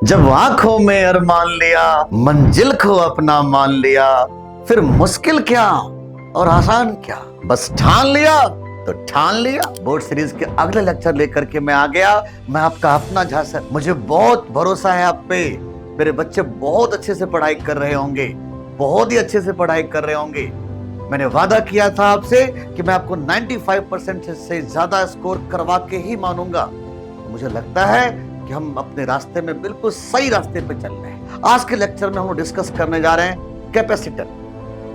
जब आंखों में अरमान लिया, मंजिल को अपना मान लिया, फिर मुश्किल क्या और आसान क्या, बस ठान लिया तो ठान लिया। बोर्ड सीरीज के अगले लेक्चर लेकर के मैं आ गया। मैं आपका अपना झांसर। मुझे बहुत भरोसा है आप पे। मेरे बच्चे बहुत अच्छे से पढ़ाई कर रहे होंगे, बहुत ही अच्छे से पढ़ाई कर रहे होंगे। मैंने वादा किया था आपसे कि मैं आपको 95% से ज्यादा स्कोर करवा के ही मानूंगा। मुझे लगता है कि हम अपने रास्ते में बिल्कुल सही रास्ते पे चल रहे हैं। आज के लेक्चर में हम डिस्कस करने जा रहे हैं कैपेसिटर।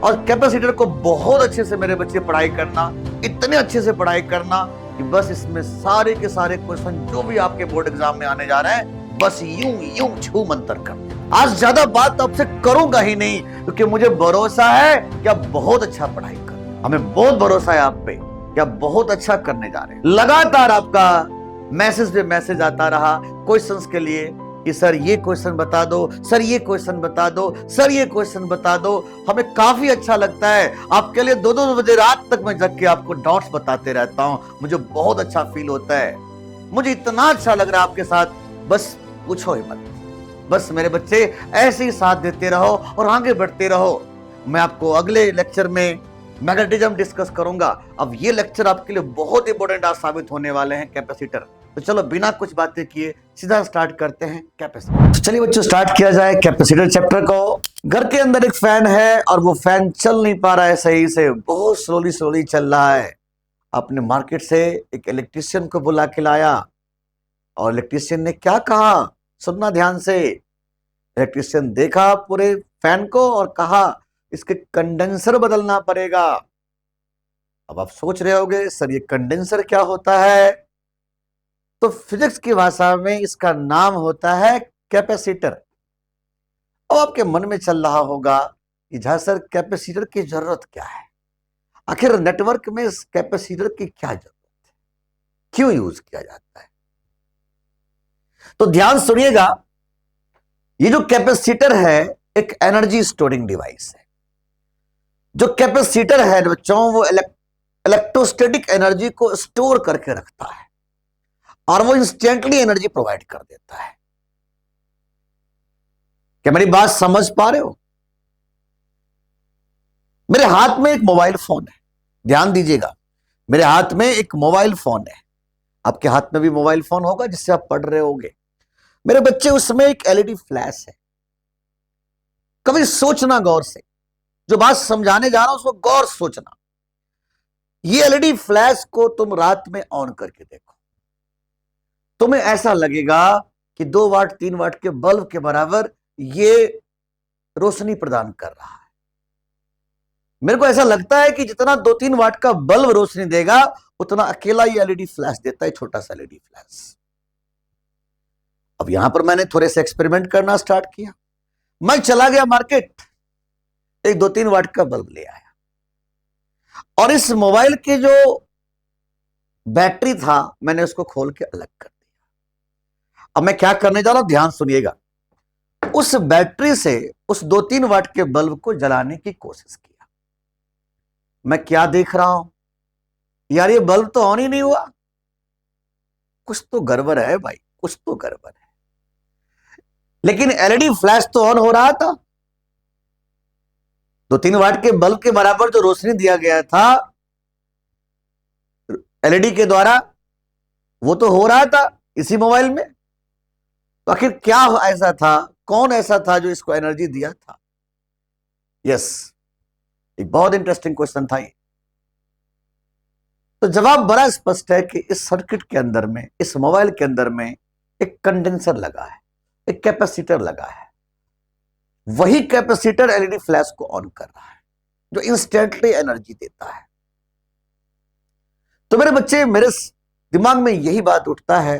और कैपेसिटर को बहुत अच्छे से मेरे बच्चे पढ़ाई करना, इतने अच्छे से पढ़ाई करना कि बस इसमें सारे के सारे क्वेश्चन जो भी आपके बोर्ड एग्जाम में आने जा रहे हैं, बस यूं यूं छू मंतर कर। आज ज्यादा बात आपसे करूंगा ही नहीं, क्योंकि मुझे भरोसा है कि आप बहुत अच्छा पढ़ाई कर। हमें बहुत भरोसा है आप पे कि आप बहुत अच्छा करने जा रहे हैं। लगातार आपका मैसेज पे मैसेज आता रहा क्वेश्चंस के लिए कि सर ये क्वेश्चन बता दो, सर ये क्वेश्चन बता दो, सर ये क्वेश्चन बता दो। हमें काफी अच्छा लगता है। आपके लिए 2-2 बजे रात तक मैं जग के आपको डॉट्स बताते रहता हूं। मुझे बहुत अच्छा फील होता है। मुझे इतना अच्छा लग रहा है आपके साथ, बस पूछो ही मत। बस मेरे बच्चे ऐसे ही साथ देते रहो और आगे बढ़ते रहो। मैं आपको अगले लेक्चर में मैग्नेटिज्म डिस्कस करूंगा। अब ये लेक्चर आपके लिए बहुत इंपॉर्टेंट आज साबित होने वाले हैं, कैपेसिटर। तो चलो बिना कुछ बातें किए सीधा स्टार्ट करते हैं कैपेसिटर। तो चलिए बच्चों स्टार्ट किया जाए कैपेसिटर चैप्टर को। घर के अंदर एक फैन है और वो फैन चल नहीं पा रहा है सही से, बहुत स्लोली चल रहा है। आपने मार्केट से एक इलेक्ट्रिशियन को बुला के लाया और इलेक्ट्रिशियन ने क्या कहा, सुनना ध्यान से। इलेक्ट्रिशियन देखा पूरे फैन को और कहा इसके कंडेंसर बदलना पड़ेगा। अब आप सोच रहे होगे सर ये कंडेंसर क्या होता है? तो फिजिक्स की भाषा में इसका नाम होता है कैपेसिटर। अब आपके मन में चल रहा होगा कि झा सर कैपेसिटर की जरूरत क्या है? आखिर नेटवर्क में इस कैपेसिटर की क्या जरूरत है, क्यों यूज किया जाता है? तो ध्यान सुनिएगा। ये जो कैपेसिटर है एक एनर्जी स्टोरिंग डिवाइस है। जो कैपेसिटर है बच्चों वो इलेक्ट्रोस्टैटिक एनर्जी को स्टोर करके रखता है और वो इंस्टेंटली एनर्जी प्रोवाइड कर देता है। क्या मेरी बात समझ पा रहे हो? मेरे हाथ में एक मोबाइल फोन है, ध्यान दीजिएगा। मेरे हाथ में एक मोबाइल फोन है। आपके हाथ में भी मोबाइल फोन होगा जिससे आप पढ़ रहे होगे। मेरे बच्चे उसमें एक एलईडी फ्लैश है। कभी सोचना गौर से, जो बात समझाने जा रहा हूं उसको गौर सोचना। ये एलईडी फ्लैश को तुम रात में ऑन करके देखो, तुम्हें ऐसा लगेगा कि 2 वाट 3 वाट के बल्ब के बराबर ये रोशनी प्रदान कर रहा है। मेरे को ऐसा लगता है कि जितना 2-3 वाट का बल्ब रोशनी देगा उतना अकेला ही एलईडी फ्लैश देता है, छोटा सा एलईडी फ्लैश। अब यहां पर मैंने थोड़े से एक्सपेरिमेंट करना स्टार्ट किया। मैं चला गया मार्केट, एक 2-3 वाट का बल्ब ले आया और इस मोबाइल के जो बैटरी था मैंने उसको खोल के अलग कर दिया। अब मैं क्या करने जा रहा हूं, ध्यान सुनिएगा। उस बैटरी से उस 2-3 वाट के बल्ब को जलाने की कोशिश किया। मैं क्या देख रहा हूं, यार ये बल्ब तो ऑन ही नहीं हुआ। कुछ तो गड़बड़ है भाई, कुछ तो गड़बड़ है। लेकिन एलईडी फ्लैश तो ऑन हो रहा था। 2-3 वाट के बल्ब के बराबर जो रोशनी दिया गया था एलईडी के द्वारा वो तो हो रहा था इसी मोबाइल में। तो आखिर क्या ऐसा था, कौन ऐसा था जो इसको एनर्जी दिया था? यस, एक बहुत इंटरेस्टिंग क्वेश्चन था ये। तो जवाब बड़ा स्पष्ट है कि इस सर्किट के अंदर में, इस मोबाइल के अंदर में एक कंडेंसर लगा है, एक कैपेसिटर लगा है। वही कैपेसिटर एलईडी फ्लैश को ऑन कर रहा है जो इंस्टेंटली एनर्जी देता है। तो मेरे बच्चे, मेरे दिमाग में यही बात उठता है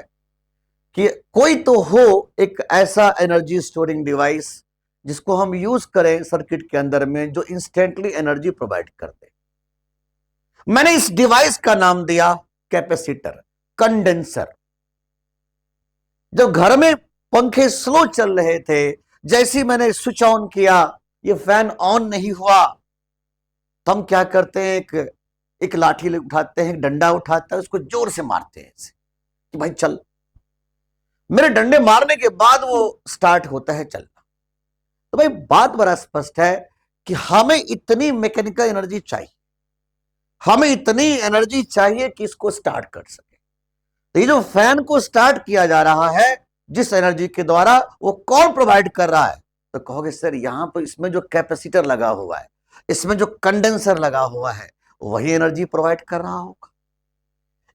कि कोई तो हो एक ऐसा एनर्जी स्टोरिंग डिवाइस जिसको हम यूज करें सर्किट के अंदर में, जो इंस्टेंटली एनर्जी प्रोवाइड कर दे। मैंने इस डिवाइस का नाम दिया कैपेसिटर, कंडेंसर। जब घर में पंखे स्लो चल रहे थे, जैसे ही मैंने स्विच ऑन किया ये फैन ऑन नहीं हुआ, तो हम क्या करते हैं, एक लाठी उठाते हैं, एक डंडा उठाते हैं, उसको जोर से मारते हैं कि भाई चल। मेरे डंडे मारने के बाद वो स्टार्ट होता है चलना। तो भाई बात बड़ा स्पष्ट है कि हमें इतनी मैकेनिकल एनर्जी चाहिए, हमें इतनी एनर्जी चाहिए कि इसको स्टार्ट कर सके। तो ये जो फैन को स्टार्ट किया जा रहा है जिस एनर्जी के द्वारा, वो कौन प्रोवाइड कर रहा है? तो कहोगे सर यहां पर इसमें जो कैपेसिटर लगा हुआ है, इसमें जो कंडेंसर लगा हुआ है, वही एनर्जी प्रोवाइड कर रहा होगा।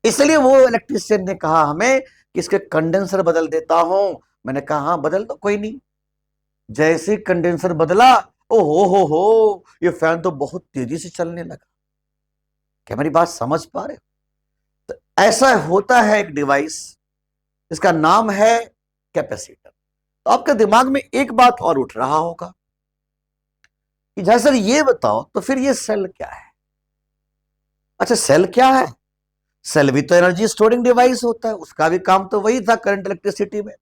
इसलिए वो इलेक्ट्रिशियन ने कहा हमें कि इसके कंडेंसर बदल देता हूं। मैंने कहा हाँ बदल दो, कोई नहीं। जैसे कंडेंसर बदला, ओ हो, ये फैन तो बहुत तेजी से चलने लगा। क्या मेरी बात समझ पा रहे हो? तो ऐसा होता है एक डिवाइस, इसका नाम है कैपेसिटर। तो आपके दिमाग में एक बात और उठ रहा होगा कि जैसे सर ये बताओ तो फिर ये सेल क्या है? अच्छा सेल क्या है? सेल भी तो एनर्जी स्टोरिंग डिवाइस होता है, उसका भी काम तो वही था करंट इलेक्ट्रिसिटी में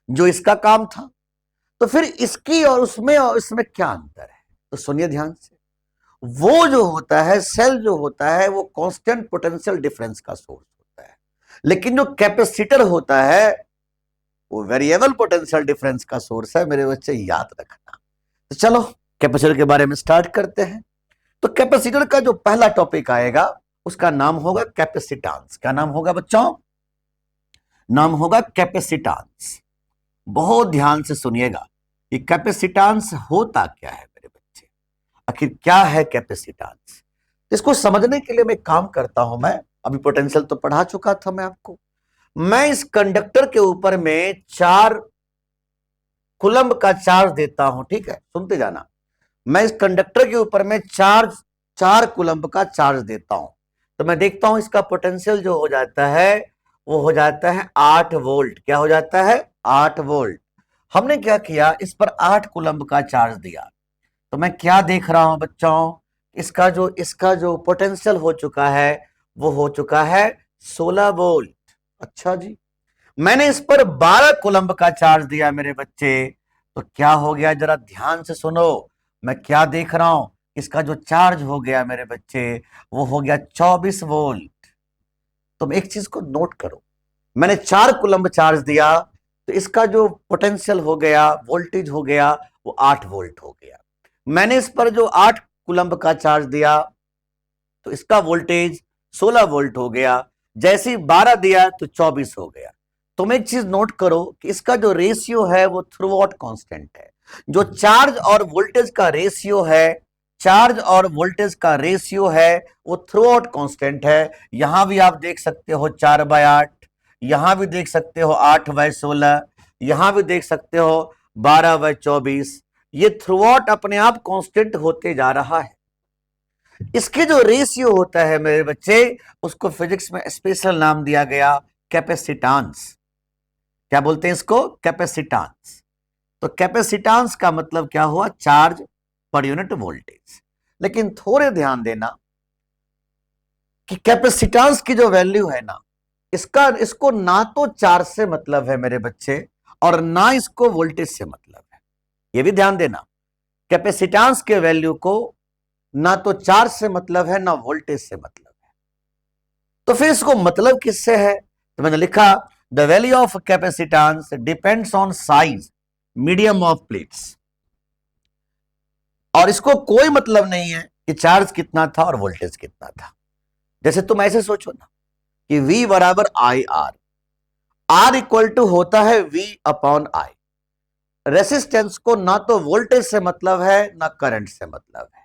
जो इसका काम था। तो फिर इसकी और इसमें क्या अंतर है? तो सुनिए ध्यान से। वो जो होता है सेल जो होता है वो कांस्टेंट पोटेंशियल डिफरेंस का सोर्स होता है, लेकिन जो कैपेसिटर होता है वो वेरिएबल पोटेंशियल डिफरेंस का सोर्स है। मेरे बच्चे याद रखना। तो चलो कैपेसिटर के बारे में स्टार्ट करते हैं। तो कैपेसिटर का जो पहला टॉपिक आएगा उसका नाम होगा कैपेसिटेंस। क्या नाम होगा बच्चों? नाम होगा कैपेसिटेंस। बहुत ध्यान से सुनिएगा कि कैपेसिटेंस होता क्या है मेरे बच्चे, आखिर क्या है कैपेसिटेंस। इसको समझने के लिए मैं काम करता हूं। मैं अभी पोटेंशियल तो पढ़ा चुका था मैं आपको। मैं इस कंडक्टर के ऊपर में 4 कूलम्ब का चार्ज देता हूं, ठीक है, सुनते जाना। मैं इस कंडक्टर के ऊपर में चार कूलम्ब का चार्ज देता हूं, तो मैं देखता हूं इसका पोटेंशियल जो हो जाता है वो हो जाता है 8 वोल्ट। क्या हो जाता है? 8 वोल्ट। हमने क्या किया, इस पर 8 कूलम्ब का चार्ज दिया, तो मैं क्या देख रहा हूं बच्चों, इसका जो पोटेंशियल हो चुका है वो हो चुका है 16 वोल्ट। अच्छा जी, मैंने इस पर 12 कूलम्ब का चार्ज दिया मेरे बच्चे, तो क्या हो गया जरा ध्यान से सुनो। मैं क्या देख रहा हूं, इसका जो चार्ज हो गया मेरे बच्चे वो हो गया 24 वोल्ट। तुम एक चीज को नोट करो, मैंने 4 कूलम्ब चार्ज दिया तो इसका जो पोटेंशियल हो गया, वोल्टेज हो गया, वो 8 वोल्ट हो गया। मैंने इस पर जो 8 कूलम्ब का चार्ज दिया तो इसका वोल्टेज 16 वोल्ट हो गया। जैसे ही 12 दिया तो 24 हो गया। तुम एक चीज नोट करो कि इसका जो रेशियो है वो थ्रू आउट कॉन्स्टेंट है। जो चार्ज और वोल्टेज का रेशियो है, चार्ज और वोल्टेज का रेशियो है वो थ्रू आउट कॉन्स्टेंट है। यहां भी आप देख सकते हो 4/8, यहां भी देख सकते हो 8/16, यहां भी देख सकते हो 12/24। ये थ्रू आउट अपने आप कांस्टेंट होते जा रहा है। इसके जो रेशियो होता है मेरे बच्चे, उसको फिजिक्स में स्पेशल नाम दिया गया कैपेसिटेंस। क्या बोलते हैं इसको? कैपेसिटेंस। तो कैपेसिटेंस का मतलब क्या हुआ? Charge per unit voltage. लेकिन थोड़े ध्यान देना कि कैपेसिटेंस की जो वैल्यू है ना, इसको ना तो चार्ज से मतलब है मेरे बच्चे और ना इसको वोल्टेज से मतलब है। यह भी ध्यान देना, कैपेसिटेंस के वैल्यू को ना तो चार्ज से मतलब है ना वोल्टेज से मतलब है। तो फिर इसको मतलब किससे है? तो मैंने लिखा the value of capacitance depends on size medium of plates. और इसको कोई मतलब नहीं है कि चार्ज कितना था और वोल्टेज कितना था। जैसे तुम ऐसे सोचो ना कि V बराबर I R, R equal to होता है V अपॉन आई। रेसिस्टेंस को ना तो वोल्टेज से मतलब है ना करंट से मतलब है।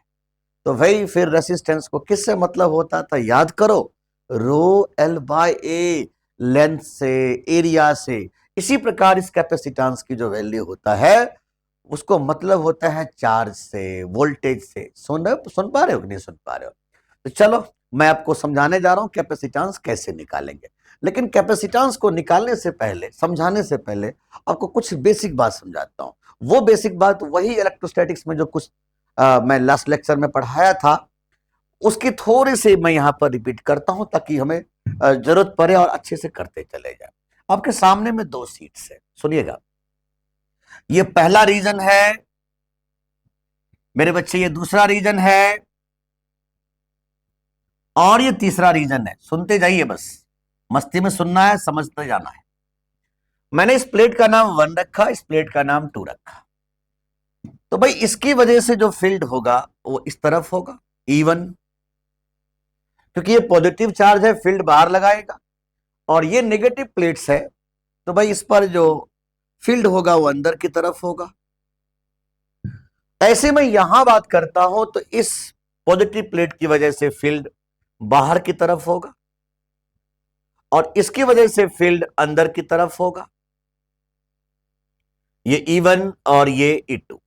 तो भाई फिर रेसिस्टेंस को किससे मतलब होता था? याद करो, rho L by A, length से, एरिया से। इसी प्रकार इस कैपेसिटेंस की जो वैल्यू होता है उसको मतलब होता है चार्ज से, वोल्टेज से। सुन पा रहे हो कि नहीं सुन पा रहे हो? तो चलो मैं आपको समझाने जा रहा हूं कैपेसिटेंस कैसे निकालेंगे। लेकिन कैपेसिटेंस को निकालने से पहले, समझाने से पहले आपको कुछ बेसिक बात समझाता हूं। वो बेसिक बात वही इलेक्ट्रोस्टैटिक्स में जो कुछ मैं लास्ट लेक्चर में पढ़ाया था उसकी थोड़ी सी मैं यहां पर रिपीट करता हूं ताकि हमें जरूरत पड़े और अच्छे से करते चले जाए। आपके सामने में 2 सीट्स है, सुनिएगा। ये पहला रीजन है मेरे बच्चे, ये दूसरा रीजन है और ये तीसरा रीजन है। सुनते जाइए, बस मस्ती में सुनना है, समझते जाना है। मैंने इस प्लेट का नाम 1 रखा, इस प्लेट का नाम 2 रखा। तो भाई इसकी वजह से जो फील्ड होगा वो इस तरफ होगा E1, क्योंकि ये पॉजिटिव चार्ज है, फील्ड बाहर लगाएगा। और ये नेगेटिव प्लेट्स है, तो भाई इस पर जो फील्ड होगा वो अंदर की तरफ होगा। ऐसे में यहां बात करता हूं तो इस पॉजिटिव प्लेट की वजह से फील्ड बाहर की तरफ होगा और इसकी वजह से फील्ड अंदर की तरफ होगा। ये E1 और ये E2।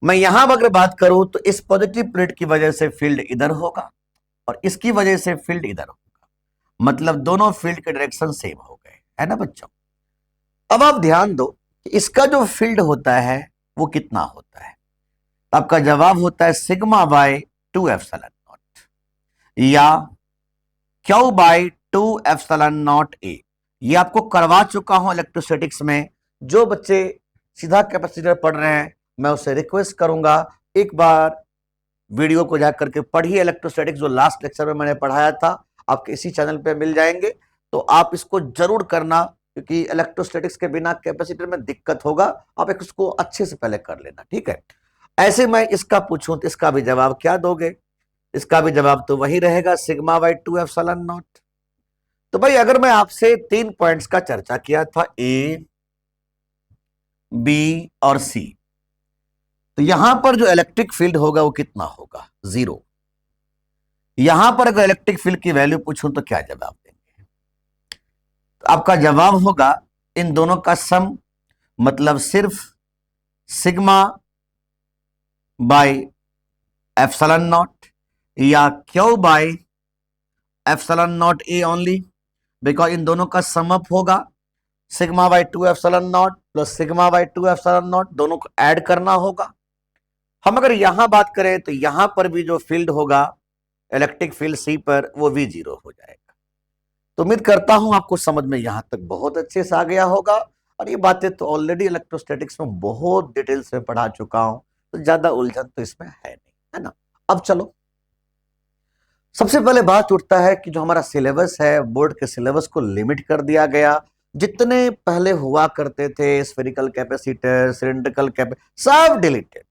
मैं यहां अगर बात करूं तो इस पॉजिटिव प्लेट की वजह से फील्ड इधर होगा और इसकी वजह से फील्ड इधर होगा, मतलब दोनों फील्ड के डायरेक्शन सेम हो गए, है ना बच्चों। अब आप ध्यान दो कि इसका जो फील्ड होता है वो कितना होता है। आपका जवाब होता है सिग्मा बाय 2 एप्सिलॉन नॉट या q by 2 epsilon not A. ये आपको करवा चुका हूं इलेक्ट्रोस्टैटिक्स में। जो बच्चे सीधा कैपेसिटर पढ़ रहे हैं मैं उससे रिक्वेस्ट करूंगा एक बार वीडियो को जाकर के पढ़िए। इलेक्ट्रोस्टैटिक्स जो लास्ट लेक्चर में मैंने पढ़ाया था आपके इसी चैनल पे मिल जाएंगे, तो आप इसको जरूर करना, क्योंकि इलेक्ट्रोस्टैटिक्स के बिना कैपेसिटर में दिक्कत होगा। आप इसको अच्छे से पहले कर लेना, ठीक है। ऐसे मैं इसका पूछूं तो इसका भी जवाब क्या दोगे? इसका भी जवाब तो वही रहेगा सिग्मा बाय 2 एप्सिलॉन नॉट। तो भाई अगर मैं आपसे 3 पॉइंट्स का चर्चा किया था ए, बी और सी, तो यहां पर जो इलेक्ट्रिक फील्ड होगा वो कितना होगा? 0। यहां पर अगर इलेक्ट्रिक फील्ड की वैल्यू पूछूं तो क्या जवाब देंगे? तो आपका जवाब होगा इन दोनों का सम, मतलब सिर्फ सिग्मा बाय एप्सिलॉन नॉट या q by epsilon not A only, because in दोनों का सम अप होगा sigma by 2 epsilon not plus sigma by 2 epsilon not, दोनों को ऐड करना होगा। हम अगर यहां बात करें तो यहां पर भी जो फील्ड होगा इलेक्ट्रिक फील्ड सी पर वो भी 0 हो जाएगा। तो उम्मीद करता हूं आपको समझ में यहां तक बहुत अच्छे से आ गया होगा। और ये बातें तो ऑलरेडी इलेक्ट्रोस्टैटिक्स में बहुत डिटेल्स में पढ़ा चुका हूं, तो ज्यादा उलझन तो इसमें है नहीं, है ना। अब चलो, सबसे पहले बात उठता है कि जो हमारा सिलेबस है, बोर्ड के सिलेबस को लिमिट कर दिया गया। जितने पहले हुआ करते थे स्फेरिकल कैपेसिटर, सिलिंड्रिकल कैपेसिटर, सब डिलीटेड,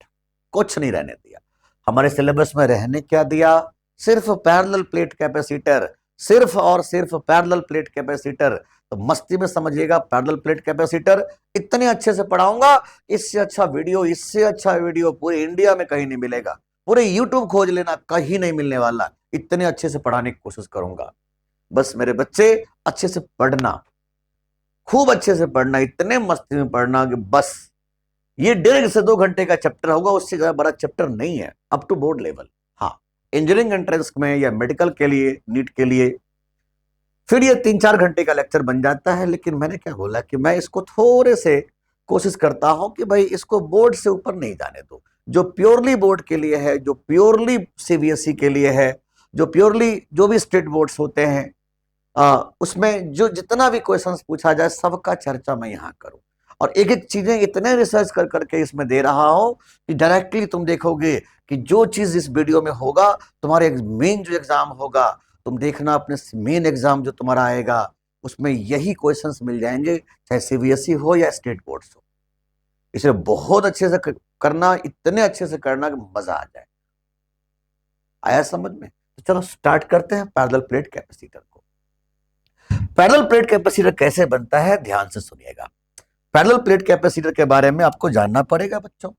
कुछ नहीं रहने दिया। हमारे सिलेबस में रहने क्या दिया? सिर्फ पैरेलल प्लेट कैपेसिटर, सिर्फ और सिर्फ पैरेलल प्लेट कैपेसिटर। तो मस्ती में समझिएगा, पैरेलल प्लेट कैपेसिटर इतने अच्छे से पढ़ाऊंगा, इससे अच्छा वीडियो, इससे अच्छा वीडियो पूरे इंडिया में कहीं नहीं मिलेगा। पूरे यूट्यूब खोज लेना, कहीं नहीं मिलने वाला। इतने अच्छे से पढ़ाने की कोशिश करूंगा। बस मेरे बच्चे अच्छे से पढ़ना, खूब अच्छे से पढ़ना, इतने मस्ती में पढ़ना कि बस ये 1.5 से 2 घंटे का चैप्टर होगा, उससे ज्यादा बड़ा चैप्टर नहीं है अप टू बोर्ड लेवल। हाँ, इंजीनियरिंग एंट्रेंस में या मेडिकल के लिए, नीट के लिए फिर ये 3-4 घंटे का लेक्चर बन जाता है। लेकिन मैंने क्या बोला कि मैं इसको थोड़े से कोशिश करता हूं कि भाई इसको बोर्ड से ऊपर नहीं जाने दो। जो प्योरली बोर्ड के लिए है, जो प्योरली सीबीएसई के लिए है, जो प्योरली जो भी स्टेट बोर्ड्स होते हैं उसमें जो जितना भी क्वेश्चंस पूछा जाए सबका चर्चा मैं यहाँ करूं। और एक एक चीजें इतने रिसर्च कर करके इसमें दे रहा हूं कि डायरेक्टली तुम देखोगे कि जो चीज इस वीडियो में होगा, तुम्हारे मेन जो एग्जाम होगा, तुम देखना अपने मेन एग्जाम जो तुम्हारा आएगा उसमें यही क्वेश्चंस मिल जाएंगे, चाहे सीबीएसई हो या स्टेट बोर्ड्स हो। इसे बहुत अच्छे से करना, इतने अच्छे से करना कि मजा आ जाए। आया समझ में? तो चलो स्टार्ट करते हैं पैरेलल प्लेट कैपेसिटर को। पैरेलल प्लेट कैपेसिटर कैसे बनता है, ध्यान से सुनिएगा। पैरेलल प्लेट कैपेसिटर के बारे में आपको जानना पड़ेगा बच्चों।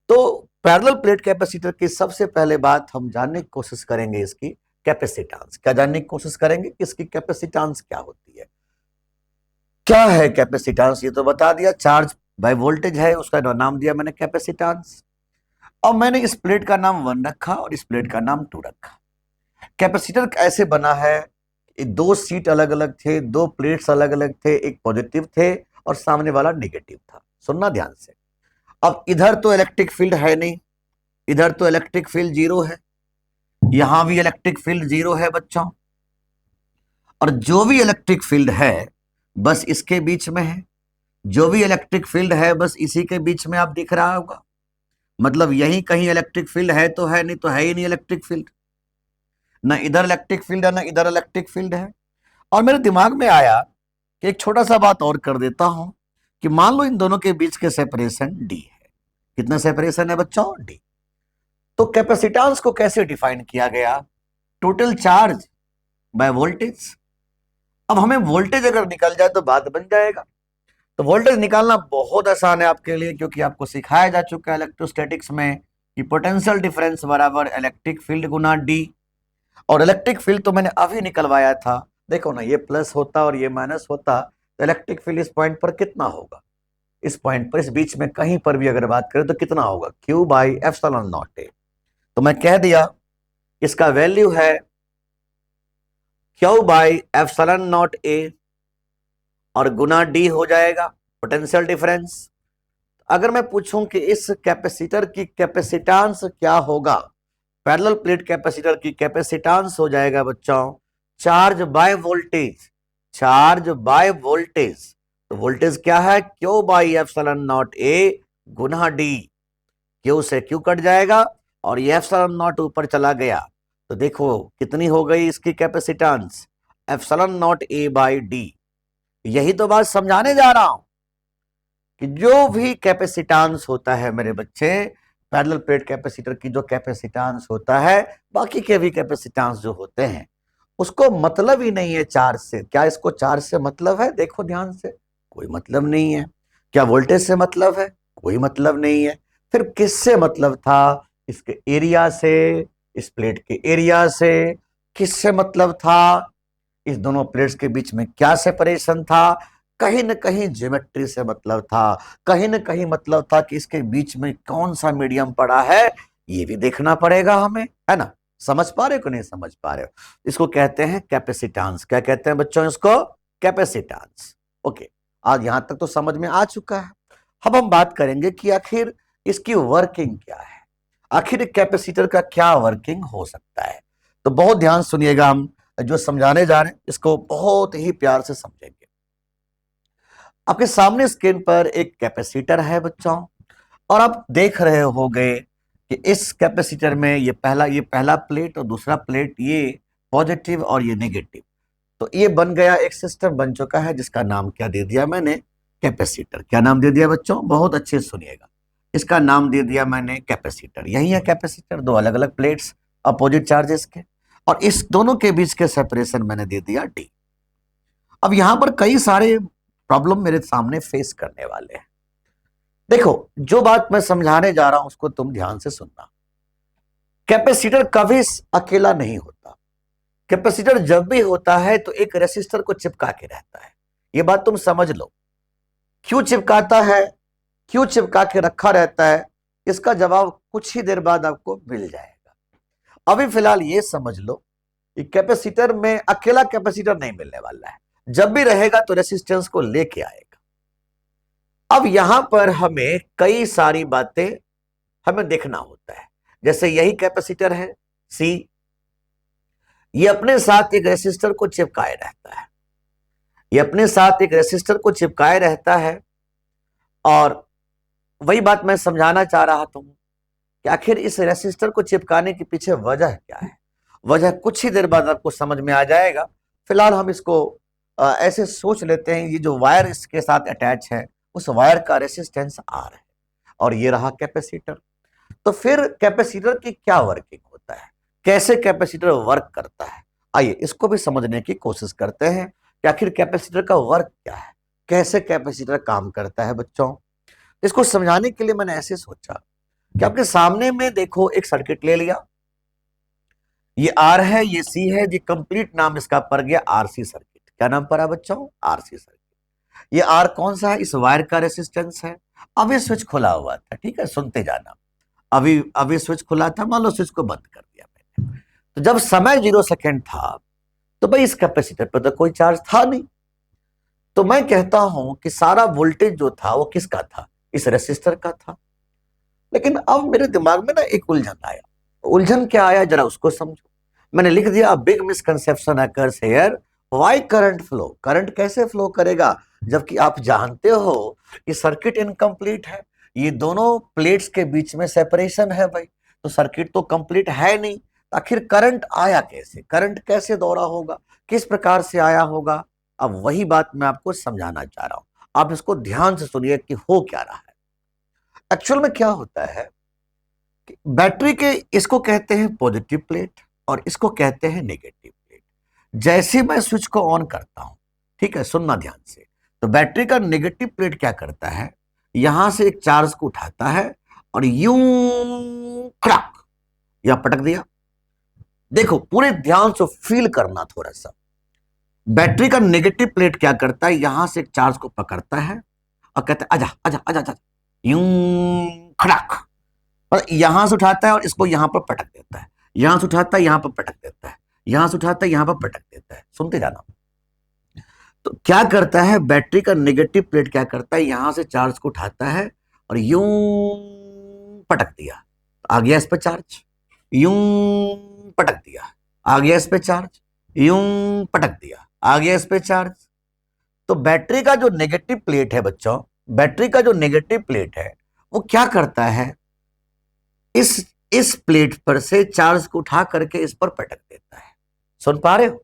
तो पैरेलल प्लेट कैपेसिटर की सबसे पहले बात हम जानने की कोशिश करेंगे इसकी कैपेसिटेंस। क्या जानने की कोशिश करेंगे कि इसकी कैपेसिटेंस क्या होती है? क्या है कैपेसिटेंस? ये तो बता दिया, चार्ज बाय वोल्टेज है, उसका नाम दिया मैंने कैपेसिटेंस। और मैंने इस प्लेट का नाम 1 रखा और इस प्लेट का नाम 2 रखा। कैपेसिटर ऐसे बना है, 2 सीट अलग अलग थे, 2 प्लेट्स अलग अलग थे, एक पॉजिटिव थे और सामने वाला नेगेटिव था। सुनना ध्यान से। अब इधर तो इलेक्ट्रिक फील्ड है नहीं, इधर तो इलेक्ट्रिक फील्ड 0 है, यहां भी इलेक्ट्रिक फील्ड 0 है बच्चों। और जो भी इलेक्ट्रिक फील्ड है बस इसके बीच में है, जो भी इलेक्ट्रिक फील्ड है बस इसी के बीच में आप दिख रहा होगा। मतलब यही कहीं इलेक्ट्रिक फील्ड है तो है, नहीं तो है ही नहीं इलेक्ट्रिक फील्ड। ना इधर इलेक्ट्रिक फील्ड है ना इधर इलेक्ट्रिक फील्ड है। और मेरे दिमाग में आया कि एक छोटा सा बात और कर देता हूं कि मान लो इन दोनों के बीच के सेपरेशन डी है। कितना सेपरेशन है बच्चों? डी। तो कैपेसिटेंस को कैसे डिफाइन किया गया? Total charge by voltage. अब हमें वोल्टेज अगर निकल जाए तो बात बन जाएगा। तो वोल्टेज निकालना बहुत आसान है आपके लिए, क्योंकि आपको सिखाया जा चुका है इलेक्ट्रोस्टैटिक्स में कि पोटेंशियल डिफरेंस बराबर इलेक्ट्रिक फील्ड गुना डी। और इलेक्ट्रिक फील्ड तो मैंने अभी निकलवाया था। देखो ना, ये प्लस होता और ये माइनस होता तो इलेक्ट्रिक फील्ड इस पॉइंट पर कितना होगा? इस पॉइंट पर, इस बीच में कहीं पर भी अगर बात करें तो कितना होगा? Q by epsilon not a. तो मैं कह दिया इसका वैल्यू है Q by epsilon not a और गुना डी हो जाएगा पोटेंशियल डिफरेंस। अगर मैं पूछूं कि इस कैपेसिटर की कैपेसिटेंस क्या होगा, पैरेलल प्लेट कैपेसिटर की कैपेसिटेंस हो जाएगा बच्चों charge by voltage. Charge by voltage, तो वोल्टेज क्या है? Q by epsilon not a Guna D. Q से क्यू कट जाएगा और ये एप्सिलॉन नॉट ऊपर चला गया, तो देखो कितनी हो गई इसकी capacitance? Epsilon not A by D. यही तो बात समझाने जा रहा हूं कि जो भी कैपेसिटेंस होता है मेरे बच्चे, पैरेलल प्लेट कैपेसिटर की जो कैपेसिटेंस होता है, बाकी के भी कैपेसिटेंस जो होते हैं, उसको मतलब ही नहीं है चार्ज से। क्या इसको चार्ज से मतलब है? देखो ध्यान से, कोई मतलब नहीं है। क्या वोल्टेज से मतलब है? कोई मतलब नहीं है। फिर किससे मतलब था? इसके एरिया से, इस प्लेट के एरिया से। किससे मतलब था? इस दोनों प्लेट्स के बीच में क्या सेपरेशन था? कहीं न कहीं ज्योमेट्री से मतलब था, कहीं न कहीं मतलब था कि इसके बीच में कौन सा मीडियम पड़ा है, ये भी देखना पड़ेगा हमें, है ना? समझ पा रहे हो कि नहीं समझ पा रहे हो? इसको कहते हैं कैपेसिटेंस। क्या कहते हैं बच्चों इसको? कैपेसिटेंस। ओके, आज यहां तक तो समझ में आ चुका है। अब हम बात करेंगे कि आखिर इसकी वर्किंग क्या है, आखिर कैपेसिटर का क्या वर्किंग हो सकता है। तो बहुत ध्यान सुनिएगा, हम जो समझाने जा रहे हैं इसको बहुत ही प्यार से समझेंगे। आपके सामने स्क्रीन पर एक कैपेसिटर है बच्चों, और आप देख रहे होंगे कि इस कैपेसिटर में ये पहला प्लेट और दूसरा प्लेट, ये पॉजिटिव और ये नेगेटिव। तो ये बन गया, एक सिस्टम बन चुका है जिसका नाम क्या दे दिया मैंने? कैपेसिटर। क्या नाम दे दिया बच्चों? बहुत अच्छे से सुनिएगा, इसका नाम दे दिया मैंने कैपेसिटर। यही है कैपेसिटर, दो अलग अलग प्लेट्स अपोजिट चार्जेस के, और इस दोनों के बीच के सेपरेशन मैंने दे दिया डी। अब यहां पर कई सारे प्रॉब्लम मेरे सामने फेस करने वाले हैं। देखो, जो बात मैं समझाने जा रहा हूं उसको तुम ध्यान से सुनना। कैपेसिटर कभी अकेला नहीं होता। कैपेसिटर जब भी होता है तो एक रेसिस्टर को चिपका के रहता है। यह बात तुम समझ लो। क्यों चिपकाता है, क्यों चिपका के रखा रहता है, इसका जवाब कुछ ही देर बाद आपको मिल जाएगा। अभी फिलहाल ये समझ लो कि कैपेसिटर में अकेला कैपेसिटर नहीं मिलने वाला है, जब भी रहेगा तो रेसिस्टेंस को लेके आएगा। अब यहां पर हमें कई सारी बातें हमें देखना होता है। जैसे यही कैपेसिटर है सी, ये अपने साथ एक रेसिस्टर को चिपकाए रहता है, ये अपने साथ एक रेसिस्टर को चिपकाए रहता है। और वही बात मैं समझाना चाह रहा था कि आखिर इस रेसिस्टर को चिपकाने के पीछे वजह क्या है। वजह कुछ ही देर बाद आपको समझ में आ जाएगा। फिलहाल हम इसको ऐसे सोच लेते हैं, ये जो वायर इसके साथ अटैच है उस वायर का रेसिस्टेंस आर है, और ये रहा कैपेसिटर। तो फिर कैपेसिटर की क्या वर्किंग होता है, कैसे कैपेसिटर वर्क करता है, आइए इसको भी समझने की कोशिश करते हैं कि आखिर कैपेसिटर का वर्क क्या है, कैसे कैपेसिटर काम करता है बच्चों। इसको समझाने के लिए मैंने ऐसे सोचा कि आपके सामने में देखो एक सर्किट ले लिया, ये आर है, ये सी है, ये कंप्लीट नाम इसका पड़ गया आरसी सर्किट। क्या नाम पड़ा बच्चों? RC circuit. ये आर कौन सा है? इस वायर का रेसिस्टेंस है। अभी स्विच खुला हुआ था, ठीक है, सुनते जाना। अभी स्विच खुला था, मान लो स्विच को बंद कर दिया मैंने, तो जब समय 0 सेकेंड था तो भाई इस कैपेसिटर पर तो कोई चार्ज था नहीं। तो मैं कहता हूं कि सारा वोल्टेज जो था वो किसका था? इस रेसिस्टर का था। लेकिन अब मेरे दिमाग में ना एक उलझन आया। उलझन क्या आया जरा उसको समझो। मैंने लिख दिया big misconception occurs here, why current flow. Current कैसे फ्लो करेगा जबकि आप जानते हो कि सर्किट इनकम्प्लीट है, ये दोनों प्लेट्स के बीच में सेपरेशन है भाई, तो सर्किट तो कंप्लीट है नहीं। आखिर करंट आया कैसे, करंट कैसे दौड़ा होगा, किस प्रकार से आया होगा? अब वही बात मैं आपको समझाना चाह रहा हूं, आप इसको ध्यान से सुनिए कि हो क्या रहा है। एक्चुअल में क्या होता है कि बैटरी के इसको कहते हैं पॉजिटिव प्लेट और इसको कहते हैं नेगेटिव प्लेट। जैसे मैं स्विच को ऑन करता हूं, ठीक है, सुनना ध्यान से, तो बैटरी का नेगेटिव प्लेट क्या करता है, यहां से एक चार्ज को उठाता है और यूं खड़क या पटक दिया। देखो पूरे ध्यान से फील करना थोड़ा सा। बैटरी का नेगेटिव प्लेट क्या करता है, यहां से एक चार्ज को पकड़ता है और कहता है आजा आजा आजा आजा, यूं खड़क, और यहां से उठाता है और इसको यहां पर पटक देता है, यहां से उठाता है यहां पर पटक देता है, यहां से उठाता है यहां पर पटक देता है। सुनते जाना। तो क्या करता है, बैटरी का नेगेटिव प्लेट क्या करता है, यहां से चार्ज को उठाता है और यूं पटक दिया, आ गया इस पर चार्ज, यूं पटक दिया, आ गया इस पे चार्ज, यूं पटक दिया, आ गया इस पे चार्ज। तो बैटरी का जो नेगेटिव प्लेट है बच्चों, बैटरी का जो नेगेटिव प्लेट है वो क्या करता है, इस प्लेट पर से चार्ज को उठा करके इस पर पटक देता है। सुन पा रहे हो?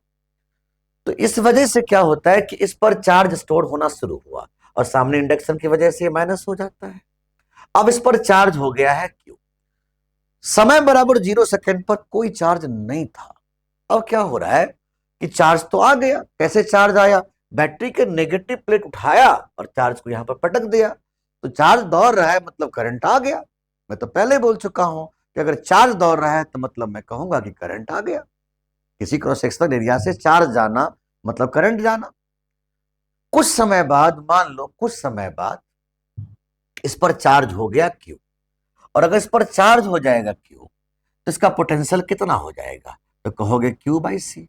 तो इस वजह से क्या होता है कि इस पर चार्ज स्टोर होना शुरू हुआ और सामने इंडक्शन की वजह से माइनस हो जाता है। अब इस पर चार्ज हो गया है क्यू, समय बराबर 0 सेकंड पर कोई चार्ज नहीं था। अब क्या हो रहा है कि चार्ज तो आ गया। कैसे चार्ज आया, बैटरी के नेगेटिव प्लेट उठाया और चार्ज को यहां पर पटक दिया, तो चार्ज दौड़ रहा है मतलब करंट आ गया। मैं तो पहले बोल चुका हूं कि अगर चार्ज दौड़ रहा है तो मतलब मैं कहूंगा कि करंट आ गया। किसी क्रॉस सेक्शनल एरिया से चार्ज जाना मतलब करंट जाना। कुछ समय बाद, मान लो कुछ समय बाद इस पर चार्ज हो गया क्यू, और अगर इस पर चार्ज हो जाएगा क्यू तो इसका पोटेंशियल कितना हो जाएगा, तो कहोगे क्यू बाई सी।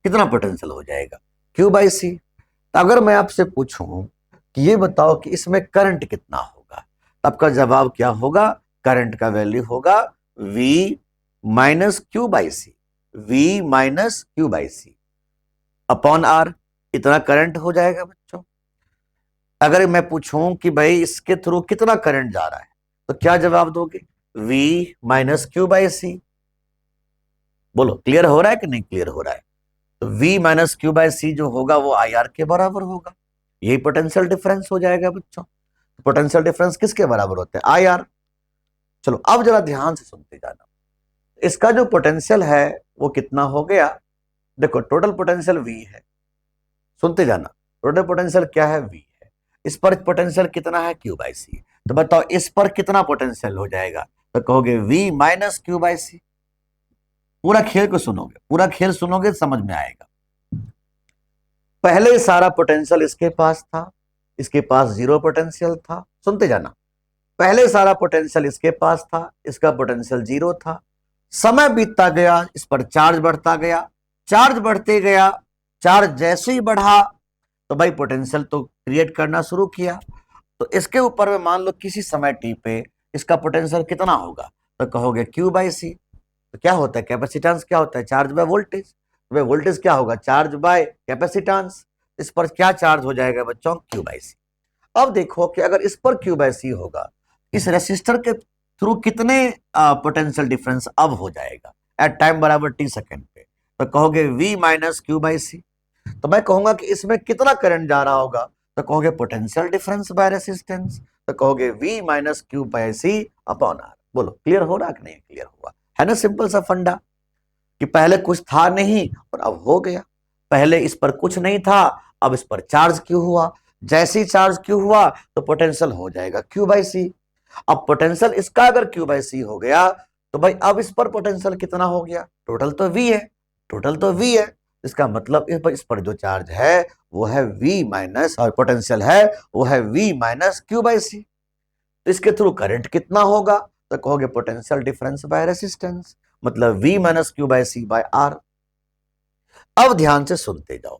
कितना पोटेंशियल हो जाएगा, क्यू बाई सी। तो अगर मैं आपसे पूछूं कि ये बताओ कि इसमें करंट कितना होगा, तो आपका जवाब क्या होगा, करंट का वैल्यू होगा V minus Q by C, V minus Q by C upon R. इतना करंट हो जाएगा बच्चों। अगर मैं पूछूं कि भाई इसके थ्रू कितना करंट जा रहा है, तो क्या जवाब दोगे, V माइनस क्यू बाई सी। बोलो क्लियर हो रहा है कि नहीं क्लियर हो रहा है? तो V माइनस क्यू बाई सी जो होगा वो IR के बराबर होगा। यही पोटेंशियल डिफरेंस हो जाएगा बच्चों। पोटेंशियल डिफरेंस किसके बराबर होता है, IR। चलो अब जरा ध्यान से सुनते जाना। इसका जो पोटेंशियल है वो कितना हो गया, देखो टोटल पोटेंशियल V है। सुनते जाना, टोटल पोटेंशियल क्या है, V है। इस पर पोटेंशियल कितना है, क्यू बाई सी। तो बताओ इस पर कितना पोटेंशियल हो जाएगा, तो कहोगे V माइनस क्यू बाई सी। पूरा खेल को सुनोगे, पूरा खेल सुनोगे समझ में आएगा। पहले सारा पोटेंशियल इसके पास था, इसके पास 0 पोटेंशियल था। सुनते जाना, पहले सारा पोटेंशियल इसके पास था, इसका पोटेंशियल 0 था। समय बीतता गया, इस पर चार्ज बढ़ता गया, चार्ज बढ़ते गया, चार्ज जैसे ही बढ़ा तो भाई पोटेंशियल तो क्रिएट करना शुरू किया। तो इसके ऊपर में मान लो किसी समय टी पे इसका पोटेंशियल कितना होगा, तो कहोगे क्यू बाई सी। तो क्या होता है, कैपेसिटेंस क्या होता है, चार्ज बाय वोल्टेज। तो वोल्टेज क्या होगा, चार्ज बाय कैपेसिटेंस। इस पर क्या चार्ज हो जाएगा बच्चों, क्यू बाई सी। अब देखो कि अगर इस पर क्यू बाई सी होगा, इस रेसिस्टर के थ्रू कितने पोटेंशियल डिफरेंस अब हो जाएगा एट टाइम बराबर टी सेकेंड पे, तो कहोगे V minus Q by C. तो मैं कहूंगा कि इसमें कितना करंट जा रहा होगा, तो कहोगे पोटेंशियल डिफरेंस बाय रेसिस्टेंस, तो कहोगे V minus Q by C upon R. बोलो क्लियर हो रहा कि नहीं क्लियर हुआ, है ना सिंपल सा फंडा कि पहले कुछ था नहीं और अब हो गया। पहले इस पर कुछ नहीं था, अब इस पर चार्ज क्यों हुआ, जैसे ही चार्ज क्यों हुआ तो पोटेंशियल हो जाएगा क्यू बाई सी। अब पोटेंशियल इसका अगर क्यू बाई सी हो गया तो भाई अब इस पर पोटेंशियल कितना हो गया, टोटल तो V है, टोटल तो V है। इसका मतलब इस पर जो चार्ज है वो है V माइनस, और पोटेंशियल है वो है V minus Q by C. तो इसके थ्रू करंट कितना होगा, तो कहोगे पोटेंशियल डिफरेंस बाय रेसिस्टेंस, मतलब V minus Q by C by R. अब ध्यान से सुनते जाओ।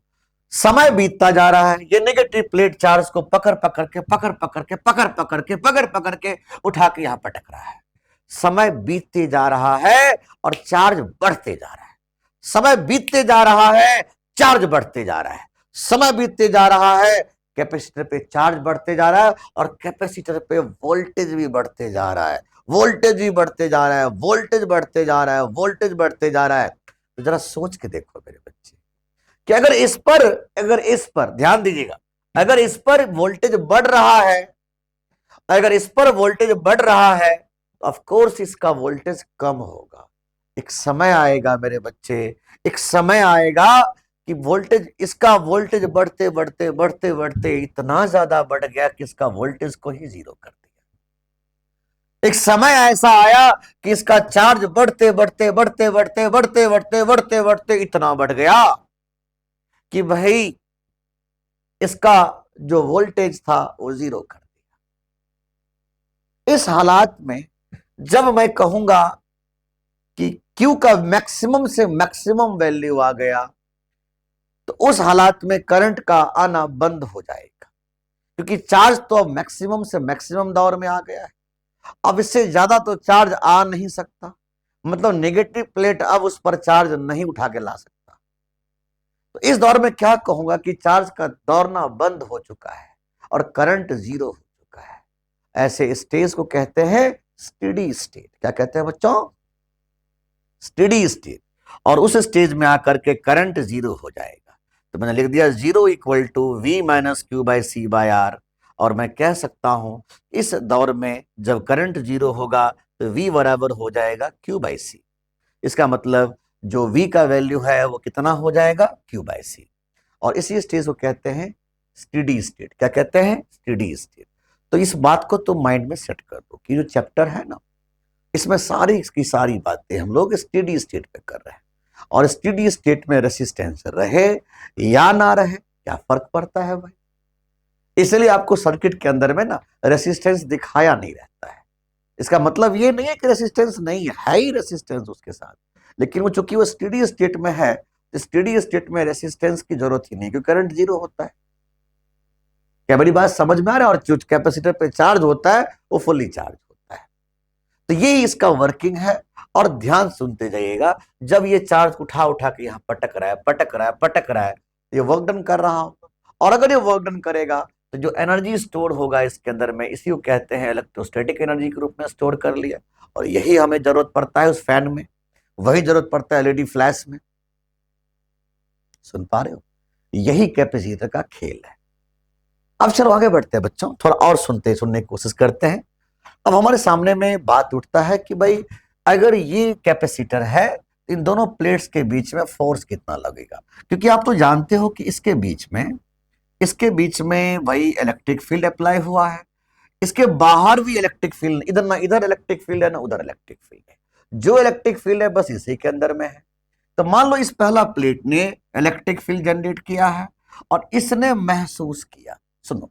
समय बीतता जा रहा है, ये नेगेटिव प्लेट चार्ज को पकड़ पकड़ के उठा के यहां पटक रहा है। समय बीतते जा रहा है और चार्ज बढ़ते जा रहा है। समय बीतते जा रहा है, चार्ज बढ़ते जा रहा है। समय बीतते जा रहा है, कैपेसिटर पे चार्ज बढ़ते जा रहा है और कैपेसिटर पे वोल्टेज भी बढ़ते जा रहा है, वोल्टेज भी बढ़ते जा रहा है, वोल्टेज बढ़ते जा रहा है, वोल्टेज बढ़ते जा रहा है। तो जरा सोच के देखो मेरे बच्चे कि अगर इस पर ध्यान दीजिएगा, अगर इस पर वोल्टेज बढ़ रहा है, अगर इस पर वोल्टेज बढ़ रहा है तो ऑफ कोर्स इसका वोल्टेज कम होगा। एक समय आएगा मेरे बच्चे, एक समय आएगा कि वोल्टेज, इसका वोल्टेज बढ़ते बढ़ते बढ़ते बढ़ते इतना ज्यादा बढ़ गया कि इसका वोल्टेज को ही जीरो कर दिया। एक समय ऐसा आया कि इसका चार्ज बढ़ते बढ़ते बढ़ते बढ़ते बढ़ते बढ़ते बढ़ते बढ़ते इतना बढ़ गया कि भाई इसका जो वोल्टेज था वो जीरो कर दिया। इस हालात में जब मैं कहूंगा कि Q का मैक्सिमम से मैक्सिमम वैल्यू आ गया तो उस हालात में करंट का आना बंद हो जाएगा, क्योंकि चार्ज तो अब मैक्सिमम से मैक्सिमम दौर में आ गया है। अब इससे ज्यादा तो चार्ज आ नहीं सकता, मतलब नेगेटिव प्लेट अब उस पर चार्ज नहीं उठा के ला सकता। तो इस दौर में क्या कहूंगा कि चार्ज का दौड़ना बंद हो चुका है और करंट जीरो हो चुका है। ऐसे स्टेज को कहते हैं स्टेडी स्टेट। क्या कहते हैं बच्चों? Steady state. और उस स्टेज में आकर के करंट जीरो हो जाएगा। तो मैंने लिख दिया zero equal to V minus Q by C by R. और मैं कह सकता हूं इस दौर में जब करंट जीरो होगा तो V बराबर हो जाएगा Q बाई सी। इसका मतलब जो V का वैल्यू है वो कितना हो जाएगा? Q बाई सी। और इसी स्टेज को कहते हैं स्टेडी स्टेट। क्या कहते हैं? Steady state. तो इस बात को तो माइंड में सेट कर दो कि जो चैप्टर है ना, इसमें सारी की सारी बातें हम लोग स्टेडी स्टेट पे कर रहे हैं। और स्टेडी स्टेट में रेसिस्टेंस रहे या ना रहे क्या फर्क पड़ता है भाई? इसलिए आपको सर्किट के अंदर में ना रेसिस्टेंस दिखाया नहीं रहता है। इसका मतलब ये नहीं है कि रेसिस्टेंस नहीं है ही रेसिस्टेंस उसके साथ, लेकिन वो चूंकि वो स्टेडी स्टेट में है, स्टेडी स्टेट में रेसिस्टेंस की जरूरत ही नहीं, क्योंकि करंट जीरो होता है। क्या मेरी बात समझ में आ रहा है? और जो कैपेसिटर पे चार्ज होता है वो फुल्ली चार्ज होता है। तो ये इसका वर्किंग है। और ध्यान सुनते जाइएगा, जब ये चार्ज उठा उठा के यहाँ पटक रहा है पटक रहा है पटक रहा है, ये वर्क डन कर रहा होगा। और अगर ये वर्क डन करेगा तो जो एनर्जी स्टोर होगा इसके अंदर में, इसी को कहते हैं इलेक्ट्रोस्टैटिक एनर्जी के रूप में स्टोर कर लिया। और यही हमें जरूरत पड़ता है उस फैन में, वही जरूरत पड़ता है एलईडी फ्लैश में। सुन पा रहे हो? यही कैपेसिटर का खेल है। अब चलो आगे बढ़ते हैं बच्चों, थोड़ा और सुनने की कोशिश करते हैं। अब हमारे सामने में बात उठता है कि भाई अगर ये कैपेसिटर है, इन दोनों प्लेट्स के बीच में फोर्स कितना लगेगा? क्योंकि आप तो जानते हो कि इसके बीच में वही इलेक्ट्रिक फील्ड अप्लाई हुआ है, इसके बाहर भी इलेक्ट्रिक फील्ड, इधर ना इधर इलेक्ट्रिक फील्ड है ना उधर इलेक्ट्रिक फील्ड है। जो इलेक्ट्रिक फील्ड है बस इसी के अंदर में है। तो मान लो इस पहला प्लेट ने इलेक्ट्रिक फील्ड जनरेट किया है और इसने महसूस किया। सुनो,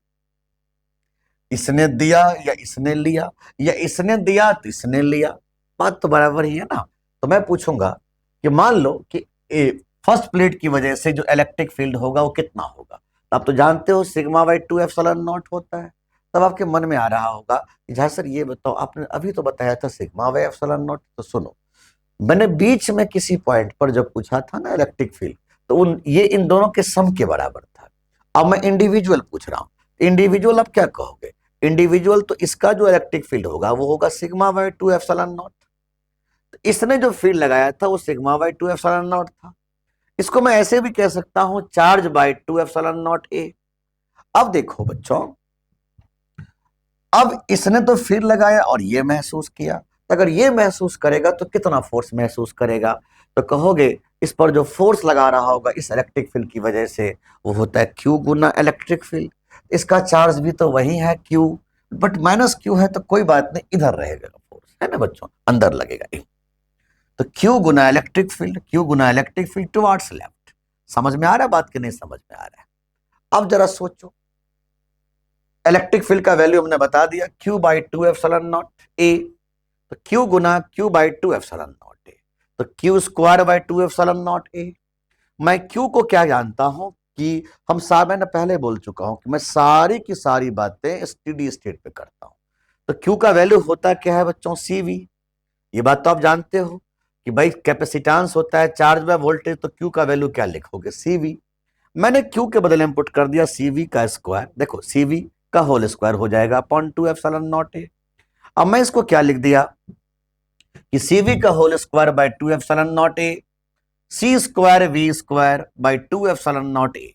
इसने दिया या इसने लिया, या इसने दिया तो इसने लिया, बात तो बराबर ही है ना। तो मैं पूछूंगा कि मान लो कि फर्स्ट प्लेट की वजह से जो इलेक्ट्रिक फील्ड होगा वो कितना होगा? तो आप तो जानते हो सिग्मा बाई 2 एप्सिलॉन नॉट होता है। तब आपके मन में आ रहा होगा कि जहाँ सर ये बताओ, आपने अभी तो बताया था सिग्मा बाई एप्सिलॉन नॉट। तो सुनो, मैंने बीच में किसी पॉइंट पर जब पूछा था ना इलेक्ट्रिक फील्ड, तो ये इन दोनों के सम के बराबर था। अब मैं इंडिविजुअल पूछ रहा हूं, इंडिविजुअल आप क्या कहोगे? इंडिविजुअल तो इसका जो इलेक्ट्रिक फील्ड होगा वो होगा सिग्मा बाई 2 एप्सिलॉन नॉट। तो इसने जो फील्ड लगाया था वो सिग्मा बाई 2 एप्सिलॉन नॉट था। इसको मैं ऐसे भी कह सकता हूं charge by 2 epsilon not a. अब देखो बच्चों, अब इसने तो फील्ड लगाया और ये महसूस किया, तो अगर ये महसूस करेगा तो कितना फोर्स महसूस करेगा? तो कहोगे इस पर जो फोर्स लगा रहा होगा इस इलेक्ट्रिक फील्ड की वजह से वो होता है Q गुना इलेक्ट्रिक फील्ड। इसका चार्ज भी तो वही है Q, बट माइनस Q है तो कोई बात नहीं, इधर रहेगा फोर्स, है ना बच्चों, अंदर लगेगा। तो Q गुना इलेक्ट्रिक फील्ड, Q गुना इलेक्ट्रिक फील्ड टुवर्ड्स लेफ्ट। समझ में आ रहा है बात कि नहीं समझ में आ रहा है? अब जरा सोचो, इलेक्ट्रिक फील्ड का वैल्यू हमने बता दिया Q by 2 epsilon not a. तो Q Guna Q by 2 epsilon not a, तो Q square by 2 epsilon not a. मैं Q को क्या जानता हूं कि मैंने पहले बोल चुका हूं कि मैं सारी की सारी बातें स्टेडी स्टेट पे करता हूं। तो Q का वैल्यू होता क्या है बच्चों? CV। ये बात तो आप जानते हो कि भाई कैपेसिटेंस होता है चार्ज बाय वोल्टेज, तो Q का वैल्यू क्या लिखोगे? CV। मैंने Q के बदले में पुट कर दिया CV का स्क्वायर। देखो CV का होल स्क्वायर हो जाएगा अपॉन 2 एप्सिलॉन नॉट ए। अब मैं इसको क्या लिख दिया कि CV का whole square by 2 epsilon not A. C square V square by 2 epsilon not A,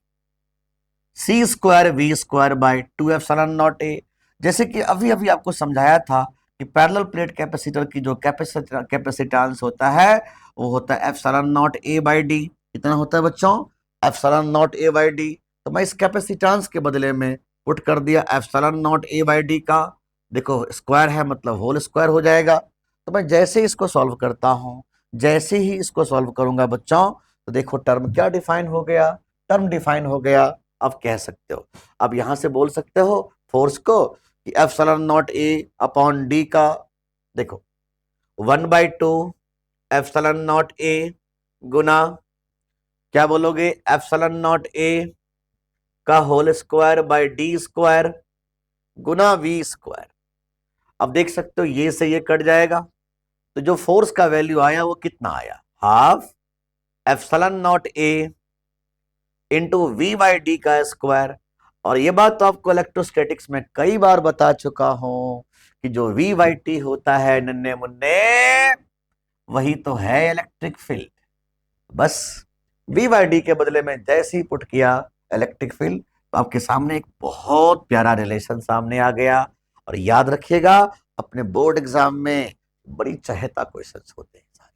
C square V square by 2 epsilon not A. जैसे कि अभी अभी आपको समझाया था कि पैरेलल प्लेट कैपेसिटर की जो कैपेसिटेंस होता है वो होता है epsilon not A by D. कितना होता है बच्चों? Epsilon not A by D. तो मैं इस कैपेसिटेंस के बदले में पुट कर दिया epsilon not A by D का, देखो स्क्वायर है मतलब होल स्क्वायर हो जाएगा। तो मैं जैसे इसको सॉल्व करता हूं, जैसे ही इसको सॉल्व करूंगा बच्चों, तो देखो टर्म क्या डिफाइन हो गया, टर्म डिफाइन हो गया। अब कह सकते हो, अब यहां से बोल सकते हो फोर्स को कि epsilon not a upon D का, देखो 1/2 एप्सिलॉन नॉट ए गुना, क्या बोलोगे, एप्सिलॉन नॉट ए का whole square by D square गुना वी स्क्वायर। अब देख सकते हो ये से ये कट जाएगा, तो जो फोर्स का वैल्यू आया वो कितना आया, half epsilon not A into V by D का स्क्वायर। और ये बात तो आपको इलेक्ट्रोस्टैटिक्स में कई बार बता चुका हूं कि जो वी बाई टी होता है नन्हे मुन्ने, वही तो है इलेक्ट्रिक फील्ड। बस वी बाई डी के बदले में जैसे ही पुट किया इलेक्ट्रिक फील्ड, तो आपके सामने एक बहुत प्यारा रिलेशन सामने आ गया। और याद रखिएगा अपने बोर्ड एग्जाम में बड़ी चहेता क्वेश्चंस होते हैं सारे,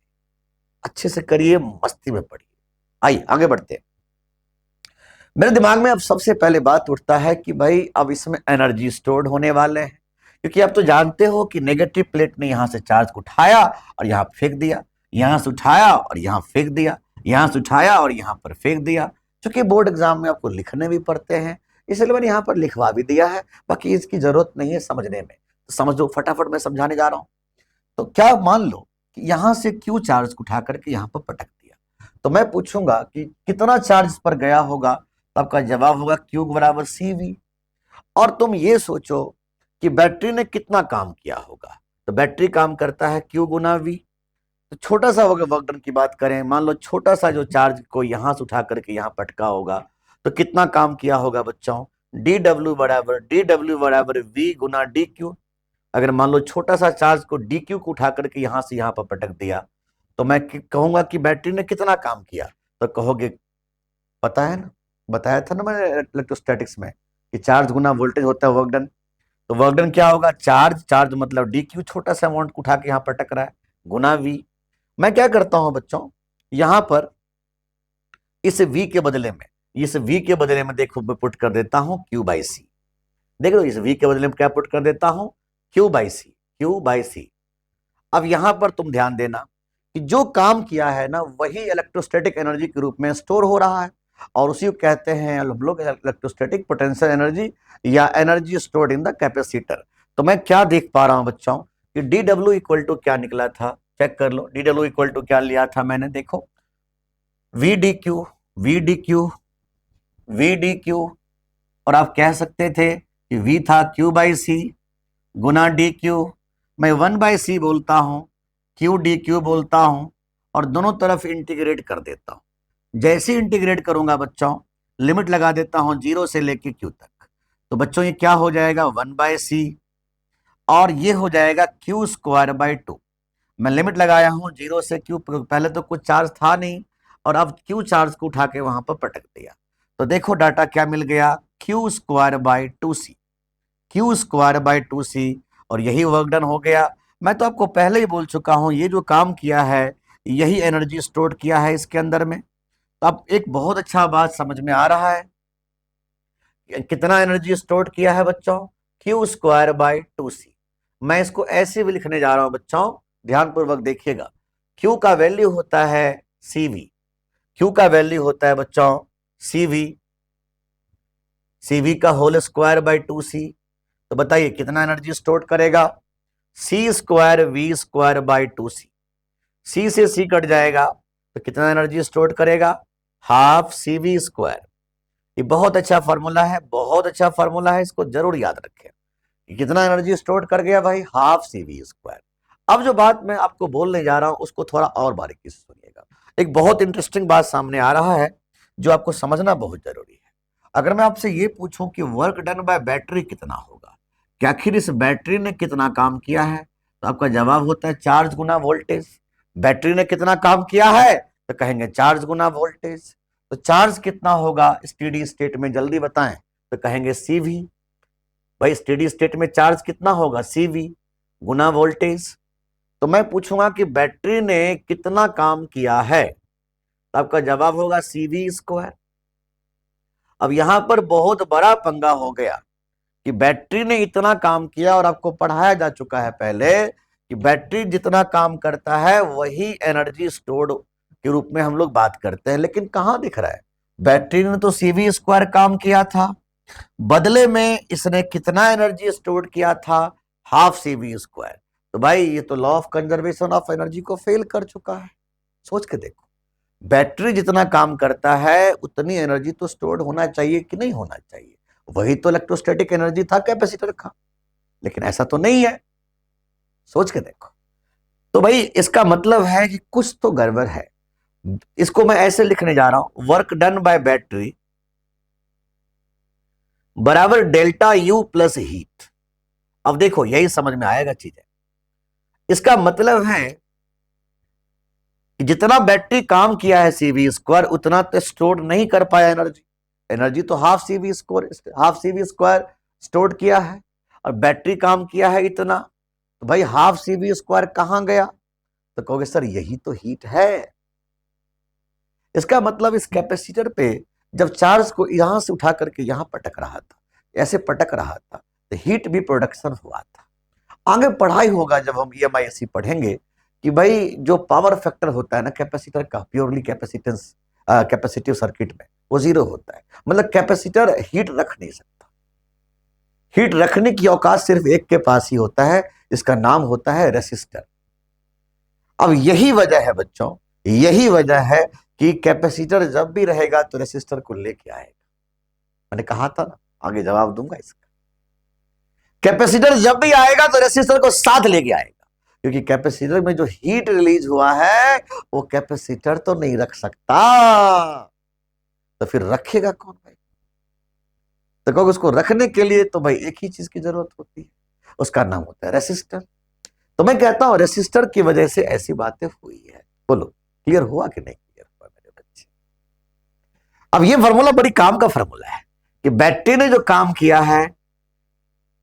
अच्छे से करिए, मस्ती में पढ़िए। आइए आगे बढ़ते हैं। मेरे दिमाग में अब सबसे पहले बात उठता है कि भाई अब इसमें एनर्जी स्टोर्ड होने वाले हैं, क्योंकि आप तो जानते हो कि नेगेटिव प्लेट ने यहां से चार्ज को उठाया और यहां फेंक दिया, यहां से उठाया और यहां फेंक दिया, यहां से उठाया और यहां पर फेंक दिया। क्योंकि बोर्ड एग्जाम में आपको लिखने भी पड़ते हैं, इसलिए मैंने यहां पर लिखवा भी दिया है, बाकी इसकी जरूरत नहीं है समझने में, तो समझ लो फटाफट मैं समझाने जा रहा हूं। तो क्या मान लो कि यहां से क्यू चार्ज को उठा करके यहां पर पटक दिया, तो मैं पूछूंगा कि कितना चार्ज इस पर गया होगा, तो आपका जवाब होगा क्यू बराबर सी वी। और तुम ये सोचो कि बैटरी ने कितना काम किया होगा, तो बैटरी काम करता है क्यू गुना वी। तो छोटा सा वर्क डन की बात करें, मान लो छोटा सा जो चार्ज को यहां से उठा करके यहां पटका होगा, तो कितना काम किया होगा बच्चों, डी डब्ल्यू बराबर वी गुना डी क्यू। अगर मान लो छोटा सा चार्ज को डी क्यू को उठा करके यहां से यहां पर पटक दिया, तो मैं कहूंगा कि बैटरी ने कितना काम किया, तो कहोगे पता है ना, बताया था ना मैंने इलेक्ट्रोस्टैटिक्स में कि चार्ज गुना वोल्टेज होता है वर्क डन। तो वर्क डन क्या होगा, चार्ज, चार्ज मतलब डी क्यू, छोटा सा अमाउंट उठा के यहां पटक रहा है, गुना वी। मैं क्या करता हूं बच्चों, यहां पर इस v के बदले में, इस v के बदले में देखो मैं पुट कर देता हूं q बाई सी। देख लो इस v के बदले में क्या पुट कर देता हूं, q by C, q by C. अब यहां पर तुम ध्यान देना कि जो काम किया है ना वही इलेक्ट्रोस्टैटिक एनर्जी के रूप में स्टोर हो रहा है, और उसी को कहते हैं हम लोग इलेक्ट्रोस्टैटिक पोटेंशियल एनर्जी या energy stored in the capacitor. तो मैं क्या देख पा रहा हूं बच्चों कि डी डब्ल्यू इक्वल टू क्या निकला था, चेक कर लो, डी डब्ल्यू इक्वल टू क्या लिया था मैंने, देखो V D Q, V D Q, V D Q. और आप कह सकते थे कि v था q बाई सी गुना डी क्यू। मैं 1/c बोलता हूं, क्यू डी क्यू बोलता हूं, और दोनों तरफ इंटीग्रेट कर देता हूं। जैसे इंटीग्रेट करूंगा बच्चों, लिमिट लगा देता हूं 0 से लेके q तक, तो बच्चों ये क्या हो जाएगा 1/c, और ये हो जाएगा q स्क्वायर बाई 2। मैं लिमिट लगाया हूं 0 से q, पहले तो कुछ चार्ज था नहीं, और अब q चार्ज को उठा के वहां पर पटक दिया, तो देखो डाटा क्या मिल गया, q square by 2c, q square by 2c। और यही वर्क डन हो गया। मैं तो आपको पहले ही बोल चुका हूं ये जो काम किया है यही एनर्जी स्टोर किया है इसके अंदर में। तो अब एक बहुत अच्छा बात समझ में आ रहा है, कितना एनर्जी स्टोर किया है बच्चों, q स्क्वायर बाई 2c। मैं इसको ऐसे भी लिखने जा रहा हूं बच्चों, ध्यानपूर्वक देखिएगा, q का वैल्यू होता है cv, q का वैल्यू होता है बच्चों cv, cv का होल स्क्वायर बाई 2c। तो बताइए कितना एनर्जी स्टोर करेगा, C square V square by 2c, C से सी कट जाएगा, तो कितना एनर्जी स्टोर करेगा, हाफ सी वी स्क्वायर। ये बहुत अच्छा फॉर्मूला है, बहुत अच्छा फॉर्मूला है, इसको जरूर याद रखें। कितना एनर्जी स्टोर कर गया भाई, हाफ सी वी स्क्वायर। अब जो बात मैं आपको बोलने जा रहा हूं उसको थोड़ा और बारीकी से सुनिएगा, एक बहुत इंटरेस्टिंग बात सामने आ रहा है जो आपको समझना बहुत जरूरी है। अगर मैं आपसे ये पूछूं कि वर्क डन बाय बैटरी कितना होगा, कि आखिर इस बैटरी ने कितना काम किया है, तो आपका जवाब होता है चार्ज गुना वोल्टेज। बैटरी ने कितना काम किया है, तो कहेंगे चार्ज गुना वोल्टेज। तो चार्ज कितना होगा स्टेडी स्टेट में, जल्दी बताएं। तो कहेंगे CV। भाई स्टेडी स्टेट में चार्ज कितना होगा, CV गुना वोल्टेज। तो मैं पूछूंगा कि बैटरी ने कितना काम किया है, तो आपका जवाब होगा CV²। अब यहां पर बहुत बड़ा पंगा हो गया कि बैटरी ने इतना काम किया, और आपको पढ़ाया जा चुका है पहले कि बैटरी जितना काम करता है वही एनर्जी स्टोर्ड के रूप में हम लोग बात करते हैं। लेकिन कहां दिख रहा है, बैटरी ने तो CV² काम किया था, बदले में इसने कितना एनर्जी स्टोर किया था, हाफ CV²। तो भाई ये तो law of conservation of energy को फेल कर चुका है। सोच के देखो, बैटरी जितना काम करता है उतनी एनर्जी तो स्टोर्ड होना चाहिए कि नहीं होना चाहिए, वही तो इलेक्ट्रोस्टैटिक एनर्जी था कैपेसिटर का, लेकिन ऐसा तो नहीं है। सोच के देखो। तो भाई इसका मतलब है कि कुछ तो गड़बड़ है। इसको मैं ऐसे लिखने जा रहा हूं, वर्क डन बाय बैटरी बराबर डेल्टा U प्लस हीट। अब देखो यही समझ में आएगा चीजें। इसका मतलब है कि जितना बैटरी काम किया है CV² उतना तो स्टोर नहीं कर पाया एनर्जी। एनर्जी तो हाफ CV² स्टोर किया है, और बैटरी काम किया है इतना, तो भाई हाफ CV² कहां गया। तो कहोगे सर यही तो हीट है। इसका मतलब इस कैपेसिटर पे जब चार्ज को यहां से उठा करके यहां पटक रहा था, ऐसे पटक रहा था, तो हीट भी प्रोडक्शन हुआ था। आगे पढ़ाई होगा जब हम EMIC पढ़ेंगे कि भाई जो पावर फैक्टर होता है ना कैपेसिटर का, प्योरली कैपेसिटेंस कैपेसिटिव सर्किट में वो 0 होता है। मतलब कैपेसिटर हीट रख नहीं सकता। हीट रखने की औकात सिर्फ एक के पास ही होता है, इसका नाम होता है रेसिस्टर। अब यही वजह है बच्चों, यही वजह है कि कैपेसिटर जब भी रहेगा तो रेसिस्टर को लेके आएगा। मैंने कहा था ना, आगे जवाब दूंगा इसका। कैपेसिटर जब भी आएगा तो रेसिस्टर को साथ लेके आएगा, क्योंकि कैपेसिटर में जो हीट रिलीज हुआ है वो कैपेसिटर तो नहीं रख सकता, तो फिर रखेगा कौन भाई। तो कहोगे उसको रखने के लिए तो भाई एक ही चीज की जरूरत होती है, उसका नाम होता है रेसिस्टर। तो मैं कहता हूं रेसिस्टर की वजह से ऐसी बातें हुई है। बोलो क्लियर हुआ कि नहीं क्लियर हुआ मेरे बच्चे। अब ये फार्मूला बड़ी काम का फार्मूला है कि बैटरी ने जो काम किया है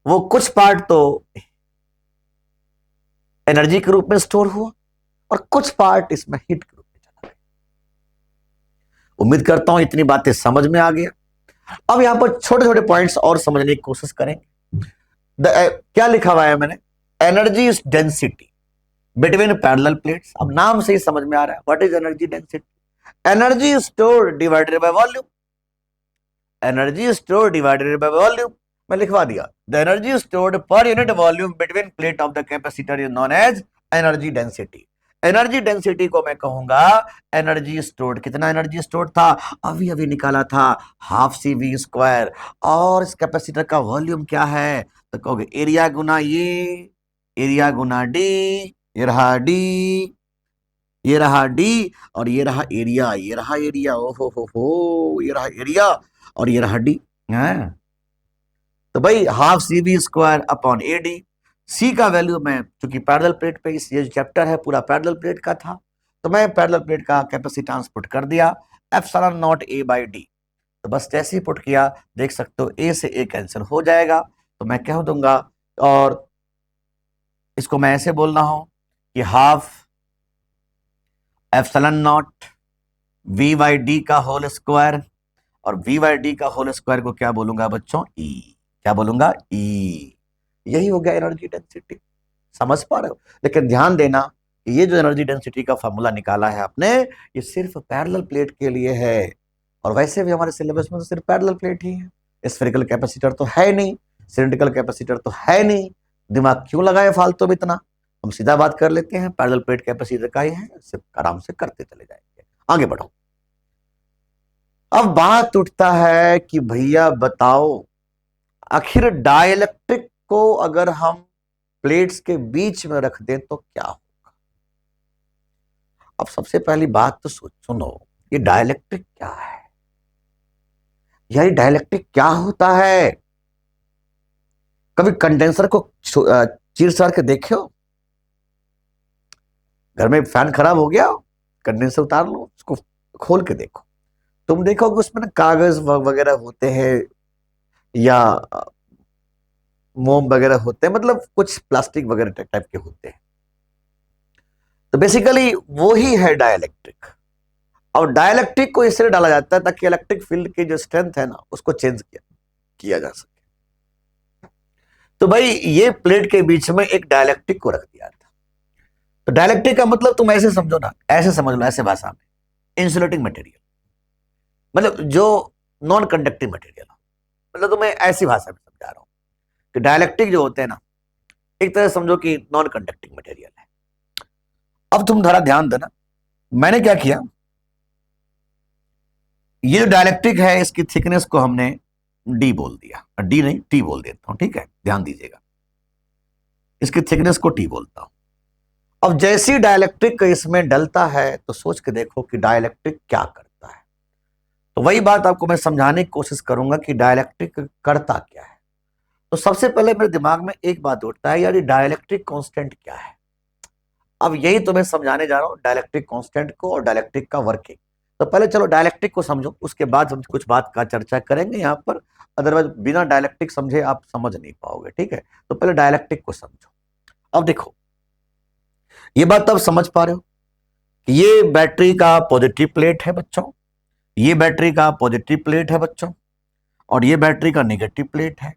वो कुछ पार्ट तो एनर्जी के रूप में स्टोर हुआ, और कुछ पार्ट इसमें हीट के रूप में चला गया। उम्मीद करता हूं इतनी बातें समझ में आ गया। अब यहां पर छोटे छोटे पॉइंट्स और समझने की कोशिश करेंगे। क्या लिखा हुआ है मैंने, energy density between parallel plates. अब नाम से ही समझ में आ रहा है what is energy density, energy store divided by volume. Energy store divided by volume मैं लिखवा दिया, the energy stored per unit volume between plate of the capacitor is known as energy density. Energy density को मैं कहूंगा energy stored. कितना energy stored था, अभी अभी निकाला था, हाफ CV²। और इस कैपेसिटर का वॉल्यूम क्या है, तो कहोगे एरिया गुना ये, एरिया गुना डी, ये रहा डी, ये रहा डी, और ये रहा एरिया, ये रहा एरिया, ओहो हो, ये रहा एरिया और ये रहा डी। तो भाई हाफ CV² अपॉन AD। सी का वैल्यू मैं, चूंकि पैरेलल प्लेट पे इस ये चैप्टर है पूरा पैरेलल प्लेट का था, तो मैं पैरेलल प्लेट का कैपेसिटेंस पुट कर दिया epsilon naught A by D. तो बस जैसे ही पुट किया देख सकते हो A से A कैंसिल हो जाएगा, तो मैं कह दूंगा, और इसको मैं ऐसे बोल रहा हूं कि half epsilon not V by D का होल स्क्वायर, और V बाई डी का होल स्क्वायर को क्या बोलूंगा बच्चों, E। क्या बोलूंगा, E। यही हो गया एनर्जी डेंसिटी। समझ पा रहे हो। लेकिन ध्यान देना कि ये जो एनर्जी डेंसिटी का फॉर्मूला निकाला है आपने, ये सिर्फ पैरेलल प्लेट के लिए है, और वैसे भी हमारे सिलेबस में तो सिर्फ पैरेलल प्लेट ही है, स्फेरिकल कैपेसिटर तो है नहीं, सिलिंड्रिकल कैपेसिटर तो है नहीं। दिमाग क्यों लगाए फालतू में इतना, हम सीधा बात कर लेते हैं, पैरेलल प्लेट कैपेसिटर का ही है, सिर्फ आराम से करते चले जाएंगे। आगे बढ़ो। अब बात उठता है कि भैया बताओ, आखिर डाइलेक्ट्रिक को अगर हम प्लेट्स के बीच में रख दें तो क्या होगा। अब सबसे पहली बात तो सुनो, ये डाइलेक्ट्रिक क्या है, यही डाइलेक्ट्रिक क्या होता है। कभी कंडेंसर को चीर चार के देखे हो, घर में फैन खराब हो गया कंडेंसर उतार लो, उसको खोल के देखो, तुम देखोगे उसमें ना कागज वगैरह होते हैं या मोम वगैरह होते हैं, मतलब कुछ प्लास्टिक वगैरह टाइप के होते हैं। तो बेसिकली वो ही है डाइलेक्ट्रिक। और डाइलेक्ट्रिक को इसलिए डाला जाता है ताकि इलेक्ट्रिक फील्ड की जो स्ट्रेंथ है ना उसको चेंज किया जा सके। तो भाई ये प्लेट के बीच में एक डाइलेक्ट्रिक को रख दिया था। तो डाइलेक्ट्रिक का मतलब तुम ऐसे समझो ना, ऐसे समझ लो, ऐसे भाषा में इंसुलेटिंग मटेरियल, मतलब जो नॉन कंडक्टिंग मटेरियल, मतलब तुम्हें ऐसी भाषा में समझा रहा हूं कि डाइलेक्ट्रिक जो होते हैं ना, एक तरह से समझो कि नॉन कंडक्टिंग मटेरियल है। अब तुम थोड़ा ध्यान देना, मैंने क्या किया, ये जो डाइलेक्ट्रिक है इसकी थिकनेस को हमने डी बोल दिया, डी नहीं टी बोल देता हूं, ठीक है, ध्यान दीजिएगा, इसकी थिकनेस को टी बोलता हूं। अब जैसी डाइलेक्ट्रिक इसमें डलता है तो सोच के देखो कि डाइलेक्ट्रिक क्या करता है। तो वही बात आपको मैं समझाने की कोशिश करूंगा कि डाइलेक्ट्रिक करता क्या है। तो सबसे पहले मेरे दिमाग में एक बात उठता है, यार ये डाइलेक्ट्रिक कांस्टेंट क्या है। अब यही तो मैं समझाने जा रहा हूं, डाइलेक्ट्रिक कांस्टेंट को और डाइलेक्ट्रिक का वर्किंग। तो पहले चलो डाइलेक्ट्रिक को समझो, उसके बाद हम कुछ बात का चर्चा करेंगे यहां पर, अदरवाइज बिना डाइलेक्ट्रिक समझे आप समझ नहीं पाओगे, ठीक है। तो पहले डाइलेक्ट्रिक को समझो। अब देखो, ये बात तब समझ पा रहे हो कि ये बैटरी का पॉजिटिव प्लेट है बच्चों, ये बैटरी का पॉजिटिव प्लेट है बच्चों, और ये बैटरी का नेगेटिव प्लेट है।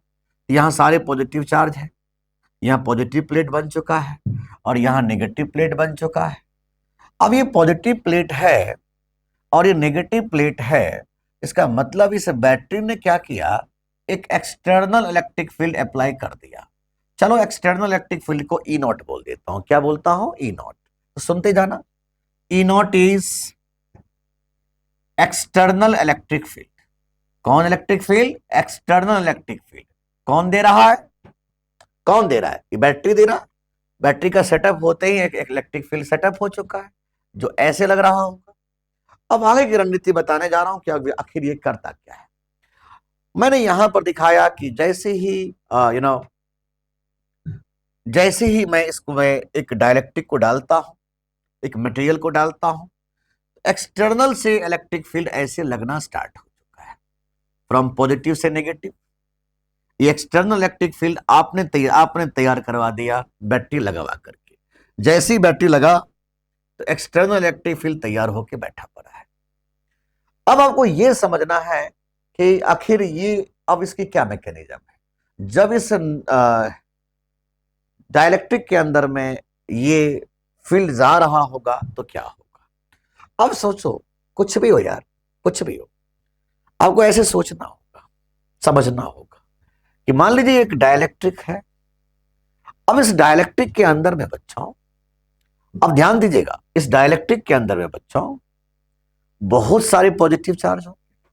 यहां सारे पॉजिटिव चार्ज है, यहां पॉजिटिव प्लेट बन चुका है और यहां नेगेटिव प्लेट बन चुका है। अब ये पॉजिटिव प्लेट है और ये नेगेटिव प्लेट है, इसका मतलब इस बैटरी ने क्या किया, एक एक्सटर्नल इलेक्ट्रिक फील्ड अप्लाई कर दिया। चलो एक्सटर्नल इलेक्ट्रिक फील्ड को ई नॉट बोल देता हूं, क्या बोलता हूं, ई नॉट। तो सुनते जाना, E naught is external electric field. कौन electric field, external electric field. कौन दे रहा है, कौन दे रहा है, ये बैटरी दे रहा। बैटरी का सेटअप होते ही एक इलेक्ट्रिक फील्ड सेटअप हो चुका है जो ऐसे लग रहा होगा। अब आगे की रणनीति बताने जा रहा हूं कि आखिर ये करता क्या है। मैंने यहां पर दिखाया कि जैसे ही जैसे ही मैं इसको मैं एक डाइलेक्ट्रिक को डालता हूं, एक मटेरियल को डालता हूं, एक्सटर्नल से इलेक्ट्रिक फील्ड ऐसे लगना स्टार्ट हो चुका है, फ्रॉम पॉजिटिव से नेगेटिव। ये एक्सटर्नल इलेक्ट्रिक फील्ड आपने तैयार करवा दिया बैटरी लगवा करके। जैसी बैटरी लगा तो एक्सटर्नल इलेक्ट्रिक फील्ड तैयार होकर बैठा पड़ा है। अब आपको यह समझना है कि आखिर ये अब इसकी क्या मैकेनिज्म है। जब इस डाइलेक्ट्रिक के अंदर में ये फील्ड जा रहा होगा तो क्या होगा। अब सोचो, कुछ भी हो यार, कुछ भी हो, आपको ऐसे सोचना होगा, समझना होगा कि मान लीजिए एक डाइलेक्ट्रिक है। अब इस डाइलेक्ट्रिक के अंदर में बच्चों, अब ध्यान दीजिएगा, इस डाइलेक्ट्रिक के अंदर में बच्चों बहुत सारे पॉजिटिव चार्ज होंगे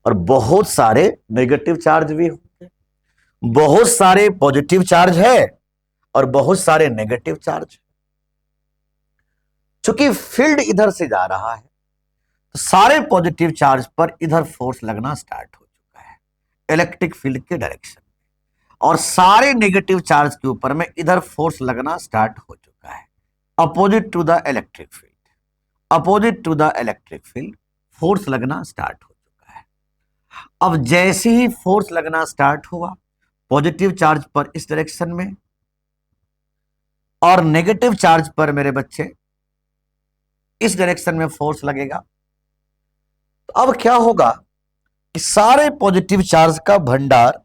और बहुत सारे नेगेटिव चार्ज भी होंगे। बहुत सारे पॉजिटिव चार्ज है और बहुत सारे नेगेटिव चार्ज। चूंकि फील्ड इधर से जा रहा है तो सारे पॉजिटिव चार्ज पर इधर फोर्स लगना स्टार्ट हो चुका है इलेक्ट्रिक फील्ड के डायरेक्शन में, और सारे नेगेटिव चार्ज के ऊपर में इधर फोर्स लगना स्टार्ट हो चुका है opposite to the electric field. Opposite to the electric field force लगना स्टार्ट हो चुका है। अब जैसे ही फोर्स लगना स्टार्ट हुआ पॉजिटिव चार्ज पर इस डायरेक्शन में और नेगेटिव चार्ज पर मेरे बच्चे इस डायरेक्शन में फोर्स लगेगा, तो अब क्या होगा कि सारे पॉजिटिव चार्ज का भंडार,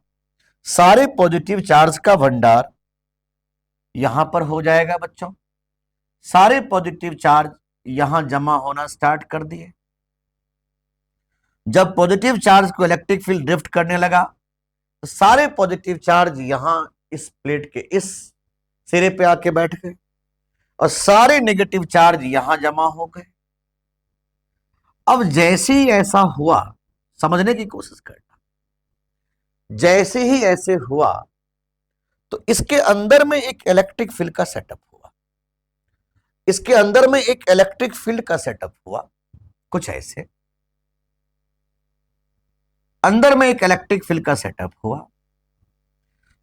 सारे पॉजिटिव चार्ज का भंडार यहां पर हो जाएगा बच्चों। सारे पॉजिटिव चार्ज यहां जमा होना स्टार्ट कर दिए। जब पॉजिटिव चार्ज को इलेक्ट्रिक फील्ड ड्रिफ्ट करने लगा तो सारे पॉजिटिव चार्ज यहां इस प्लेट के इस सिरे पे आके बैठ गए और सारे नेगेटिव चार्ज यहां जमा हो गए। अब जैसे ही ऐसा हुआ, समझने की कोशिश करना, जैसे ही ऐसे हुआ तो इसके अंदर में एक इलेक्ट्रिक फील्ड का सेटअप हुआ। इसके अंदर में एक इलेक्ट्रिक फील्ड का सेटअप हुआ कुछ ऐसे, अंदर में एक इलेक्ट्रिक फील्ड का सेटअप हुआ।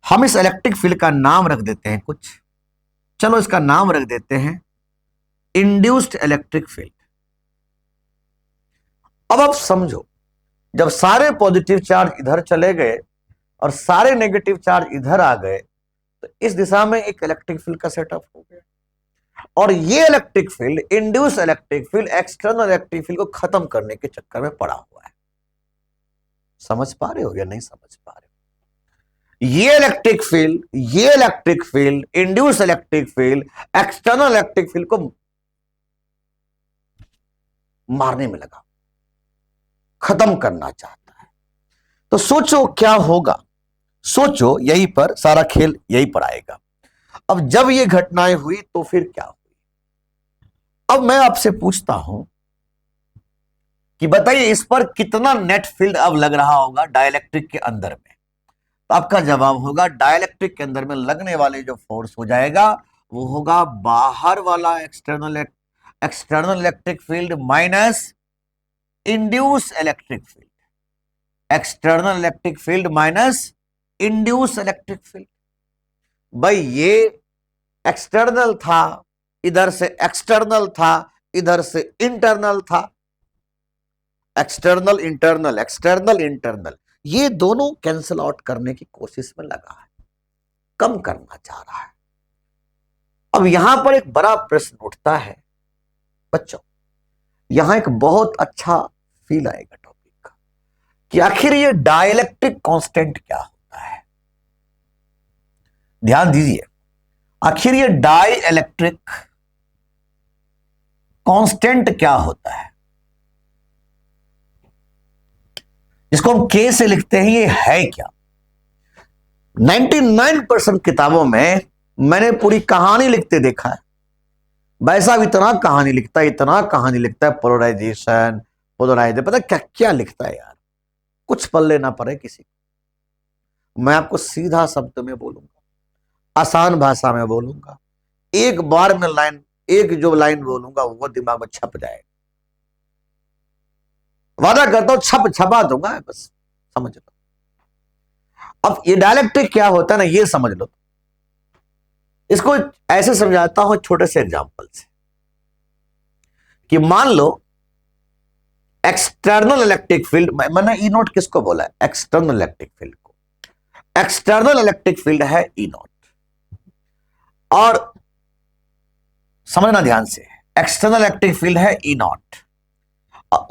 हम इस इलेक्ट्रिक फील्ड का नाम रख देते हैं कुछ, चलो इसका नाम रख देते हैं इंड्यूस्ड इलेक्ट्रिक फील्ड। अब आप समझो, जब सारे पॉजिटिव चार्ज इधर चले गए और सारे नेगेटिव चार्ज इधर आ गए, तो इस दिशा में एक इलेक्ट्रिक फील्ड का सेटअप हो गया। और ये electric field, induce electric field, external electric field को खत्म करने के चक्कर में पड़ा हुआ है। समझ पा रहे हो या नहीं समझ पा रहे हो? ये electric field, induce electric field, external electric field को मारने में लगा, खत्म करना चाहता है। तो सोचो क्या होगा, सोचो, यहीं पर सारा खेल यहीं पर आएगा। अब जब ये घटनाएं हुई तो फिर क्या हुई? अब मैं आपसे पूछता हूं कि बताइए इस पर कितना नेट फील्ड अब लग रहा होगा डाइलेक्ट्रिक के अंदर में? तो आपका जवाब होगा डाइलेक्ट्रिक के अंदर में लगने वाले जो फोर्स हो जाएगा वो होगा बाहर वाला external electric field minus induce electric field, external electric field minus induce electric field. भाई ये एक्सटर्नल था, इधर से एक्सटर्नल था, इधर से इंटरनल था, एक्सटर्नल इंटरनल, एक्सटर्नल इंटरनल, ये दोनों कैंसिल आउट करने की कोशिश में लगा है, कम करना चाह रहा है। अब यहां पर एक बड़ा प्रश्न उठता है बच्चों, यहां एक बहुत अच्छा फील आएगा टॉपिक का कि आखिर ये डाइलेक्ट्रिक कांस्टेंट क्या होता है। ध्यान दीजिए, आखिर ये डाइलेक्ट्रिक कांस्टेंट क्या होता है? इसको हम के से लिखते हैं, ये है क्या? 99% किताबों में मैंने पूरी कहानी लिखते देखा है। वैसा इतना कहानी लिखता है, पोलराइजेशन, पता क्या क्या लिखता है यार, कुछ पल्ले ना पड़े किसी को। मैं आपको सीधा शब्द में बोलूंगा, आसान भाषा में बोलूंगा, एक बार में एक जो लाइन बोलूंगा वो दिमाग में छप जाएगा। वादा करता हूं छपा दूंगा, बस समझ लो। अब ये डायलेक्ट्रिक क्या होता है ना, ये समझ लो। इसको ऐसे समझाता हूं छोटे से एग्जांपल से कि मान लो एक्सटर्नल इलेक्ट्रिक फील्ड, मैंने ई नॉट किसको बोला है? एक्सटर्नल इलेक्ट्रिक फील्ड को। एक्सटर्नल इलेक्ट्रिक फील्ड है ई नॉट, और समझना ध्यान से, एक्सटर्नल इलेक्ट्रिक फील्ड है ई नॉट,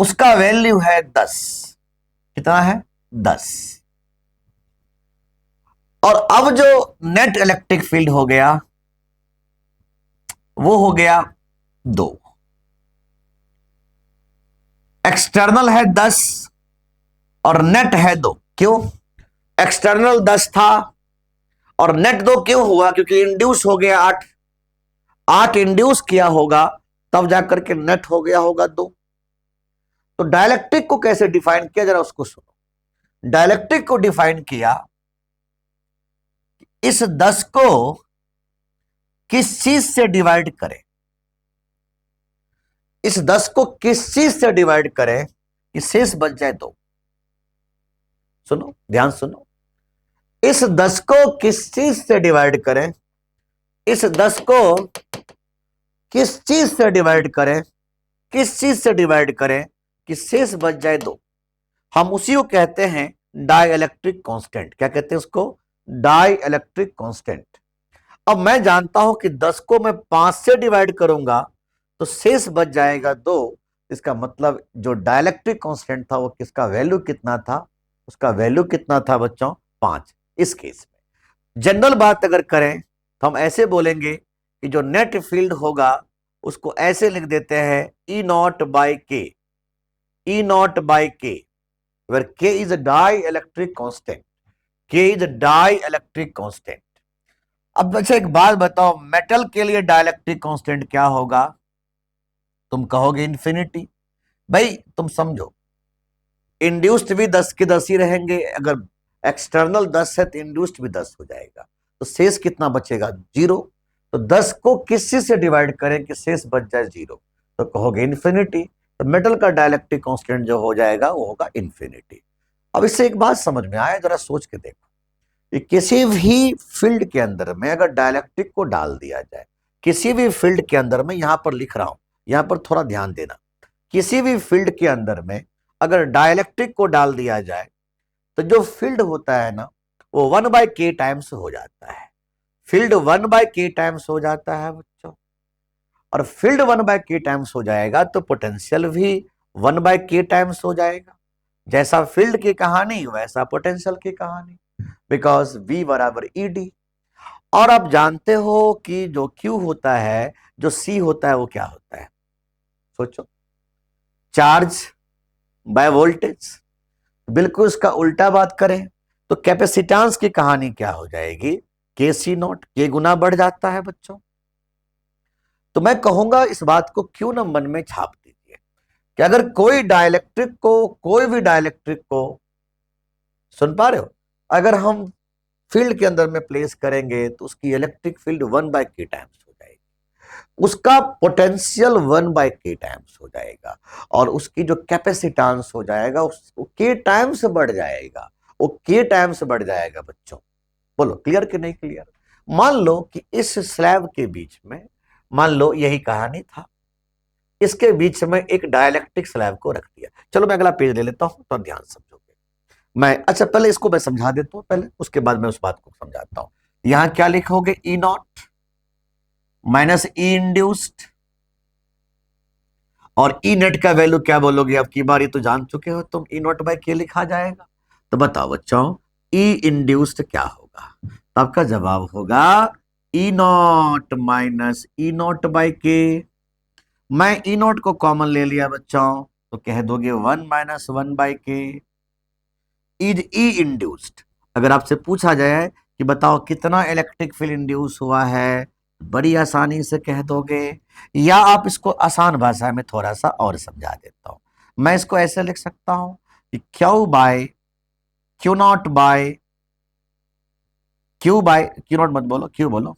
उसका वैल्यू है 10। कितना है? 10। और अब जो नेट इलेक्ट्रिक फील्ड हो गया वो हो गया 2। एक्सटर्नल है 10 और नेट है 2। क्यों? एक्सटर्नल 10 था और नेट 2 क्यों हुआ? क्योंकि इंड्यूस हो गया 8 इंड्यूस किया होगा, तब जाकर के नेट हो गया होगा 2। तो डायलेक्ट्रिक को कैसे डिफाइन किया, जरा उसको सुनो। डायलेक्ट्रिक को डिफाइन किया, इस 10 को किस चीज से डिवाइड करें, इस 10 को किस चीज से डिवाइड करें कि शेष बच जाए 2। सुनो, ध्यान सुनो, इस 10 को किस चीज से डिवाइड करें, इस 10 को किस चीज से डिवाइड करें, किस चीज से डिवाइड करें कि शेष बच जाए 2। हम उसी को कहते हैं डाइलेक्ट्रिक कांस्टेंट। क्या कहते हैं उसको? Dielectric constant. अब मैं जानता हूं कि 10 को मैं 5 से डिवाइड करूंगा तो शेष बच जाएगा 2। इसका मतलब जो डाइलेक्ट्रिक कांस्टेंट था वो किसका वैल्यू कितना था? उसका वैल्यू कितना था बच्चों? 5। इस केस में जनरल बात अगर करें तो हम ऐसे बोलेंगे कि जो नेट फील्ड होगा उसको ऐसे लिख देते हैं ई नॉट बाई के, ई नॉट बाई के, where K is a dielectric constant, K is a dielectric constant। अब अच्छा एक बात बताओ, मेटल के लिए डाइलेक्ट्रिक कांस्टेंट क्या होगा? तुम कहोगे इन्फिनिटी। भाई तुम समझो, इंड्यूस्ड भी 10 के 10 ही रहेंगे, अगर एक्सटर्नल 10 है तो इंड्यूस्ड भी 10 हो जाएगा, तो शेष कितना बचेगा? 0। तो 10 को किस चीज से डिवाइड करें कि शेष बच जाए 0? तो कहोगे इन्फिनिटी। तो मेटल का डाइलेक्ट्रिक कांस्टेंट जो हो जाएगा वो होगा इन्फिनिटी। अब इससे एक बात समझ में आया, जरा सोच के देखो, कि किसी भी फील्ड के अंदर में अगर डाइलेक्ट्रिक को डाल दिया जाए, किसी भी फील्ड के अंदर में, यहां पर लिख रहा हूं, यहां पर थोड़ा ध्यान देना, किसी भी फील्ड के अंदर में अगर डाइलेक्ट्रिक को डाल दिया जाए तो जो फील्ड होता है ना वो 1/k टाइम्स हो जाता है। फील्ड 1/k टाइम्स हो जाता है बच्चों, और फील्ड 1/k टाइम्स हो जाएगा तो पोटेंशियल भी 1/k टाइम्स हो जाएगा। जैसा फील्ड की कहानी वैसा पोटेंशियल की कहानी, बिकॉज V बराबर ED। और आप जानते हो कि जो Q होता है, जो C होता है, वो क्या होता है? सोचो, चार्ज बाय वोल्टेज। बिल्कुल उसका उल्टा बात करें तो कैपेसिटेंस की कहानी क्या हो जाएगी? KC0, K गुना बढ़ जाता है बच्चों। तो मैं कहूंगा इस बात को क्यों न मन में छाप दीजिए कि अगर कोई भी डाइलेक्ट्रिक को सुन पा रहे हो, अगर हम फील्ड के अंदर में प्लेस करेंगे तो उसकी इलेक्ट्रिक फील्ड 1/k टाइम्स हो जाएगी, उसका पोटेंशियल 1/k टाइम्स हो जाएगा, और उसकी जो कैपेसिटेंस हो जाएगा वो k टाइम्स बढ़ जाएगा, वो k टाइम्स बढ़ जाएगा बच्चों। बोलो क्लियर कि नहीं क्लियर? मान लो कि इस स्लैब के बीच में, मान लो यही कहानी था, इसके बीच में एक डाइलेक्ट्रिक स्लैब को रख दिया। चलो मैं अगला पेज ले लेता हूं तो ध्यान समझोगे। मैं अच्छा पहले इसको मैं समझा देता हूं पहले, उसके बाद मैं उस बात को समझाता हूं। यहां क्या लिखोगे? E0 माइनस E इंड्यूस्ड, और E नेट का वैल्यू क्या बोलोगे? अब की बार ये तो जान चुके हो तुम, E0/k लिखा जाएगा। तो बताओ बच्चों, E इंड्यूस्ड क्या होगा? तो आपका जवाब होगा E0 माइनस E0/k। मैं E0 को कॉमन ले लिया बच्चों, तो कह दोगे 1 minus 1/k is E induced. अगर आपसे पूछा जाए कि बताओ कितना इलेक्ट्रिक फील्ड इंड्यूस हुआ है, बड़ी आसानी से कह दोगे। या आप इसको आसान भाषा में थोड़ा सा और समझा देता हूं। मैं इसको ऐसे लिख सकता हूं कि Q मत बोलो, Q बोलो,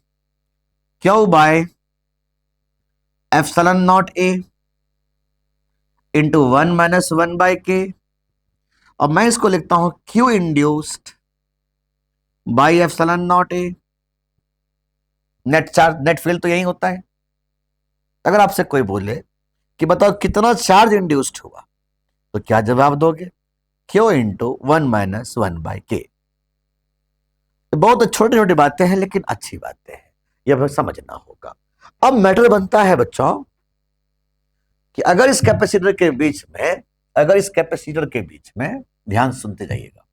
Q/ε0A इंटू 1 माइनस 1/k। और मैं इसको लिखता हूं Q induced by ε0A। Net charge, net field तो यही होता है। अगर आपसे कोई बोले कि बताओ कितना चार्ज इंड्यूस्ड हुआ, तो क्या जवाब दोगे? Q into 1 minus 1/k। बहुत छोटी छोटी बातें हैं लेकिन अच्छी बातें हैं, यह हमें समझना होगा। अब मैटर बनता है बच्चों कि अगर इस कैपेसिटर के बीच में, ध्यान सुनते जाइएगा,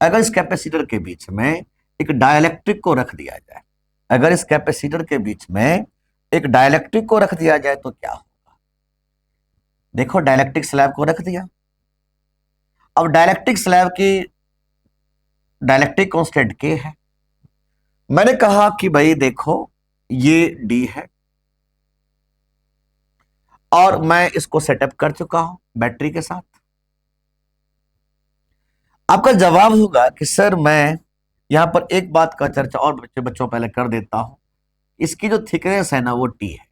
अगर इस कैपेसिटर के बीच में एक डाइलेक्ट्रिक को रख दिया जाए, अगर इस कैपेसिटर के बीच में एक डाइलेक्ट्रिक को रख दिया जाए तो क्या होगा? देखो डाइलेक्ट्रिक स्लैब को रख दिया। अब डाइलेक्ट्रिक स्लैब की डाइलेक्ट्रिक कांस्टेंट K है। मैंने कहा कि भाई देखो ये D है, और मैं इसको सेटअप कर चुका हूं बैटरी के साथ। आपका जवाब होगा कि सर मैं यहां पर एक बात का चर्चा और बच्चों पहले कर देता हूं, इसकी जो थिकनेस है ना वो T है।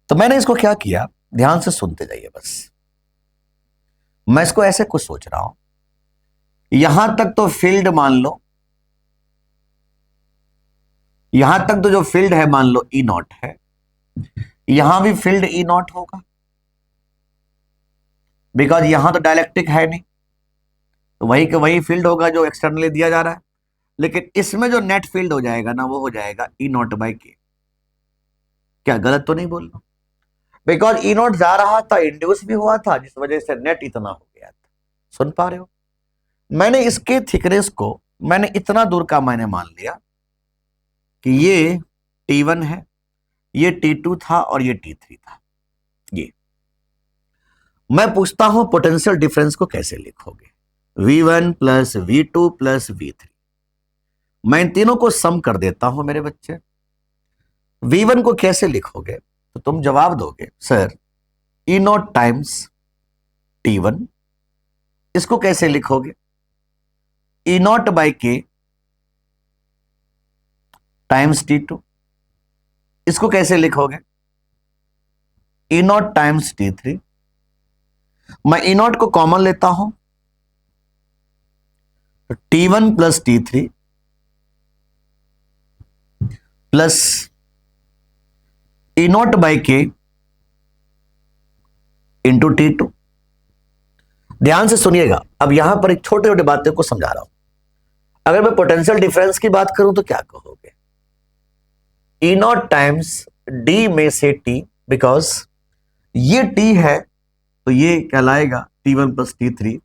तो मैंने इसको क्या किया, ध्यान से सुनते जाइए बस। मैं इसको ऐसे कुछ सोच रहा हूं, यहां तक तो फील्ड मान लो, यहां तक तो जो फील्ड है मान लो E0 है, यहां भी फील्ड E0 होगा, बिकॉज यहां तो डाइलेक्ट्रिक है नहीं, तो वही के वही फील्ड होगा जो एक्सटर्नली दिया जा रहा है। लेकिन इसमें जो नेट फील्ड हो जाएगा ना वो हो जाएगा E0/k। क्या गलत तो नहीं बोल रहा? बिकॉज E0 जा रहा था, इंड्यूस भी हुआ था, जिस वजह से नेट इतना हो गया था। सुन पा रहे हो? मैंने इसके थिकनेस को, मैंने इतना दूर का मैंने मान लिया कि ये T1 है, ये T2 था और ये T3 था। ये मैं पूछता हूं पोटेंशियल डिफरेंस को कैसे लिखोगे? V1 plus V2 plus V3। मैं इन तीनों को सम कर देता हूं मेरे बच्चे। V1 को कैसे लिखोगे? तो तुम जवाब दोगे सर E0 टाइम्स T1। इसको कैसे लिखोगे? E0/k times T2। इसको कैसे लिखोगे? E0 times T3। मैं E0 को कॉमन लेता हूं, T1 plus T3 plus E0/k into T2। ध्यान से सुनिएगा, अब यहां पर एक छोटे छोटे बातें को समझा रहा हूं। अगर मैं पोटेंशियल डिफरेंस की बात करूं तो क्या कहोगे? E नॉट टाइम्स डी में से टी, बिकॉज ये टी है तो ये कहलाएगा T1 प्लस T3,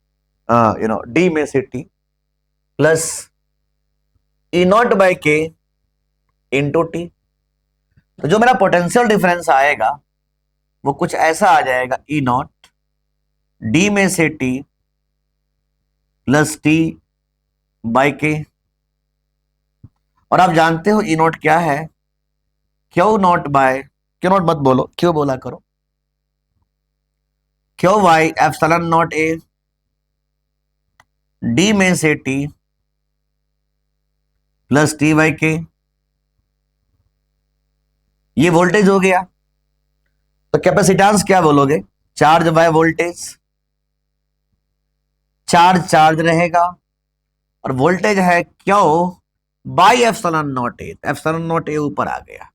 डी में से T plus E naught by K into T. तो जो मेरा पोटेंशियल डिफरेंस आएगा वो कुछ ऐसा आ जाएगा, E नॉट डी में से टी प्लस टी बाय के। और आप जानते हो E नॉट क्या है? Q naught by, Q naught मत बोलो, क्यों बोला करो, Q by epsilon not A D में से टी प्लस टी बाई के। ये वोल्टेज हो गया। तो कैपेसिटेंस क्या बोलोगे? Charge by voltage. Charge charge रहेगा और वोल्टेज है Q by epsilon not a. Epsilon not a ऊपर आ गया,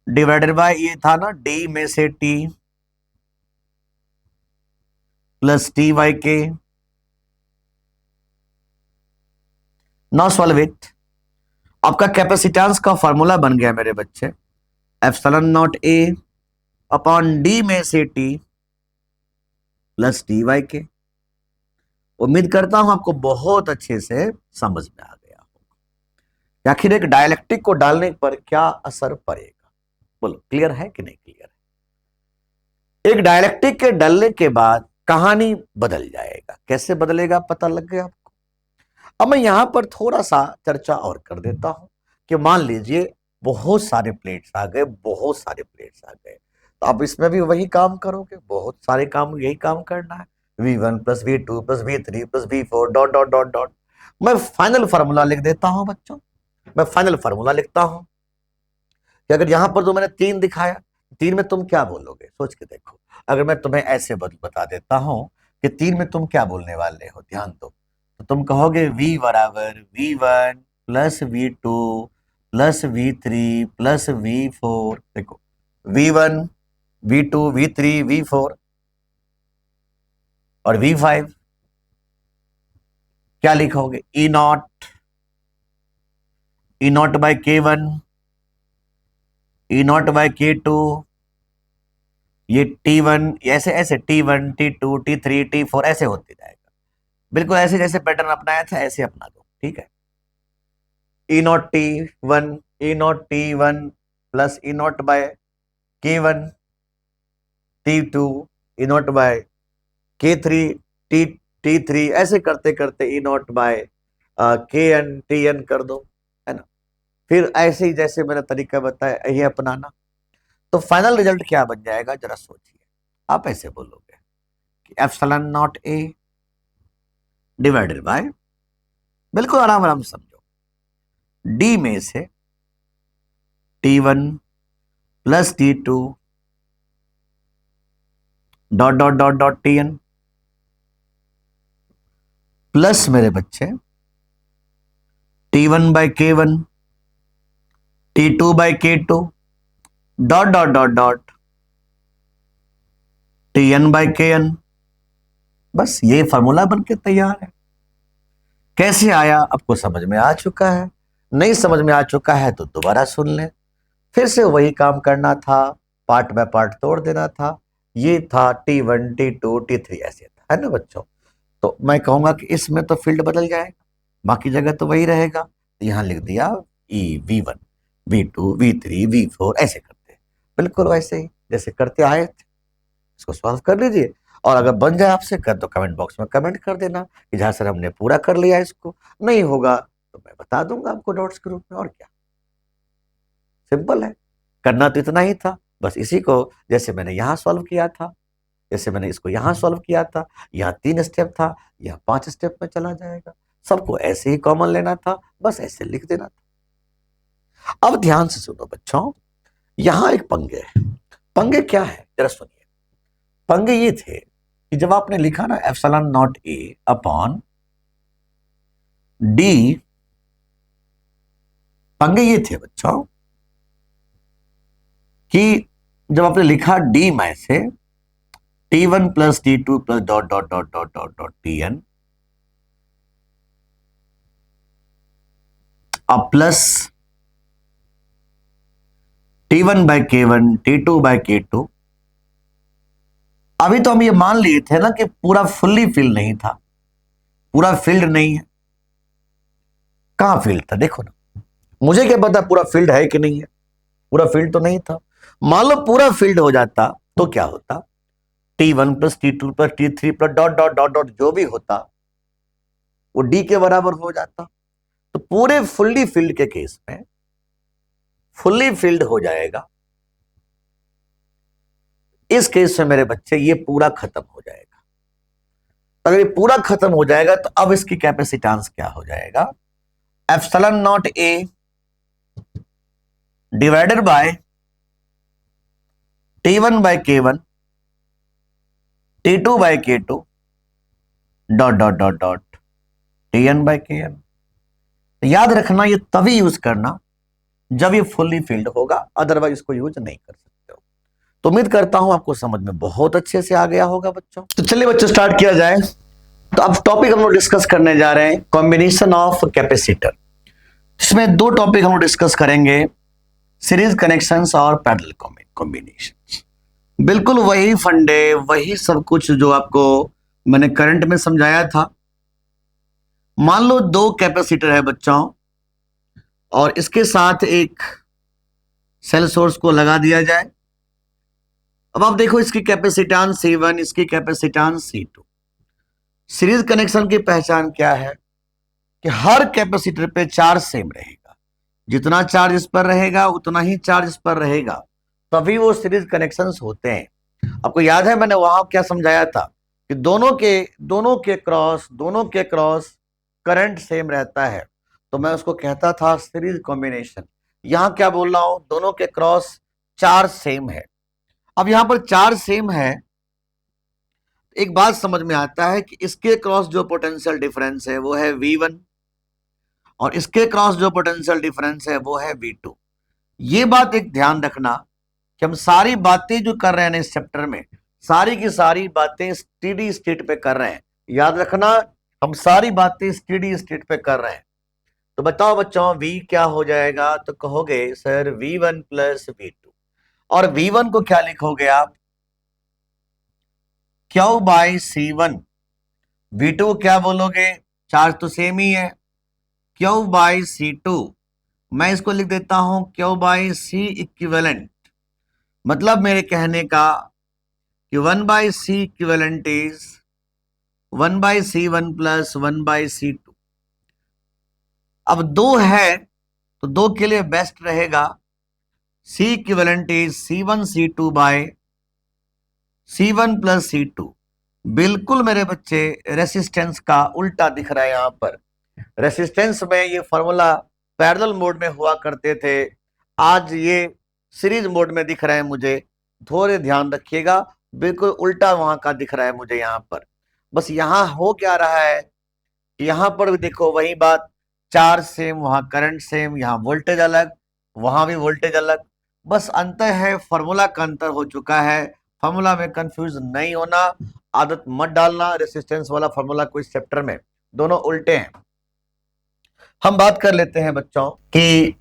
डिवाइडेड बाय ये था ना डी में से टी प्लस टी बाई के। Now solve it. आपका कैपेसिटेंस का फॉर्मूला बन गया मेरे बच्चे, epsilon not a upon D में से टी प्लस टी बाई के। उम्मीद करता हूं आपको बहुत अच्छे से समझ में आ गया होगा। आखिर एक डायलेक्ट्रिक को डालने पर क्या असर पड़ेगा? बोलो, क्लियर है कि नहीं क्लियर है? एक डायलेक्ट्रिक के डालने के बाद कहानी बदल जाएगा। कैसे बदलेगा पता लग गया आपको? अब मैं यहां पर थोड़ा सा चर्चा और कर देता हूं कि मान लीजिए बहुत सारे प्लेट्स आ गए, बहुत सारे प्लेट्स आ गए, तो आप इसमें भी वही काम करोगे, बहुत सारे काम, यही काम करना है, V1 plus V2 plus V3 plus V4 dot dot dot dot. मैं फाइनल फार्मूला लिख देता हूं बच्चों, मैं फाइनल फार्मूला लिखता हूं कि अगर यहां पर तो मैंने 3 दिखाया, 3 में तुम क्या बोलोगे सोच के देखो। अगर मैं तुम्हें ऐसे बता देता हूं कि 3 में तुम क्या बोलने वाले हो, ध्यान दो, तो तुम कहोगे V बराबर V1 plus V2 plus V3 plus V4। देखो V1 V2 V3 V4 और V5 क्या लिखोगे? E naught by K1, E naught by K2, ये T1, ऐसे ऐसे T1 T2 T3 T4 ऐसे होते जाएगा। बिल्कुल ऐसे जैसे पैटर्न अपनाया था ऐसे अपना दो, ठीक है। E naught T1 plus E naught by K1 T2 E naught by K3 T3 ऐसे करते करते E naught by KN TN कर दो, है ना। फिर ऐसे ही जैसे मैंने तरीका बताया ये अपनाना। तो फाइनल रिजल्ट क्या बन जाएगा जरा सोचिए। आप ऐसे बोलोगे कि epsilon not A divided by, बिल्कुल आराम आराम समझो, डी में से T1 plus T2 dot dot dot dot TN plus मेरे बच्चे T1 by K1 T2 by K2 dot dot dot dot TN by KN। बस ये फॉर्मूला बनके तैयार है। कैसे आया आपको समझ में आ चुका है? नहीं समझ में आ चुका है तो दोबारा सुन लें। फिर से वही काम करना था, पार्ट बाय पार्ट तोड़ देना था। ये था T1 T2 T3 ऐसे था, है ना बच्चों। तो मैं कहूंगा कि इसमें तो फील्ड बदल जाएगा, बाकी जगह तो वही रहेगा। यहां लिख दिया V1 V2 V3 V4 ऐसे करते हैं, बिल्कुल वैसे ही जैसे करते आए थे। इसको सॉल्व कर लीजिए और अगर बन जाए आपसे कर तो कमेंट बॉक्स में कमेंट कर देना कि जहां सर हमने पूरा कर लिया इसको। नहीं होगा तो मैं बता दूंगा आपको नोट्स के रूप में, और क्या। सिंपल है, करना तो इतना ही था। बस इसी को जैसे मैंने यहां सॉल्व किया था, जैसे मैंने इसको यहां सॉल्व किया था, यहाँ 3 स्टेप था, यहाँ 5 स्टेप में चला जाएगा। सबको ऐसे ही कॉमन लेना था, बस ऐसे लिख देना था। अब ध्यान से सुनो बच्चों, यहां एक पंगे है। पंगे क्या है जरा सुनिए। पंगे ये थे कि जब आपने लिखा ना epsilon not a upon D, पंगे ये थे बच्चों कि जब आपने लिखा डी में से T1 plus T2 plus dot dot dot dot dot dot Tn अब plus T1 by K1 T2 by K2। अभी तो हम ये मान लिए थे ना कि पूरा फुल्ली फिल्ड नहीं था, पूरा फील्ड नहीं है। कहां फील्ड था देखो ना, मुझे क्या पता पूरा फील्ड है कि नहीं है, पूरा फील्ड तो नहीं था। मान लो पूरा फील्ड हो जाता तो क्या होता, T1 plus T2 plus T3 plus dot dot dot dot जो भी होता वो D के बराबर हो जाता। तो पूरे फुल्ली फील्ड के केस में फुल्ली फील्ड हो जाएगा। इस केस में मेरे बच्चे ये पूरा खत्म हो जाएगा। अगर ये पूरा खत्म हो जाएगा तो अब इसकी कैपेसिटेंस क्या हो जाएगा, epsilon not A divided by T1 by K1 T2 by K2 dot dot dot dot Tn by Kn। याद रखना ये तभी यूज करना जब ये फुल्ली फील्ड होगा, अदरवाइज इसको यूज नहीं कर सकते हो। तो उम्मीद करता हूं आपको समझ में बहुत अच्छे से आ गया होगा बच्चों। तो चलिए बच्चों स्टार्ट किया जाए। तो अब टॉपिक हम लोग डिस्कस करने जा रहे हैं कॉम्बिनेशन ऑफ कैपेसिटर। इसमें दो टॉपिक हम लोग डिस्कस करेंगे, सीरीज कनेक्शंस और पैरेलल कॉम्बिनेशंस। बिल्कुल वही फंडे, वही सब कुछ जो आपको मैंने करंट में समझाया था। मान लो दो कैपेसिटर है बच्चों और इसके साथ एक सेल सोर्स को लगा दिया जाए। अब आप देखो इसकी कैपेसिटेंस C1, इसकी कैपेसिटेंस C2। सीरीज कनेक्शन की पहचान क्या है कि हर कैपेसिटर पे चार्ज सेम रहेगा, जितना चार्ज इस पर रहेगा उतना ही चार्ज इस पर रहेगा, तभी वो सीरीज कनेक्शंस होते हैं। आपको याद है मैंने वहां क्या समझाया था कि दोनों के क्रॉस करंट सेम रहता है, तो मैं उसको कहता था सीरीज कॉम्बिनेशन। यहां क्या बोल रहा हूं, दोनों के क्रॉस चार्ज सेम है। अब यहां पर चार्ज सेम है, एक बात समझ में आता है कि इसके क्रॉस जो पोटेंशियल डिफरेंस है वो है V1 और इसके क्रॉस जो पोटेंशियल डिफरेंस है वो है V2। ये बात एक ध्यान रखना कि हम सारी बातें जो कर रहे हैं इस चैप्टर में, सारी की सारी बातें स्टेडी स्टेट पे कर रहे हैं। याद रखना हम सारी बातें स्टेडी स्टेट पे कर रहे हैं। तो बताओ बच्चों V क्या हो जाएगा, तो कहोगे सर V1 प्लस V2। और V1 को क्या लिखोगे आप, Q बाई C1। V2 को क्या बोलोगे, चार्ज तो सेम ही है, Q बाई C2। मैं इसको लिख देता हूं Q बाई C इक्विवेलेंट। मतलब मेरे कहने का कि 1 by C equivalent is 1 by C1 plus 1 by C2। अब दो है तो दो के लिए बेस्ट रहेगा C equivalent is C1 C2 by C1 plus C2। बिल्कुल मेरे बच्चे रेसिस्टेंस का उल्टा दिख रहा है। यहां पर रेसिस्टेंस में ये फॉर्मूला पैरेलल मोड में हुआ करते थे, आज ये सीरीज मोड में दिख रहे हैं मुझे। थोड़े ध्यान रखिएगा, बिल्कुल उल्टा वहां का दिख रहा है मुझे यहाँ पर। बस यहाँ हो क्या रहा है, यहाँ पर भी देखो वही बात, चार्ज सेम, वहां करंट सेम, यहाँ वोल्टेज अलग, वहां भी वोल्टेज अलग। बस अंतर है, फॉर्मूला का अंतर हो चुका है। फॉर्मूला में कंफ्यूज नहीं होना, आदत मत डालना रेसिस्टेंस वाला फॉर्मूला को इस चैप्टर में, दोनों उल्टे हैं। हम बात कर लेते हैं बच्चों कि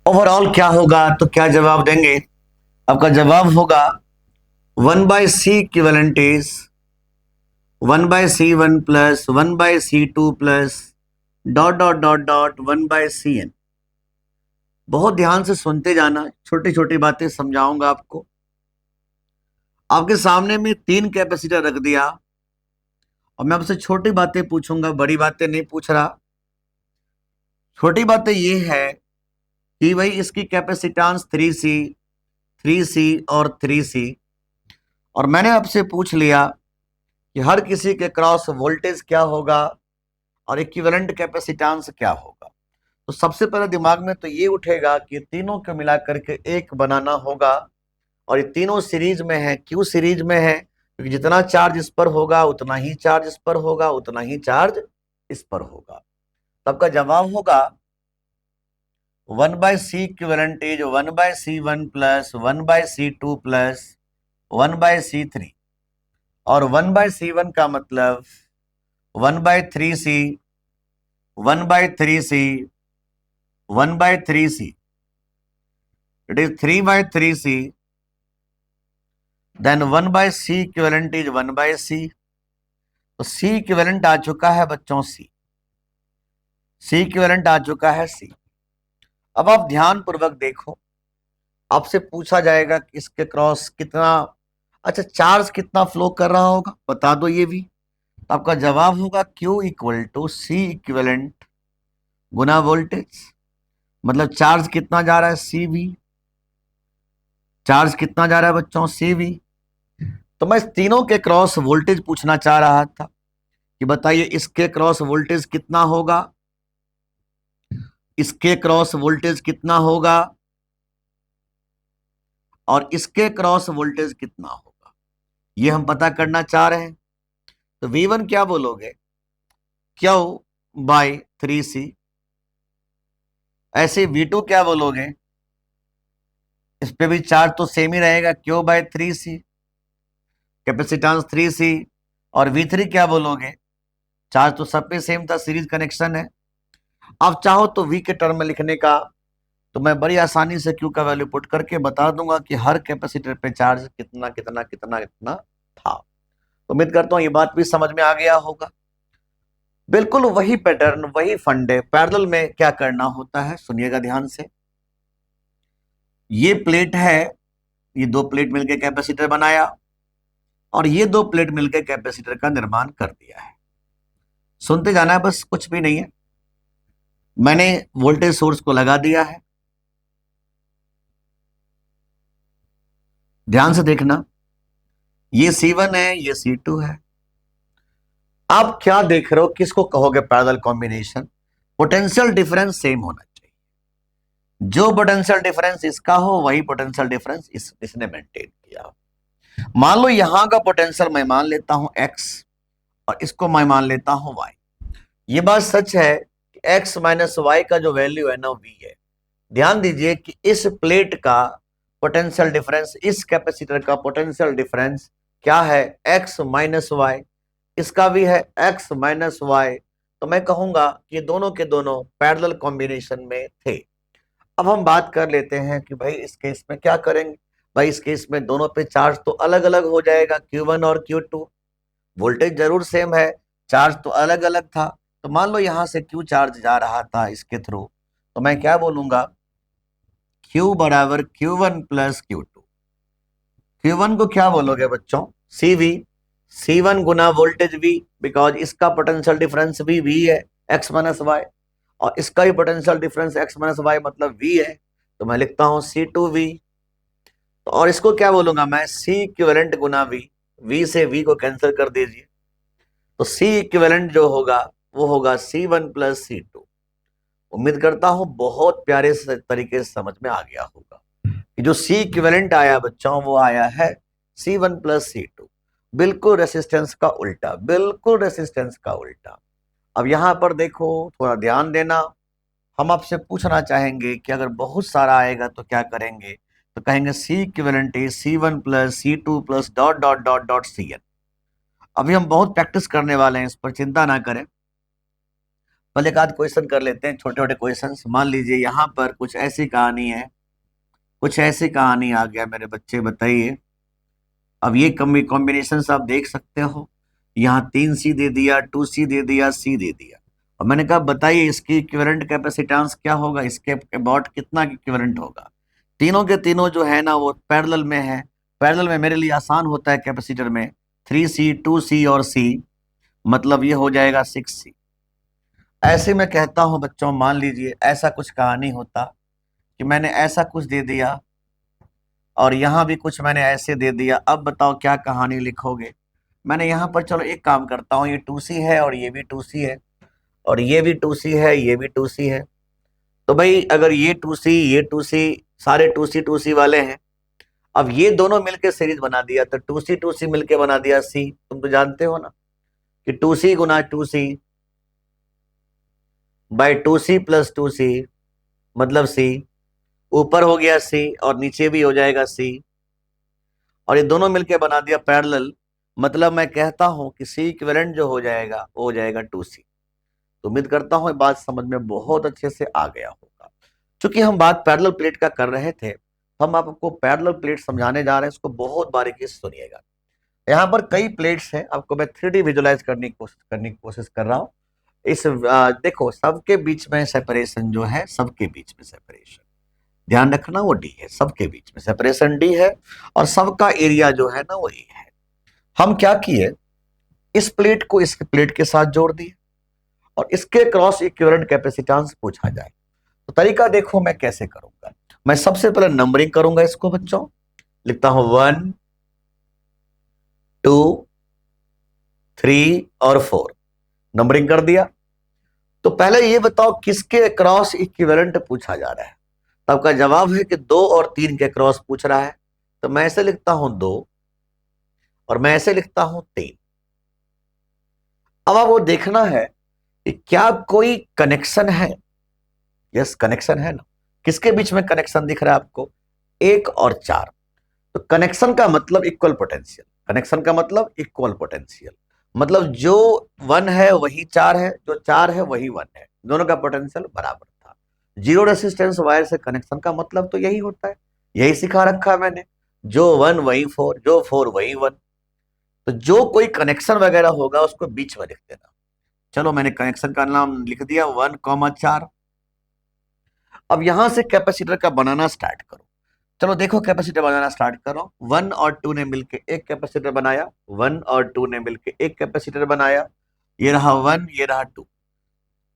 ओवरऑल क्या होगा, तो क्या जवाब देंगे। आपका जवाब होगा 1 by C equivalent is 1 by C1 plus 1 by C2 plus dot dot dot dot 1 by Cn। बहुत ध्यान से सुनते जाना, छोटी छोटी बातें समझाऊंगा आपको। आपके सामने में 3 कैपेसिटर रख दिया और मैं आपसे छोटी बातें पूछूंगा, बड़ी बातें नहीं पूछ रहा। छोटी बातें ये है कि भाई इसकी कैपेसिटेंस 3C और 3C, और मैंने आपसे पूछ लिया कि हर किसी के क्रॉस वोल्टेज क्या होगा और इक्विवेलेंट कैपेसिटेंस क्या होगा। तो सबसे पहले दिमाग में तो ये उठेगा कि तीनों को मिलाकर के एक बनाना होगा, और ये तीनों सीरीज में है। क्यों सीरीज में है, क्योंकि जितना चार्ज इस पर होगा उतना ही चार्ज इस पर होगा, उतना ही चार्ज इस पर होगा। तब का जवाब होगा 1 by C equivalent is 1 by C1 plus 1 by C2 plus 1 by C3। और 1/C1 का मतलब 1/3C 1/3C 1/3C, it is 3/3C, then 1/C equivalent is 1/C। तो C इक्विवेलेंट आ चुका है बच्चों, C इक्विवेलेंट आ चुका है C। अब आप ध्यान पूर्वक देखो, आपसे पूछा जाएगा कि इसके क्रॉस कितना, अच्छा चार्ज कितना फ्लो कर रहा होगा बता दो ये भी। तो आपका जवाब होगा Q equal to C equivalent गुना वोल्टेज। मतलब चार्ज कितना जा रहा है CV, चार्ज कितना जा रहा है बच्चों CV। तो मैं इस तीनों के क्रॉस वोल्टेज पूछना चाह रहा था कि बताइए इसके क्रॉस वोल्टेज कितना होगा, इसके क्रॉस वोल्टेज कितना होगा और इसके क्रॉस वोल्टेज कितना होगा, ये हम पता करना चाह रहे हैं। तो V1 क्या बोलोगे, Q/3C। ऐसे V2 क्या बोलोगे, इस पे भी चार्ज तो सेम ही रहेगा, Q/3C, कैपेसिटेंस 3C। और V3 क्या बोलोगे, चार्ज तो सब पे सेम था, सीरीज कनेक्शन है। आप चाहो तो V के टर्म में लिखने का, तो मैं बड़ी आसानी से Q का वैल्यू पुट करके बता दूंगा कि हर कैपेसिटर पे चार्ज कितना कितना कितना कितना था। उम्मीद करता हूं ये बात भी समझ में आ गया होगा। बिल्कुल वही पैटर्न, वही फंडे पैरेलल में क्या करना होता है, सुनिएगा ध्यान से। ये प्लेट है, ये दो प्लेट मिलकर कैपेसिटर बनाया और ये दो प्लेट मिलकर कैपेसिटर का निर्माण कर दिया है। सुनते जाना है बस, कुछ भी नहीं है। मैंने वोल्टेज सोर्स को लगा दिया है, ध्यान से देखना, ये C1 है, ये C2 है। आप क्या देख रहे हो, किसको कहोगे parallel combination, potential difference same होना चाहिए। जो पोटेंशियल डिफरेंस इसका हो वही पोटेंशियल डिफरेंस इसने मेंटेन किया। मान लो यहां का पोटेंशियल मैं मान लेता हूं X और इसको मैं मान लेता हूं Y। ये बात सच है कि X माइनस Y का जो वैल्यू है ना V है। ध्यान दीजिए कि इस प्लेट का पोटेंशियल डिफरेंस, इस कैपेसिटर का पोटेंशियल डिफरेंस क्या है, X माइनस वाई। इसका भी है X माइनस वाई। तो मैं कहूंगा कि दोनों के दोनों पैरेलल कॉम्बिनेशन में थे। अब हम बात कर लेते हैं कि भाई इस केस में क्या करेंगे। भाई इस केस में दोनों पे चार्ज तो अलग अलग हो जाएगा, Q1 और Q2। वोल्टेज जरूर सेम है, चार्ज तो अलग अलग था। तो मान लो यहां से Q चार्ज जा रहा था इसके थ्रू, तो मैं क्या बोलूंगा, Q बराबर Q1 प्लस Q2। Q1 को क्या बोलोगे बच्चों, CV, C1 गुना वोल्टेज V, बिकॉज इसका पोटेंशियल डिफरेंस भी V है, X माइनस वाई, और इसका भी potential difference X minus Y मतलब V है। तो मैं लिखता हूं C2V। और इसको क्या बोलूंगा मैं, C इक्विवेलेंट गुना V, V से V को कैंसिल कर दीजिए। तो C इक्विवेलेंट जो होगा वो होगा C1 प्लस C2। उम्मीद करता हूं बहुत प्यारे तरीके से समझ में आ गया होगा कि जो C इक्विवेलेंट आया बच्चों वो आया है C1 प्लस C2। बिल्कुल रेसिस्टेंस का उल्टा, बिल्कुल रेसिस्टेंस का उल्टा। अब यहां पर देखो, थोड़ा ध्यान देना। हम आपसे पूछना चाहेंगे कि अगर बहुत सारा आएगा तो क्या करेंगे, तो कहेंगे C equivalent is C1 plus C2 plus dot dot dot dot CN। अभी हम बहुत प्रैक्टिस करने वाले हैं, इस पर चिंता ना करें। पहले एक आध क्वेश्चन कर लेते हैं, छोटे छोटे क्वेश्चन। मान लीजिए यहाँ पर कुछ ऐसी कहानी है, कुछ ऐसी कहानी आ गया मेरे बच्चे, बताइए। अब ये कॉम्बिनेशन आप देख सकते हो, यहाँ 3C दे दिया, 2C दे दिया, C दे दिया। और मैंने कहा बताइए इसकी इक्विवेलेंट कैपेसिटेंस क्या होगा, इसके अबाउट कितना इक्विवेलेंट होगा। तीनों के तीनों जो है ना वो पैरेलल में है। पैरेलल में मेरे लिए आसान होता है कैपेसिटर में, 3C 2C और C, मतलब ये हो जाएगा 6C। ऐसे मैं कहता हूं बच्चों, मान लीजिए ऐसा कुछ कहानी होता कि मैंने ऐसा कुछ दे दिया और यहां भी कुछ मैंने ऐसे दे दिया। अब बताओ क्या कहानी लिखोगे। मैंने यहां पर, चलो एक काम करता हूं, ये 2C है और ये भी 2C है और ये भी 2C है, ये भी 2C है। तो भाई अगर ये 2C, ये 2C, सारे 2C वाले हैं। अब ये दोनों मिलके सीरीज बना दिया, तो 2C मिलके बना दिया C। तुम तो जानते हो ना कि 2C Guna 2C by 2C plus 2C मतलब C। ऊपर हो गया C और नीचे भी हो जाएगा C, और ये दोनों मिलके बना दिया पैरेलल। मतलब मैं कहता हूं कि सी इक्विवेलेंट जो हो जाएगा वो हो जाएगा 2C। तो उम्मीद करता हूं ये बात समझ में बहुत अच्छे से आ गया होगा। चूंकि हम बात पैरेलल प्लेट का कर रहे थे, हम आपको पैरेलल प्लेट समझाने जा रहे हैं, इसको बहुत बारीकी से सुनिएगा। यहाँ पर कई प्लेट्स हैं, आपको मैं 3D विजुलाइज करने की कोशिश कर रहा हूँ। देखो सबके बीच में सेपरेशन जो है, सबके बीच में सेपरेशन ध्यान रखना वो डी है, सबके बीच में सेपरेशन डी है और सबका एरिया जो है ना वो ए है। हम क्या किए, इस प्लेट को इस प्लेट के साथ जोड़ दिए और इसके क्रॉस इक्विवेलेंट कैपेसिटेंस पूछा जाए। तो तरीका देखो मैं कैसे करूंगा। मैं सबसे पहले नंबरिंग करूंगा इसको बच्चों, लिखता हूं 1 2 3 और 4, नंबरिंग कर दिया। तो पहले ये बताओ किसके क्रॉस इक्विवेलेंट पूछा जा रहा है। तो आपका जवाब है कि 2 और 3 के क्रॉस पूछ रहा है। तो मैं ऐसे लिखता हूं 2 और मैं ऐसे लिखता हूं 3। अब आपको देखना है कि क्या कोई कनेक्शन है। यस कनेक्शन है ना। किसके बीच में कनेक्शन दिख रहा है आपको, 1 और 4। तो कनेक्शन का मतलब इक्वल पोटेंशियल, कनेक्शन का मतलब इक्वल पोटेंशियल, मतलब जो 1 है वही 4 है, जो 4 है वही 1 है, दोनों का पोटेंशियल बराबर था। जीरो रेसिस्टेंस वायर से कनेक्शन का मतलब तो यही होता है, यही सिखा रखा है मैंने, जो 1 वही 4, जो 4 वही 1। तो जो कोई कनेक्शन वगैरह होगा उसको बीच में लिख देना। चलो मैंने कनेक्शन का नाम लिख दिया 1,4। अब यहां से कैपेसिटर का बनाना स्टार्ट करो। चलो देखो कैपेसिटर बनाना स्टार्ट करो। 1 और 2 ने मिलकर एक कैपेसिटर बनाया, 1 और 2 ने मिलकर एक कैपेसिटर बनाया। ये रहा 1, ये रहा 2।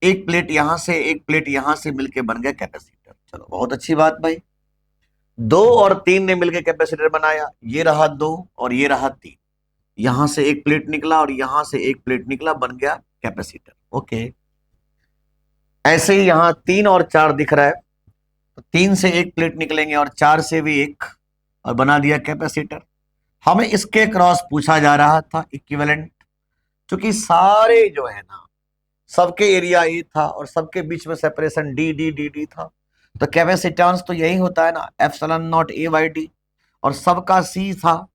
एक प्लेट यहां से एक प्लेट यहां से मिलकर बन गया कैपेसिटर। चलो बहुत अच्छी बात भाई। 2 और 3 ने मिलकर कैपेसिटर बनाया, ये रहा 2 और ये रहा 3। यहां से एक प्लेट निकला और यहां से एक प्लेट निकला, बन गया कैपेसिटर। ओके, ऐसे ही यहां 3 और 4 दिख रहा है, तो 3 से एक प्लेट निकलेंगे और 4 से भी एक, और बना दिया कैपेसिटर। हमें इसके क्रॉस पूछा जा रहा था इक्विवेलेंट, क्योंकि सारे जो है ना सबके एरिया ए था और सबके बीच में separation D D D D था। तो कैपेसिटेंस तो यही होता है ना, epsilon not A by D, और सबका सी था,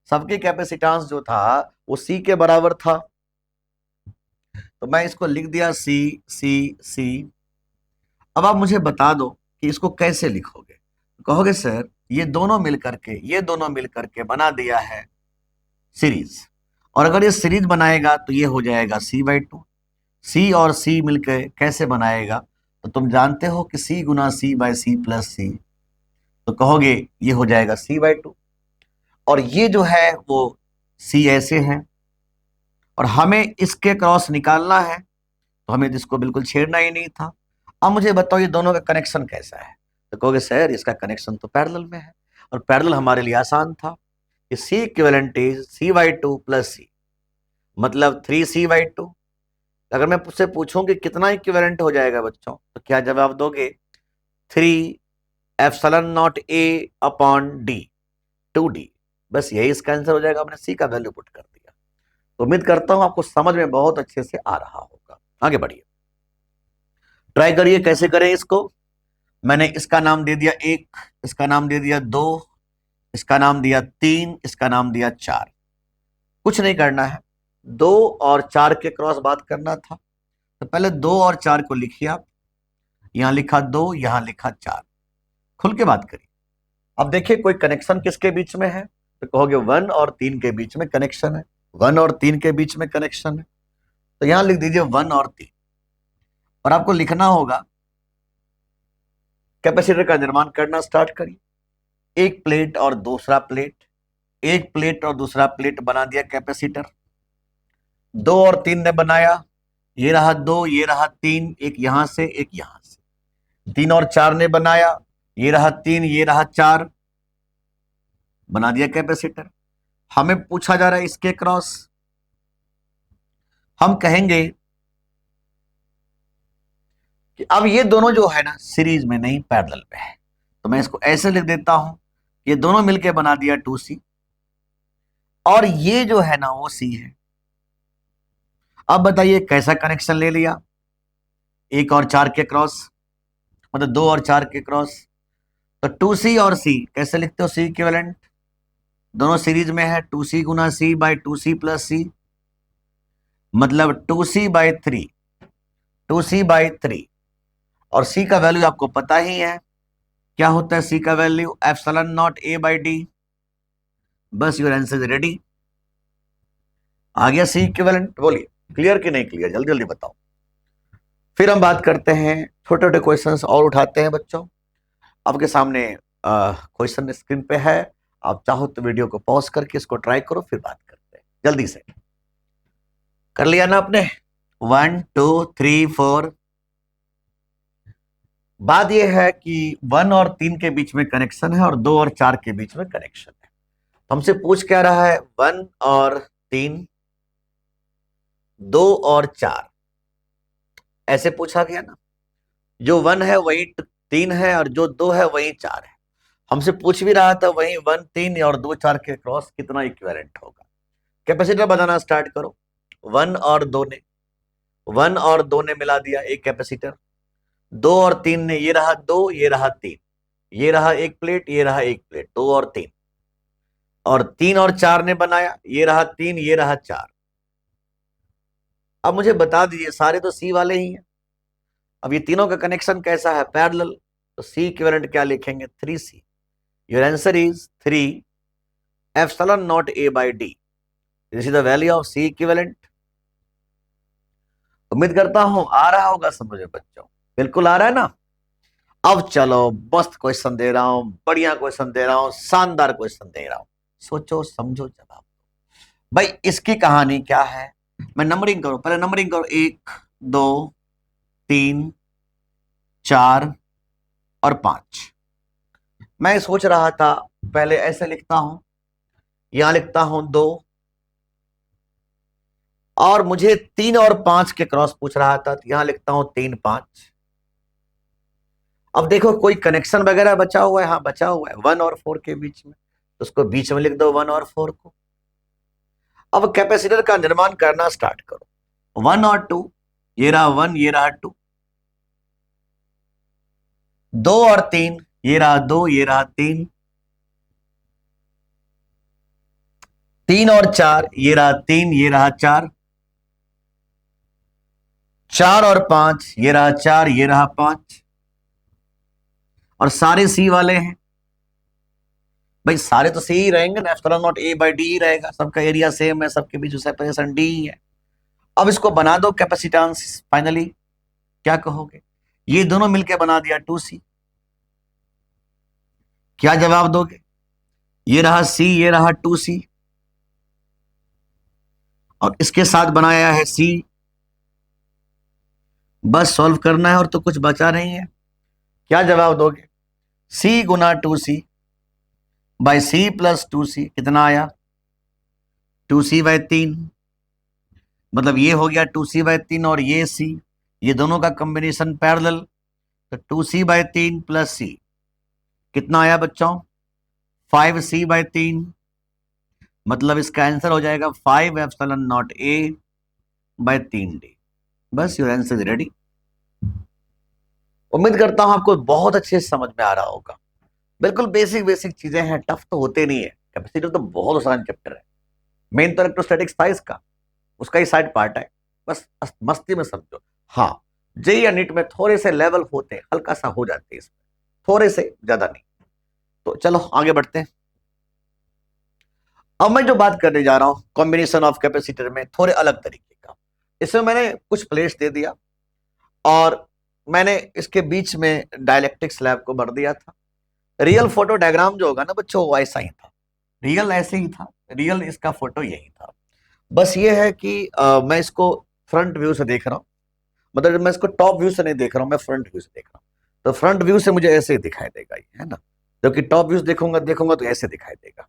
सबके कैपेसिटेंस जो था वो सी के बराबर था। तो मैं इसको लिख दिया सी सी सी। अब आप मुझे बता दो कि इसको कैसे लिखोगे। कहोगे सर ये दोनों मिल करके बना दिया है सीरीज, और अगर ये सीरीज बनाएगा तो ये हो जाएगा C/2। सी और सी मिलकर कैसे बनाएगा, तो तुम जानते हो कि C गुना C by C plus C। तो कहोगे ये हो जाएगा C/2, और ये जो है वो C ऐसे है, और हमें इसके क्रॉस निकालना है, तो हमें इसको बिल्कुल छेड़ना ही नहीं था। अब मुझे बताओ ये दोनों का कनेक्शन कैसा है। तो कहोगे सर इसका कनेक्शन तो पैरेलल में है, और पैरेलल हमारे लिए आसान था कि C equivalent is C/2 plus C, मतलब 3C/2। अगर मैं उससे पूछूं कि कितना इक्विवेलेंट हो जाएगा बच्चों, तो क्या जवाब दोगे, 3 epsilon naught A upon D 2D। बस यही इसका आंसर हो जाएगा। हमने C का वैल्यू पुट कर दिया। तो उम्मीद करता हूं आपको समझ में बहुत अच्छे से आ रहा होगा। आगे बढ़िए, ट्राई करिए कैसे करें इसको। मैंने इसका नाम दे दिया 1, इसका नाम दे दिया 2, इसका नाम दिया 3, इसका नाम दिया 4। कुछ नहीं करना है, 2 और 4 के क्रॉस बात करना था। तो पहले 2 और 4 को लिखिए आप, यहां लिखा 2, यहां लिखा 4, खुल के बात करिए। अब देखिए कोई कनेक्शन किसके बीच में है, तो कहोगे 1 और 3 के बीच में कनेक्शन है, 1 और 3 के बीच में कनेक्शन है। तो यहां लिख दीजिए 1 और 3, और आपको लिखना होगा कैपेसिटर का निर्माण करना स्टार्ट करिए। एक प्लेट और दूसरा प्लेट, एक प्लेट और दूसरा प्लेट बना दिया कैपेसिटर। 2 और 3 ने बनाया, ये रहा 2, ये रहा 3, एक यहां से एक यहां से। 3 और 4 ने बनाया, ये रहा 3, ये रहा 4, बना दिया कैपेसिटर। हमें पूछा जा रहा है इसके क्रॉस। हम कहेंगे कि अब ये दोनों जो है ना सीरीज में नहीं पैरेलल में है, तो मैं इसको ऐसे लिख देता हूं, ये दोनों मिलके बना दिया 2C, और ये जो है ना वो C है। अब बताइए कैसा कनेक्शन ले लिया, 1 और 4 के क्रॉस, मतलब 2 और 4 के क्रॉस। तो 2C और C कैसे लिखते हो, C इक्विवेलेंट, दोनों सीरीज में है, 2c Guna c by 2c plus c, मतलब 2c बाई 3, 2c बाई 3। और c का वैल्यू आपको पता ही है, क्या होता है c का value, epsilon naught a by D. बस योर आंसर इज रेडी। आ गया c इक्विवेलेंट। बोलिए क्लियर कि नहीं क्लियर, जल्दी जल्दी बताओ। फिर हम बात करते हैं, छोटे छोटे क्वेश्चंस और उठाते हैं बच्चों। आपके सामने क्वेश्चन स्क्रीन पे है, आप चाहो तो वीडियो को पॉज करके इसको ट्राई करो, फिर बात करते हैं। जल्दी से कर लिया ना आपने, 1 2 3 4। बात यह है कि 1 और 3 के बीच में कनेक्शन है और 2 और 4 के बीच में कनेक्शन है। हमसे पूछ क्या रहा है, 1 और 3, 2 और 4, ऐसे पूछा गया ना। जो 1 है वही 3 है और जो 2 है वही 4 है। हमसे पूछ भी रहा था वही 1 3 और 2 4 के क्रॉस कितना इक्विवेलेंट होगा। कैपेसिटर बनाना स्टार्ट करो। 1 और 2 ने मिला दिया एक कैपेसिटर। 2 और 3 ने, ये रहा 2, ये रहा 3, ये रहा एक प्लेट, ये रहा एक प्लेट, 2 और 3। और 3 और 4 ने बनाया, ये रहा 3, ये रहा 4। अब मुझे बता दीजिए, सारे तो सी वाले ही हैं। अब ये तीनों का कनेक्शन कैसा है, पैरेलल। तो सी इक्विवेलेंट क्या लिखेंगे, 3c। Your answer is 3 epsilon naught a by D. This is the value of C equivalent. उम्मीद करता हूं आ रहा होगा समझ में बच्चों, बिल्कुल आ रहा है ना। अब चलो मस्त क्वेश्चन दे रहा हूं, बढ़िया क्वेश्चन दे रहा हूं, शानदार क्वेश्चन दे रहा हूं। सोचो समझो जवाब। भाई इसकी कहानी क्या है, मैं नंबरिंग करूं, पहले नंबरिंग करो, 1 2 3 4 और 5। मैं सोच रहा था पहले ऐसे लिखता हूं, यहां लिखता हूं 2, और मुझे 3 और 5 के क्रॉस पूछ रहा था, तो यहां लिखता हूं 3 5। अब देखो कोई कनेक्शन वगैरह बचा हुआ है, हाँ बचा हुआ है 1 और 4 के बीच में, तो उसको बीच में लिख दो 1 और 4 को। अब कैपेसिटर का निर्माण करना स्टार्ट करो। 1 और 2, ये रहा 1, ये रहा 2। 2 और 3, ये रहा 2, ये रहा 3। 3 और 4, ये रहा 3, ये रहा 4। 4 और 5, ये रहा 4, ये रहा 5। और सारे सी वाले हैं भाई, सारे तो सी ही रहेंगे ना, epsilon naught a by D ही रहेगा, सबका एरिया सेम है, सबके बीच सेपरेशन डी ही है। अब इसको बना दो कैपेसिटेंस, फाइनली क्या कहोगे, ये दोनों मिलकर बना दिया 2c। क्या जवाब दोगे, ये रहा c, ये रहा 2c, और इसके साथ बनाया है c। बस सॉल्व करना है और तो कुछ बचा नहीं है। क्या जवाब दोगे, c Guna 2c by c plus 2c, कितना आया 2c बाई 3, मतलब ये हो गया 2c बाई 3 और ये c, ये दोनों का कॉम्बिनेशन पैरेलल, तो 2c बाई 3 प्लस c कितना आया बच्चों, 5c बाई 3, मतलब इसका आंसर हो जाएगा 5 epsilon naught a by 3d। बस योर आंसर इज रेडी। उम्मीद करता हूं आपको बहुत अच्छे से समझ में आ रहा होगा। बिल्कुल बेसिक बेसिक चीजें हैं, टफ तो होते नहीं है। कैपेसिटर तो बहुत आसान चैप्टर है, मेन तो इलेक्ट्रोस्टैटिक्स था इसका, उसका ही साइड पार्ट है, बस मस्ती में समझो। हाँ जेई या नीट में थोड़े से लेवल होते हैं, हल्का सा हो जाते हैं इसमें, थोड़े से, ज्यादा नहीं। तो चलो आगे बढ़ते हैं। अब मैं जो बात करने जा रहा हूं कॉम्बिनेशन ऑफ कैपेसिटर में, थोड़े अलग तरीके का। इसमें मैंने कुछ प्लेस दे दिया और मैंने इसके बीच में डाइलेक्ट्रिक स्लैब को भर दिया था। रियल फोटो डायग्राम जो होगा ना बच्चों, वो ऐसा ही था, रियल ऐसे ही था, रियल इसका फोटो यही था। बस ये है कि मैं इसको फ्रंट व्यू से देख रहा हूं, मतलब मैं इसको टॉप व्यू से नहीं देख रहा हूं, मैं फ्रंट व्यू से देख रहा हूं। तो फ्रंट व्यू से मुझे ऐसे ही दिखाई देगा, है ना, जबकि टॉप व्यू से देखूंगा तो ऐसे दिखाई देगा।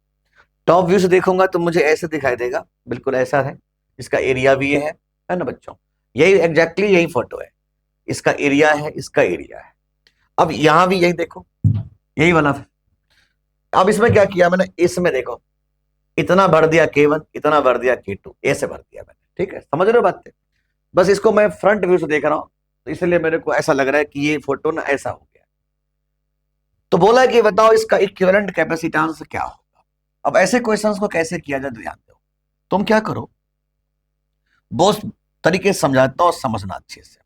टॉप व्यू से देखूंगा तो मुझे ऐसे दिखाई देगा, बिल्कुल ऐसा है। इसका एरिया भी ये है ना बच्चों, यही एग्जैक्टली यही फोटो है, इसका एरिया है, इसका एरिया है। अब यहां भी यही देखो, यही वाला। अब इसमें क्या किया मैंने, इसमें देखो इतना भर दिया K1, इतना भर दिया K2, ऐसे भर दिया मैंने, ठीक है, समझ रहे हो बात। बस इसको मैं फ्रंट व्यू से देख रहा हूं, तो इसलिए मेरे को ऐसा लग रहा है कि ये फोटो ना ऐसा हो गया। तो बोला कि बताओ इसका इक्विवेलेंट कैपेसिटेंस क्या होगा। अब ऐसे क्वेश्चंस को कैसे किया जाए ध्यान दो। तुम क्या करो, बहुत तरीके से समझाता हूं और समझना अच्छे से।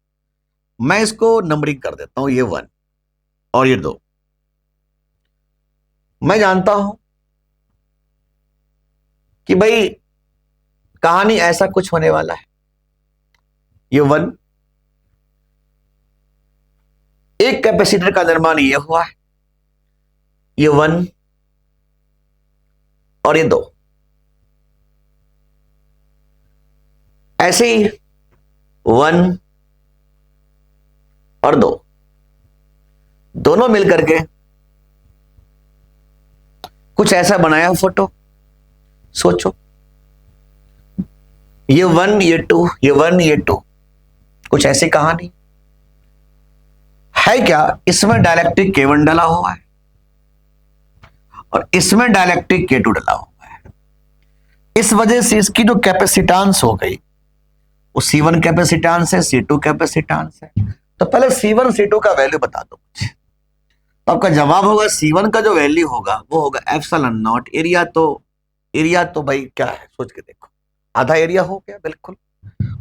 मैं इसको नंबरिंग कर देता हूं, ये 1 और ये 2। मैं जानता हूं कि भाई कहानी ऐसा कुछ होने वाला है। ये 1, एक कैपेसिटर का निर्माण ये हुआ है, ये 1 और ये 2। ऐसे ही 1 और 2 दोनों मिलकर के कुछ ऐसा बनाया फोटो। सोचो, ये 1 ये 2, ये 1 ये 2, कुछ ऐसी कहानी है क्या? इसमें डायलेक्ट्रिक K1 डाला हुआ है और इसमें डायलेक्ट्रिक K2 डाला हुआ है। इस वजह से इसकी जो कैपेसिटेंस हो गई वो C1 कैपेसिटेंस है, C2 कैपेसिटेंस है। तो पहले C1 C2 का वैल्यू बता दो मुझे। तो आपका जवाब होगा C1 का जो वैल्यू होगा वो होगा एप्सिलॉन नॉट। एरिया तो भाई क्या है, सोच के देखो, आधा एरिया हो गया। बिल्कुल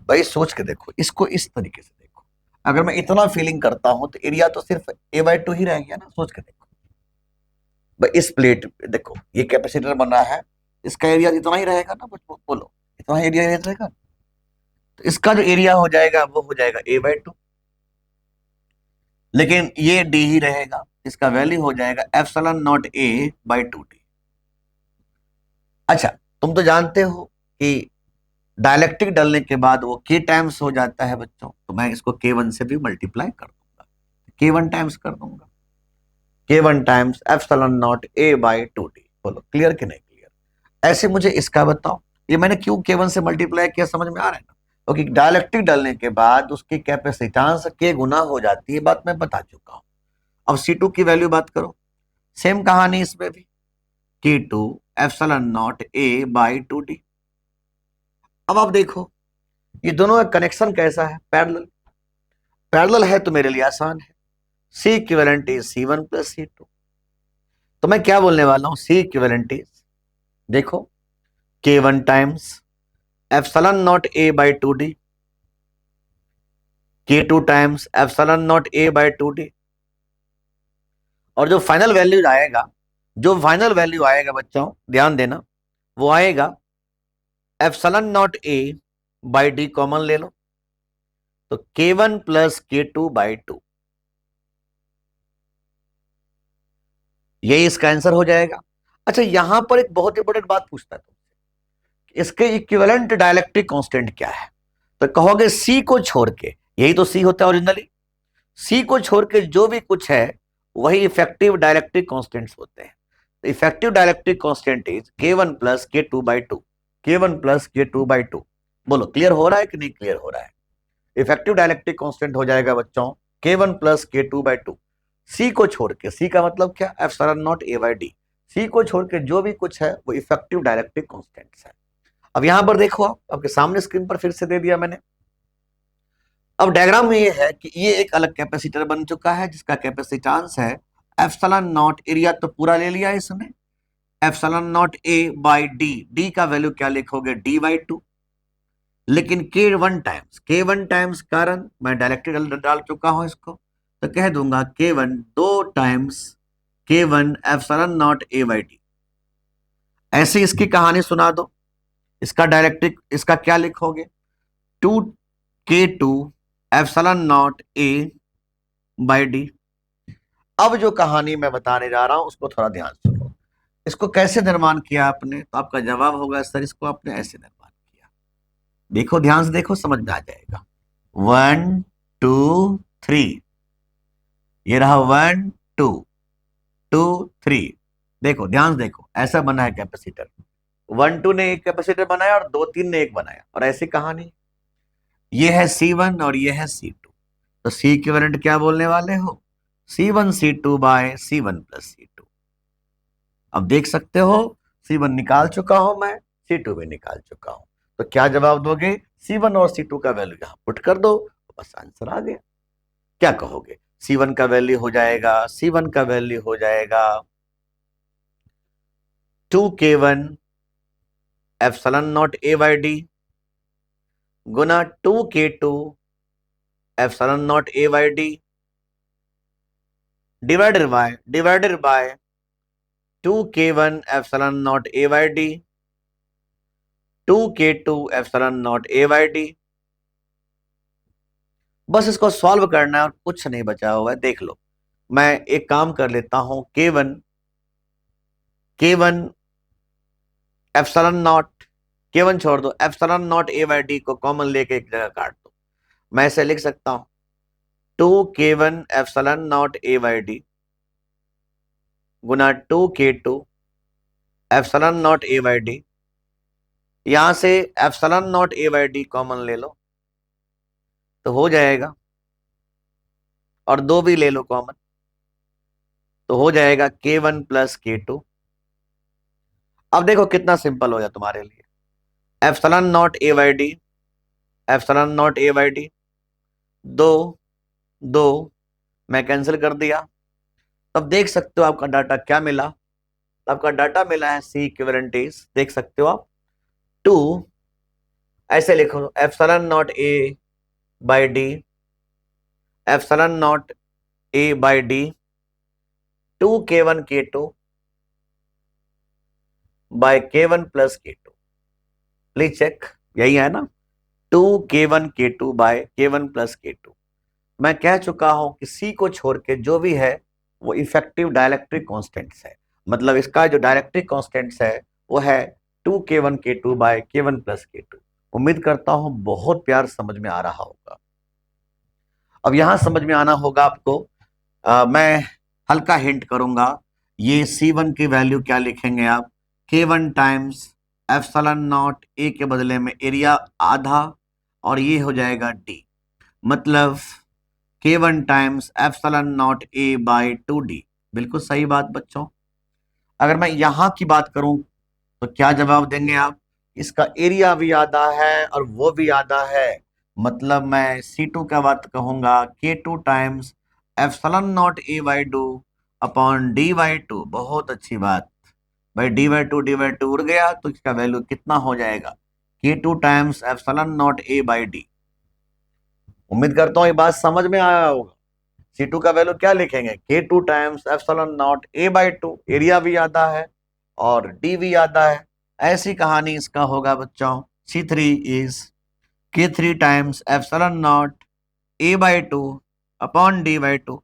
भाई, सोच के देखो इसको, इस तरीके से देखो। अगर मैं इतना फीलिंग करता हूं तो एरिया तो सिर्फ A/2 ही रह गया ना। सोच के देखो भाई, इस प्लेट देखो, ये कैपेसिटर बना है, इसका एरिया इतना ही रहेगा ना। बोलो, इतना ही एरिया रहेगा। तो इसका जो एरिया हो जाएगा वो हो जाएगा A/2, लेकिन ये D ही रहेगा। इसका वैल्यू हो जाएगा एप्सिलॉन नॉट A/2D। अच्छा, तुम तो जानते हो कि डायलेक्ट्रिक डालने के बाद वो K टाइम्स हो जाता है बच्चों। तो मैं इसको K1 से भी मल्टीप्लाई कर दूंगा, K1 टाइम्स कर दूंगा, K1 times epsilon not A/2D। बोलो क्लियर कि नहीं क्लियर? ऐसे मुझे इसका बताओ, ये मैंने क्यों K1 से मल्टीप्लाई किया, समझ में आ रहा है ना? क्योंकि डायलेक्ट्रिक डालने के बाद उसकी कैपेसिटेंस K गुना हो जाती है, बात मैं बता चुका हूं। अब C2 की वैल्यू बात करो, सेम कहानी इसमें भी, K2 एप्सिलॉन नॉट A/2D। अब आप देखो ये दोनों का कनेक्शन कैसा है, पैरेलल। पैरेलल है तो मेरे लिए आसान है, C equivalent is C1 plus C2। तो मैं क्या बोलने वाला हूं, C इक्विवेलेंट इज, देखो, K1 times epsilon not A/2D, K2 times epsilon not A/2D। और जो फाइनल वैल्यू आएगा, बच्चों ध्यान देना, वो आएगा एप्सिलॉन नॉट A/D, कॉमन ले लो, तो K1 प्लस K2/2। यही इसका आंसर हो जाएगा। अच्छा, यहां पर एक बहुत इंपॉर्टेंट बात पूछता है तुमसे, इसके इक्विवेलेंट डायलेक्ट्रिक कांस्टेंट क्या है? तो कहोगे C को छोड़ के, यही तो C होता है ओरिजिनली, C को छोड़ के जो भी कुछ है वही इफेक्टिव डायलेक्ट्रिक कांस्टेंट्स होते हैं। तो effective dielectric constant is K1 plus K2/2, K1 plus K2/2। बोलो क्लियर हो रहा है कि नहीं क्लियर हो रहा है? इफेक्टिव डायलेक्ट्रिक कांस्टेंट हो जाएगा बच्चों K1 प्लस K2/2। सी को छोड़ के, सी का मतलब क्या, एप्सिलॉन नॉट A/D। सी को छोड़ के जो भी कुछ है वो इफेक्टिव डायलेक्ट्रिक कांस्टेंट्स है। अब यहां पर देखो, आपके सामने स्क्रीन पर फिर से दे दिया मैंने। अब डायग्राम में ये है कि ये एक अलग कैपेसिटर बन चुका है जिसका कैपेसिटेंस है एप्सिलॉन नॉट, एरिया तो पूरा ले लिया इसने, एप्सिलॉन नॉट A/D। डी का वैल्यू क्या लिखोगे, D/2। लेकिन K1 टाइम्स कारण मैं डायलेक्ट्रिक डाल चुका हूं इसको, तो कह दूंगा K1 2 times K1 epsilon not A/D। ऐसे इसकी कहानी सुना दो। इसका डायलेक्ट्रिक, इसका क्या लिखोगे, 2K2 एप्सिलॉन नॉट A/D। अब जो कहानी मैं बताने जा रहा हूं उसको थोड़ा ध्यान सुनो। इसको कैसे निर्माण किया आपने, तो आपका जवाब होगा सर इसको आपने ऐसे निर्माण किया। देखो ध्यान से देखो, समझ में आ जाएगा। 1 2 3, ये रहा 1 2 2 3। देखो ध्यान से देखो, ऐसा बना है कैपेसिटर। 1 2 ने एक कैपेसिटर बनाया और 2 3 ने एक बनाया, और ऐसी कहानी। ये है C1 और ये है C2। तो C इक्विवेलेंट क्या बोलने वाले हो, C1 C2/C1 प्लस C2। अब देख सकते हो C1 निकाल चुका हूं मैं, C2 भी निकाल चुका हूं। तो क्या जवाब दोगे, C1 और C2 का वैल्यू यहां पुट कर दो, बस आंसर आ गया। क्या कहोगे, C1 का वैल्यू हो जाएगा, C1 का वैल्यू हो जाएगा 2k1 epsilon not A by D Guna 2k2 epsilon not A by D divided by 2k1 epsilon not A by D 2k2 epsilon not A by D. बस इसको solve करना है और कुछ नहीं बचा हुआ है। देख लो, मैं एक काम कर लेता हूं, k1 एप्सिलॉन नॉट, k1 छोड़ दो, epsilon not A by D को कॉमन लेके एक जगह काट दो। मैं इसे लिख सकता हूं 2k1 epsilon not A by D Guna 2k2 epsilon not A by D. यहां से epsilon not A by D common ले लो तो हो जाएगा, और 2 भी ले लो कॉमन तो हो जाएगा k1 प्लस k2। अब देखो कितना सिंपल हो जाए तुम्हारे लिए। Epsilon not A by D, epsilon not A by D, 2 मैं कैंसिल कर दिया। तब देख सकते हो आपका डाटा क्या मिला। आपका डाटा मिला है सी इक्विवेलेंट इज, देख सकते हो आप 2, ऐसे लिखो epsilon not A by D, epsilon not A by D 2k1 k2 by k1 plus k2। Please check, यही है ना, 2k1 k2 by k1 plus k2। मैं कह चुका हूं कि C को छोड़ के जो भी है वो इफेक्टिव डाइलेक्ट्रिक कांस्टेंट्स है। मतलब इसका जो डाइलेक्ट्रिक कांस्टेंट्स है वो है 2k1 k2 by k1 plus k2। उम्मीद करता हूं बहुत प्यार समझ में आ रहा होगा। अब यहां समझ में आना होगा आपको। मैं हल्का हिंट करूंगा, ये C1 की वैल्यू क्या लिखेंगे आप, k1 times epsilon not a के बदले में एरिया आधा, और ये हो जाएगा d, मतलब k1 times epsilon not A by 2d। बिल्कुल सही बात बच्चों। अगर मैं यहां की बात करूं तो क्या जवाब देंगे आप, इसका एरिया भी आधा है और वो भी आधा है, मतलब मैं C2 का बात कहूंगा k2 times epsilon not A by 2 upon d by 2। बहुत अच्छी बात भाई, d बाई 2 उड़ गया तो इसका वैल्यू कितना हो जाएगा, k2 times epsilon not A by D. उम्मीद करता हूं ये बात समझ में आया होगा। C2 का वैल्यू क्या लिखेंगे, k2 times epsilon naught a by 2, area भी आधा है और d भी आधा है। ऐसी कहानी इसका होगा बच्चों। C3 is k3 times epsilon naught a by 2 upon d by 2।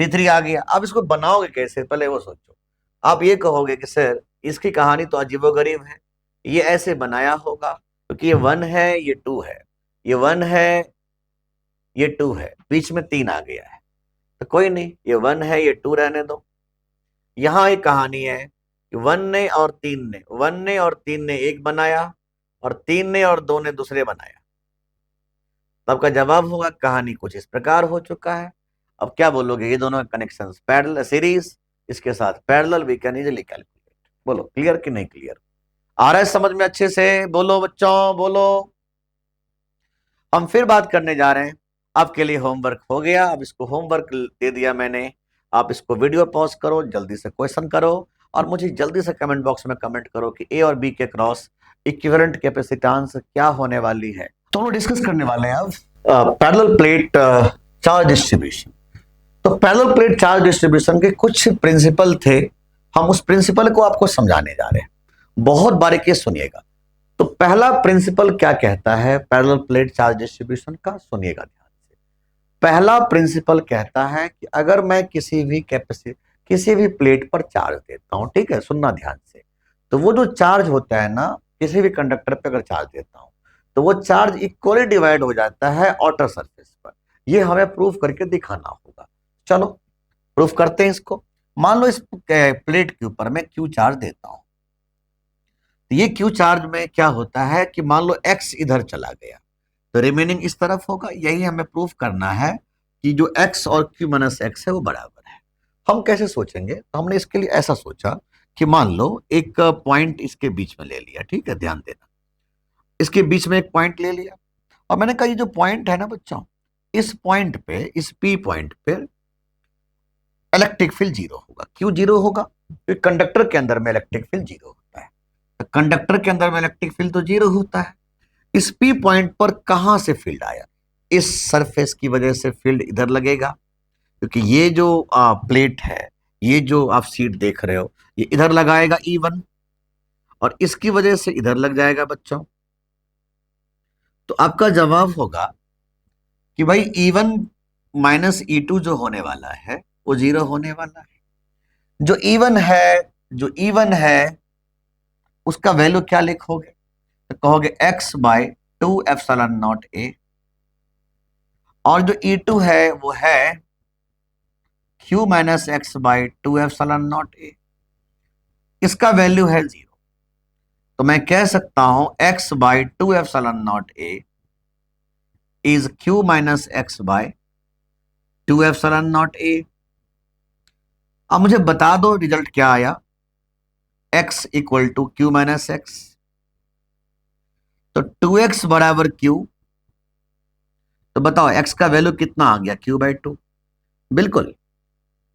C3 आ गया। अब इसको बनाओगे कैसे, पहले वो सोचो। आप ये कहोगे कि सर इसकी कहानी तो अजीबोगरीब है, ये ऐसे बनाया होगा क्योंकि ये 1 है, ये 2 है, ये 1 है, ये 2 है, बीच में 3 आ गया है, तो कोई नहीं, ये 1 है, ये 2 रहने दो। यहां एक कहानी है कि 1 ने और 3 ने एक बनाया और 3 ने और 2 ने दूसरे बनाया। तो आपका जवाब होगा कहानी कुछ इस प्रकार हो चुका है। अब क्या बोलोगे, ये दोनों कनेक्शंस पैरेलल सीरीज, इसके साथ parallel, we can easily calculate. बोलो क्लियर कि नहीं क्लियर, आ रहा है समझ में अच्छे से, बोलो बच्चों बोलो। हम फिर बात करने जा रहे हैं, आपके लिए होमवर्क हो गया। अब इसको होमवर्क दे दिया मैंने, आप इसको वीडियो पॉज करो, जल्दी से क्वेश्चन करो और मुझे जल्दी से कमेंट बॉक्स में कमेंट करो कि ए और बी के क्रॉस इक्विवेलेंट कैपेसिटेंस क्या होने वाली है। तो हम डिस्कस करने वाले हैं अब पैरेलल प्लेट चार्ज डिस्ट्रीब्यूशन। तो पैरेलल प्लेट चार्ज डिस्ट्रीब्यूशन के कुछ प्रिंसिपल थे, हम उस प्रिंसिपल को आपको समझाने जा रहे हैं, बहुत बारीकी सुनिएगा। तो पहला प्रिंसिपल क्या कहता है पैरेलल प्लेट चार्ज डिस्ट्रीब्यूशन का, सुनिएगा ध्यान से। पहला प्रिंसिपल कहता है कि अगर मैं किसी भी प्लेट पर चार्ज देता हूं, ठीक है, सुनना ध्यान से, तो वो जो चार्ज होता है ना, किसी भी कंडक्टर पे अगर चार्ज देता हूं तो वो चार्ज इक्वली डिवाइड हो जाता है आउटर सरफेस पर। ये हमें प्रूफ करके दिखाना होगा। चलो प्रूफ करते हैं इसको। मान लो इस प्लेट के ऊपर मैं क्यू चार्ज देता हूं, तो ये क्यू चार्ज में क्या होता है कि मान लो x इधर चला गया तो रिमेनिंग इस तरफ होगा। यही हमें प्रूफ करना है कि जो x और q माइनस x है वो बराबर है। हम कैसे सोचेंगे, तो हमने इसके लिए ऐसा सोचा कि मान लो एक पॉइंट इसके बीच में ले लिया, ठीक है, ध्यान देना, इसके बीच में एक पॉइंट ले लिया और मैंने कहा ये जो पॉइंट है ना बच्चों, इस पॉइंट पे, इस P पॉइंट पे इलेक्ट्रिक फील्ड 0 होगा। क्यों 0 होगा, क्योंकि कंडक्टर के अंदर में इलेक्ट्रिक फील्ड जीरो होता है। तो कंडक्टर के अंदर में इलेक्ट्रिक फील्ड तो जीरो होता है। इस पी पॉइंट पर कहां से फील्ड आया? इस सरफेस की वजह से फील्ड इधर लगेगा, क्योंकि ये जो प्लेट है, ये जो आप सीट देख रहे हो, ये इधर लगाएगा E1, और इसकी वजह से इधर लग जाएगा बच्चों। तो आपका जवाब होगा कि भाई E1 माइनस E2 जो होने वाला है वो जीरो होने वाला है। जो E1 है, जो E1 है उसका वैल्यू क्या लिखोगे? तो कहोगे x/2 ε0 a, और जो E2 है वो है q माइनस x/2 ε0 a, इसका वैल्यू है जीरो। तो मैं कह सकता हूं x/2 ε0 a is q minus x/2 ε0 a। अब मुझे बता दो रिजल्ट क्या आया। x equal to Q minus X, तो 2x बराबर q। तो बताओ x का वैल्यू कितना आ गया? q/2। बिल्कुल,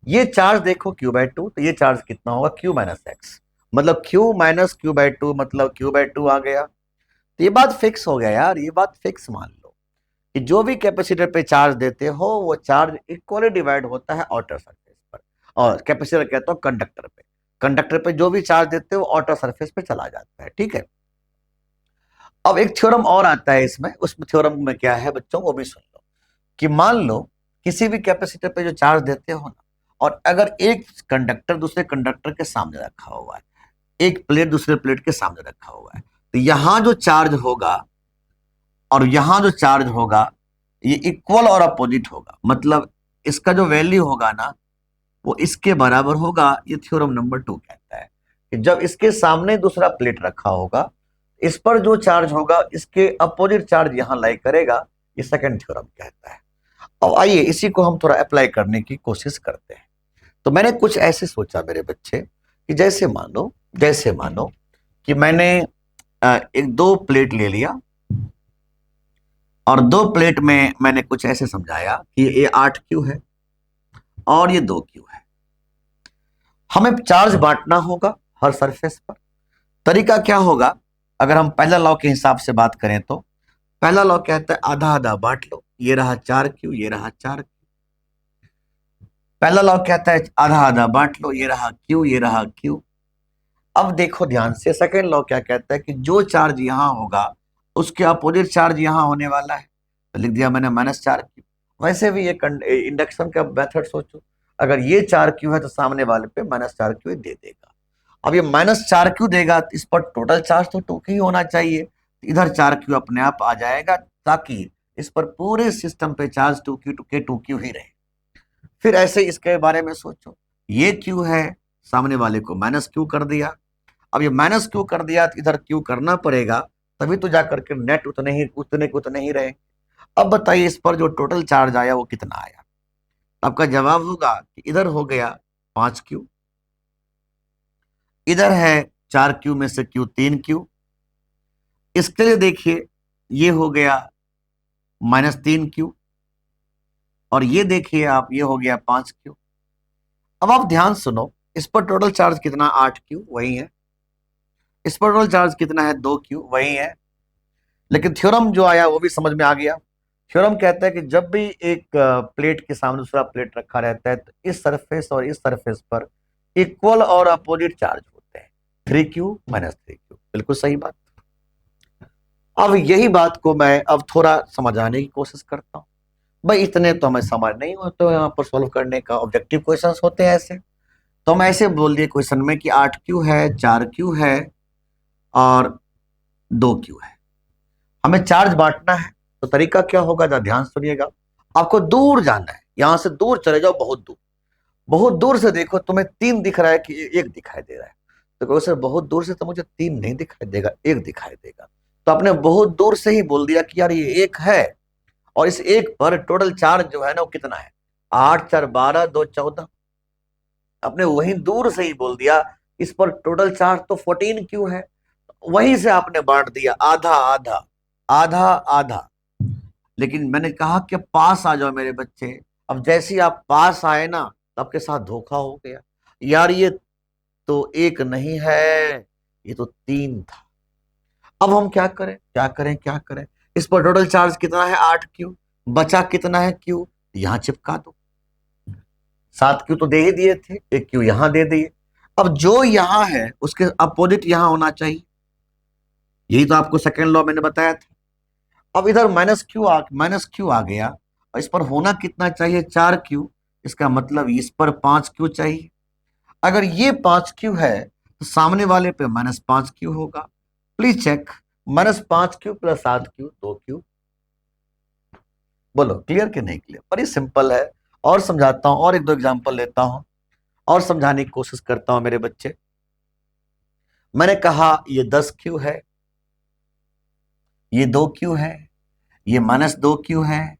ये चार्ज देखो q/2, तो ये चार्ज कितना होगा? q माइनस एक्स, मतलब q माइनस q/2 मतलब q/2 आ गया। तो ये बात फिक्स हो गया यार, ये बात फिक्स मान लो कि जो भी कैपेसिटर पे चार्ज देते हो वो चार्ज इक्वली डिवाइड होता है आउटर सरफेस पर, और कैपेसिटर कहता हूं कंडक्टर पे। कंडक्टर पे जो भी चार्ज देते हो आउटर सरफेस पे चला जाता है, ठीक है। अब एक थ्योरम और आता है इसमें, उस थ्योरम में क्या है बच्चों, वो भी सुन लो। कि मान लो किसी भी कैपेसिटर पे जो चार्ज देते हो ना, और अगर एक कंडक्टर दूसरे कंडक्टर के सामने रखा हुआ है, एक प्लेट दूसरे प्लेट के सामने रखा हुआ है, तो यहां जो चार्ज होगा और यहां जो चार्ज होगा ये इक्वल और अपोजिट होगा। मतलब इसका जो वैल्यू होगा ना वो इसके बराबर होगा। ये थ्योरम नंबर 2 कहता है कि जब इसके सामने दूसरा प्लेट रखा होगा, इस पर जो चार्ज होगा इसके अपोजिट चार्ज यहां लाई करेगा। ये सेकंड थ्योरम कहता है। अब आइए इसी को हम थोड़ा अप्लाई करने की कोशिश करते हैं। तो मैंने कुछ ऐसे सोचा मेरे बच्चे कि जैसे मानो कि मैंने एक दो प्लेट ले लिया, और दो प्लेट में मैंने कुछ ऐसे समझाया कि ये 8Q है और ये 2Q है। हमें चार्ज बांटना होगा हर सरफेस पर। तरीका क्या होगा? अगर हम पहला लॉ के हिसाब से बात करें तो पहला लॉ कहता है आधा आधा बांट लो, ये रहा 4Q, ये रहा 4Q। पहला लॉ कहता है आधा आधा बांट लो, ये रहा Q, ये रहा Q। अब देखो ध्यान से, सेकेंड लॉ क्या कहता है कि जो चार्ज यहां होगा उसके अपोजिट चार्ज यहां होने वाला है, तो लिख दिया मैंने -4Q। वैसे भी ये इंडक्शन का मेथड सोचो, अगर ये 4Q है तो सामने वाले पे -4Q दे देगा। अब ये -4Q देगा तो इस पर टोटल चार्ज तो 2Q ही होना चाहिए, इधर 4Q अपने आप आ जाएगा, ताकि इस पर पूरे सिस्टम पे चार्ज 2Q ही रहे। फिर ऐसे इसके बारे में सोचो, ये Q है, सामने वाले को -Q कर दिया। अब ये -Q कर दिया तो इधर Q करना पड़ेगा, तभी तो जाकर के नेट उतने ही रहे। अब बताइए इस पर जो टोटल चार्ज आया वो कितना आया? आपका जवाब होगा कि इधर हो गया 5Q, इधर है 4Q में से Q 3Q, इसके लिए देखिए ये हो गया -3Q, और ये देखिए आप ये हो गया 5Q। अब आप ध्यान सुनो, इस पर टोटल चार्ज कितना? 8Q, वही है। इस पर टोटल चार्ज कितना है? 2Q, वही है। लेकिन थ्योरम जो आया वो भी समझ में आ गया। थ्योरम कहता है कि जब भी एक प्लेट के सामने दूसरा प्लेट रखा रहता है तो इस सरफेस और इस सरफेस पर इक्वल और अपोजिट चार्ज होते हैं, 3Q -3Q। बिल्कुल सही बात। अब यही बात को मैं अब थोड़ा समझाने की कोशिश करता हूँ। भाई इतने तो हमें समझ नहीं होते यहाँ पर सॉल्व करने का, ऑब्जेक्टिव क्वेश्चंस होते हैं ऐसे। तो हम ऐसे बोल दिए क्वेश्चन में कि 8Q है, 4Q है और 2Q है। हमें चार्ज बांटना है, तो तरीका क्या होगा जरा ध्यान सुनिएगा। आपको दूर जाना है, यहां से दूर चले जाओ, बहुत दूर। बहुत दूर से देखो, तुम्हें 3 दिख रहा है कि एक दिखाई दे रहा है? तो कहो सर बहुत दूर से तो मुझे 3 नहीं दिखाई देगा, एक दिखाई देगा। तो आपने बहुत दूर से ही बोल दिया कि यार ये एक है, और इस एक पर टोटल चार्ज जो है ना वो कितना है? 8 4 12 2 14। आपने वहीं दूर से ही बोल दिया इस पर टोटल चार्ज तो 14Q है। वहीं से आपने बांट दिया आधा आधा, आधा आधा। लेकिन मैंने कहा कि पास आ जाओ मेरे बच्चे। अब जैसे ही आप पास आए ना, तो आपके साथ धोखा हो गया। यार ये तो एक नहीं है, ये तो 3 था। अब हम क्या करें, क्या करें, क्या करें? इस पर टोटल चार्ज कितना है? 8Q। बचा कितना है? Q। यहां चिपका दो। 7Q तो दे ही दिए थे, एक Q यहां दे दिए। अब जो यहां है उसके अपोजिट यहां होना चाहिए, यही तो आपको सेकेंड लॉ मैंने बताया था। अब इधर माइनस क्यू आ गया, और इस पर होना कितना चाहिए? 4Q। इसका मतलब इस पर 5Q चाहिए। अगर ये 5Q है तो सामने वाले पे -5Q होगा। Please check, -5Q plus 7Q 2Q। बोलो क्लियर कि नहीं क्लियर? बड़ी सिंपल है। और समझाता हूं, और एक दो एग्जांपल लेता हूं और समझाने की कोशिश करता हूं मेरे बच्चे। मैंने कहा ये 10Q है, ये 2Q है, ये -2Q है,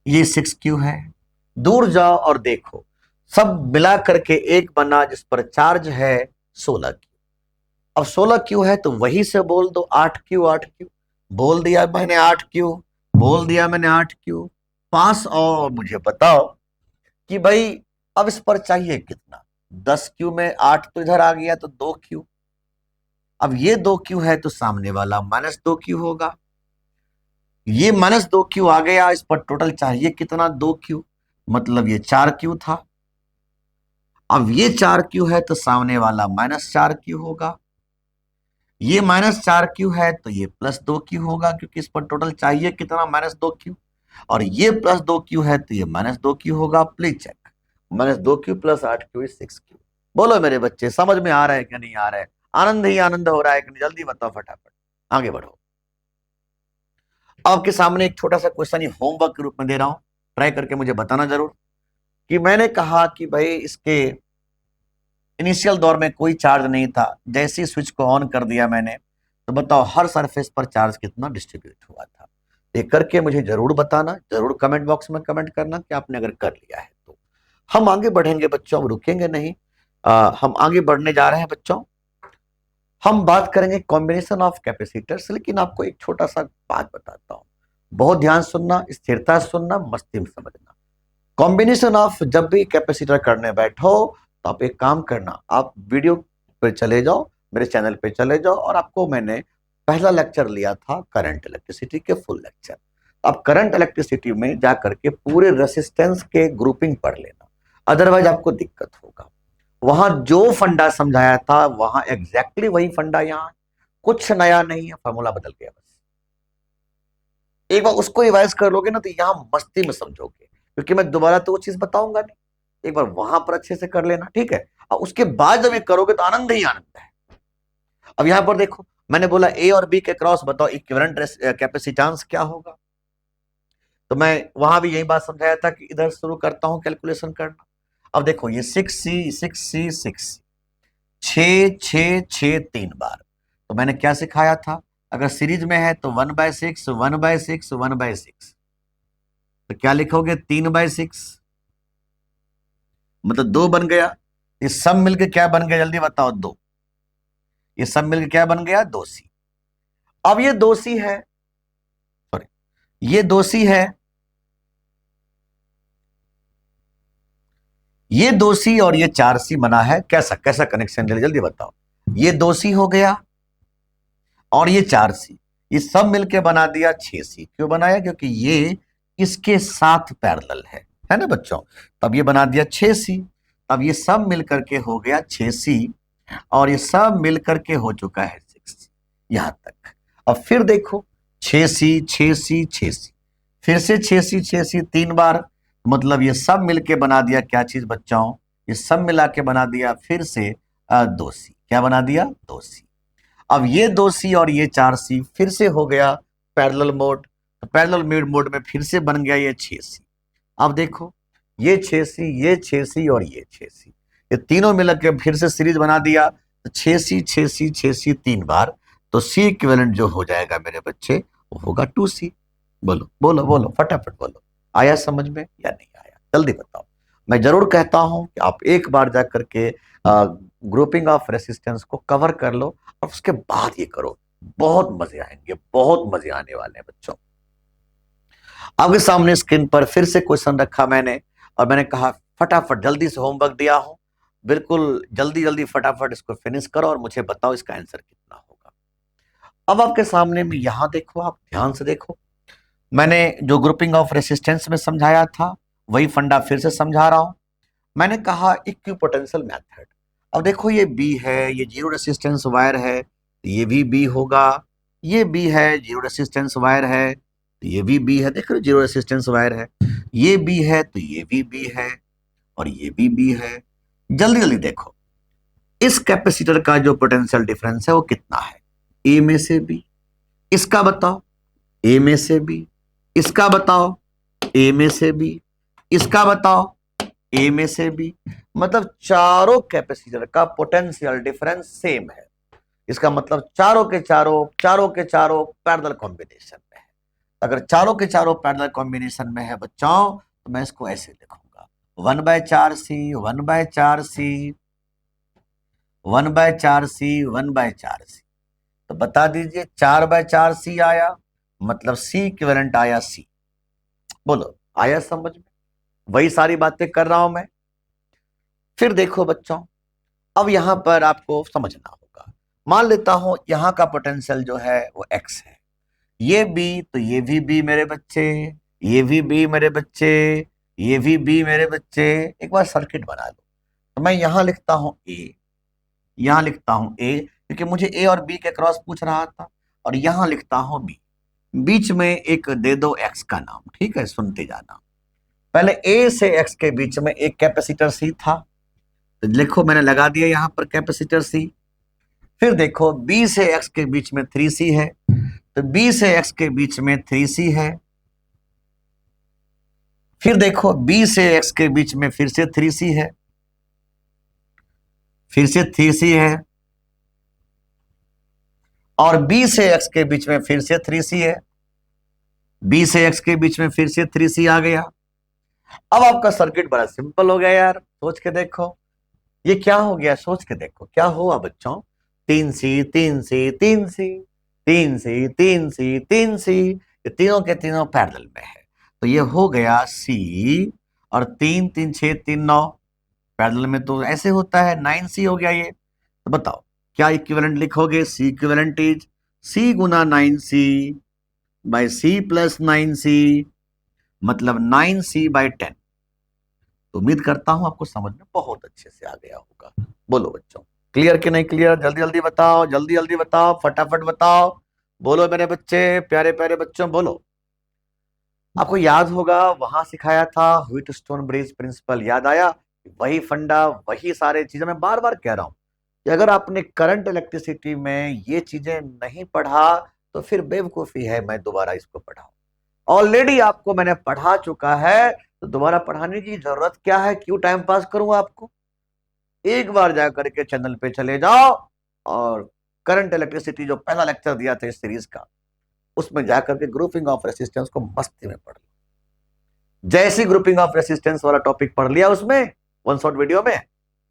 ये 6Q है। दूर जाओ और देखो, सब मिला करके एक बना जिस पर चार्ज है 16Q। अब 16Q है तो वही से बोल दो 8Q 8Q। बोल दिया मैंने 8Q, बोल दिया मैंने 8Q। पास। और मुझे बताओ कि भाई अब इस पर चाहिए कितना? 10Q में 8 तो इधर आ गया तो 2Q। अब ये 2Q है तो सामने वाला -2Q होगा। ये -2Q आ गया, इस पर टोटल चाहिए कितना? 2Q, मतलब ये 4Q था। अब ये 4Q है तो सामने वाला -4Q होगा। ये -4Q है तो ये +2Q होगा, क्योंकि इस पर टोटल चाहिए कितना? -2Q। और ये +2Q है तो ये -2Q होगा। Please check, -2Q plus 8Q 6Q। बोलो मेरे बच्चे, समझ में आ रहा है कि नहीं आ रहा है? आनंद ही आनंद हो रहा है कि नहीं? जल्दी बताओ, फटाफट आगे बढ़ो। आपके सामने एक छोटा सा क्वेश्चन होमवर्क के रूप में दे रहा हूं, ट्राई करके मुझे बताना जरूर। कि मैंने कहा कि भाई इसके इनिशियल दौर में कोई चार्ज नहीं था, जैसे ही स्विच को ऑन कर दिया मैंने, तो बताओ हर सरफेस पर चार्ज कितना डिस्ट्रीब्यूट हुआ था? ये करके मुझे जरूर बताना, जरूर कमेंट बॉक्स में कमेंट करना कि आपने अगर कर लिया है तो। हम आगे बढ़ेंगे बच्चों, हम रुकेंगे नहीं। हम आगे बढ़ने जा रहे हैं बच्चों। हम बात करेंगे कॉम्बिनेशन ऑफ कैपेसिटर्स, लेकिन आपको एक छोटा सा बात बताता हूं, बहुत ध्यान सुनना, स्थिरता से सुनना, मस्ती में समझना। कॉम्बिनेशन ऑफ जब भी कैपेसिटर करने बैठो तो आप एक काम करना, आप वीडियो पे चले जाओ, मेरे चैनल पे चले जाओ, और आपको मैंने पहला लेक्चर लिया था करंट इलेक्ट्रिसिटी के, फुल लेक्चर। आप करंट इलेक्ट्रिसिटी में जा करके पूरे रेसिस्टेंस के ग्रुपिंग पढ़ लेना, अदरवाइज आपको दिक्कत होगा। वहां जो फंडा समझाया था वहां एग्जैक्टली वही फंडा यहाँ, कुछ नया नहीं है, फॉर्मूला बदल गया बस। एक बार उसको रिवाइज कर लोगे ना तो यहां मस्ती में समझोगे, क्योंकि मैं दोबारा तो वो चीज बताऊंगा नहीं। एक बार वहां पर अच्छे से कर लेना, ठीक है? और उसके बाद जब ये करोगे तो आनंद ही आनंद है। अब यहां पर देखो, मैंने बोला ए और बी के क्रॉस बताओ इक्विवेलेंट कैपेसिटेंस क्या होगा। तो मैं वहां भी यही बात समझाया था कि इधर शुरू करता हूं कैलकुलेशन करना। अब देखो ये 6C 6C 6C, 6 3 बार। तो मैंने क्या सिखाया था? अगर सीरीज में है तो 1/6 1/6 1/6। तो क्या लिखोगे? 3/6, मतलब 2 बन गया। ये सब मिलके क्या बन गया? जल्दी बताओ। 2। ये सब मिलके क्या बन गया? 2C। अब ये 2C है, सॉरी, ये 2C है, ये 2C और ये 4C बना है। कैसा कैसा कनेक्शन? जल्दी बताओ। ये 2C हो गया और ये 4C, ये सब मिलके बना दिया 6C। क्यों बनाया? क्योंकि ये इसके साथ पैरेलल है ना बच्चों? तब ये बना दिया 6C। अब ये सब मिलकर के हो गया 6C, और ये सब मिलकर के हो चुका है 6C यहां तक। अब फिर देखो 6C 6C 6C, फिर से 6C 6C 3 बार, मतलब ये सब मिलके बना दिया क्या चीज बच्चों? ये सब मिला के बना दिया फिर से 2C। क्या बना दिया? 2C। अब ये 2C और ये 4C फिर से हो गया पैरेलल मोड, तो पैरेलल मोड में फिर से बन गया ये 6C। अब देखो ये 6C, ये 6C और ये 6C, ये तीनों मिलकर के फिर से सीरीज बना दिया, तो 6C 6C 6C 3 बार, तो C इक्विवेलेंट जो हो जाएगा मेरे बच्चे वो होगा 2C। बोलो बोलो बोलो, फटाफट बोलो, आया समझ में या नहीं आया? जल्दी बताओ। मैं जरूर कहता हूं कि आप एक बार जा करके ग्रुपिंग ऑफ रेसिस्टेंस को कवर कर लो और उसके बाद ये करो, बहुत मजे आएंगे, बहुत मजे आने वाले हैं बच्चों। आपके सामने स्क्रीन पर फिर से क्वेश्चन रखा मैंने, और मैंने कहा फटाफट जल्दी से होमवर्क दिया हूं, बिल्कुल जल्दी जल्दी फटाफट इसको फिनिश करो और मुझे बताओ इसका आंसर कितना होगा। अब आपके सामने में यहां देखो, आप ध्यान से देखो, मैंने जो ग्रुपिंग ऑफ रेसिस्टेंस में समझाया था वही फंडा फिर से समझा रहा हूं। मैंने कहा इक्विपोटेंशियल मेथड। अब देखो ये बी है, ये जीरो रेसिस्टेंस वायर है, तो ये भी बी होगा। ये बी है, जीरो रेसिस्टेंस वायर है, तो ये भी बी है। देखो जीरो रेसिस्टेंस वायर है, ये बी है, तो ये भी बी है, और ये भी बी है। जल्दी जल्दी देखो इस कैपेसिटर का जो पोटेंशियल डिफरेंस है वो कितना है। ए में से बी, इसका बताओ, ए में से बी, इसका बताओ, ए में से बी, इसका बताओ, ए में से बी। मतलब चारों कैपेसिटर का पोटेंशियल डिफरेंस सेम है। इसका मतलब चारों के चारों पैरेलल कॉम्बिनेशन में है। अगर चारों के चारों पैरेलल कॉम्बिनेशन में है बच्चों, तो मैं इसको ऐसे लिखूंगा, 1/4C 1/4C 1/4C 1/4C। तो बता दीजिए 4/4C आया, मतलब C इक्विवेलेंट आया C। बोलो आया समझ में? वही सारी बातें कर रहा हूं मैं। फिर देखो बच्चों, अब यहां पर आपको समझना होगा। मान लेता हूं यहां का पोटेंशियल जो है वो x है, ये b, तो ये भी b मेरे बच्चे, ये भी b मेरे बच्चे, ये भी b मेरे बच्चे। एक बार सर्किट बना लो। तो मैं यहां लिखता हूं a, यहां लिखता हूं a क्योंकि मुझे a और b के क्रॉस पूछ रहा था, और यहां लिखता हूं b। बीच में एक दे दो x का नाम, ठीक है, सुनते जाना। पहले a से x के बीच में एक कैपेसिटर c था, तो लिखो मैंने लगा दिया यहां पर कैपेसिटर C। फिर देखो B से X के बीच में 3C है, तो B से X के बीच में 3C है। फिर देखो B से X के बीच में फिर से 3C है, फिर से 3C है, और B से X के बीच में फिर से 3C है, B से X के बीच में फिर से 3C आ गया। अब आपका सर्किट बड़ा सिंपल हो गया यार, सोच के देखो ये क्या हो गया, सोच के देखो क्या हुआ बच्चों। 3C 3C 3C 3C 3C 3C, ये तीनों के तीनों पैरेलल में है, तो ये हो गया C, और 3 3 6 3 9 पैरेलल में तो ऐसे होता है, 9C हो गया ये। तो बताओ क्या इक्विवेलेंट लिखोगे। C इक्विवेलेंट इज C गुना 9C by C plus 9C, मतलब 9C/10। तो उम्मीद करता हूं आपको समझ में बहुत अच्छे से आ गया होगा। बोलो बच्चों क्लियर कि नहीं क्लियर? जल्दी जल्दी बताओ, जल्दी जल्दी बताओ, फटाफट बताओ। बोलो मेरे बच्चे, प्यारे प्यारे बच्चों बोलो। आपको याद होगा वहां सिखाया था व्हीटस्टोन ब्रिज प्रिंसिपल, याद आया? वही फंडा, वही सारे चीजें मैं बार बार कह रहा हूं कि अगर आपने करंट इलेक्ट्रिसिटी में ये चीजें नहीं पढ़ा तो फिर बेवकूफी है मैं दोबारा इसको पढ़ाऊं। ऑलरेडी आपको मैंने पढ़ा चुका है, तो दोबारा पढ़ाने की जरूरत क्या है, क्यों टाइम पास करूं आपको। एक बार जाकर के चैनल पे चले जाओ और करंट इलेक्ट्रिसिटी जो पहला लेक्चर दिया था इस सीरीज का, उसमें जाकर के ग्रुपिंग ऑफ रेसिस्टेंस को मस्ती में पढ़ लो। जैसी ग्रुपिंग ऑफ रेसिस्टेंस वाला टॉपिक पढ़ लिया उसमें वन शॉट वीडियो में,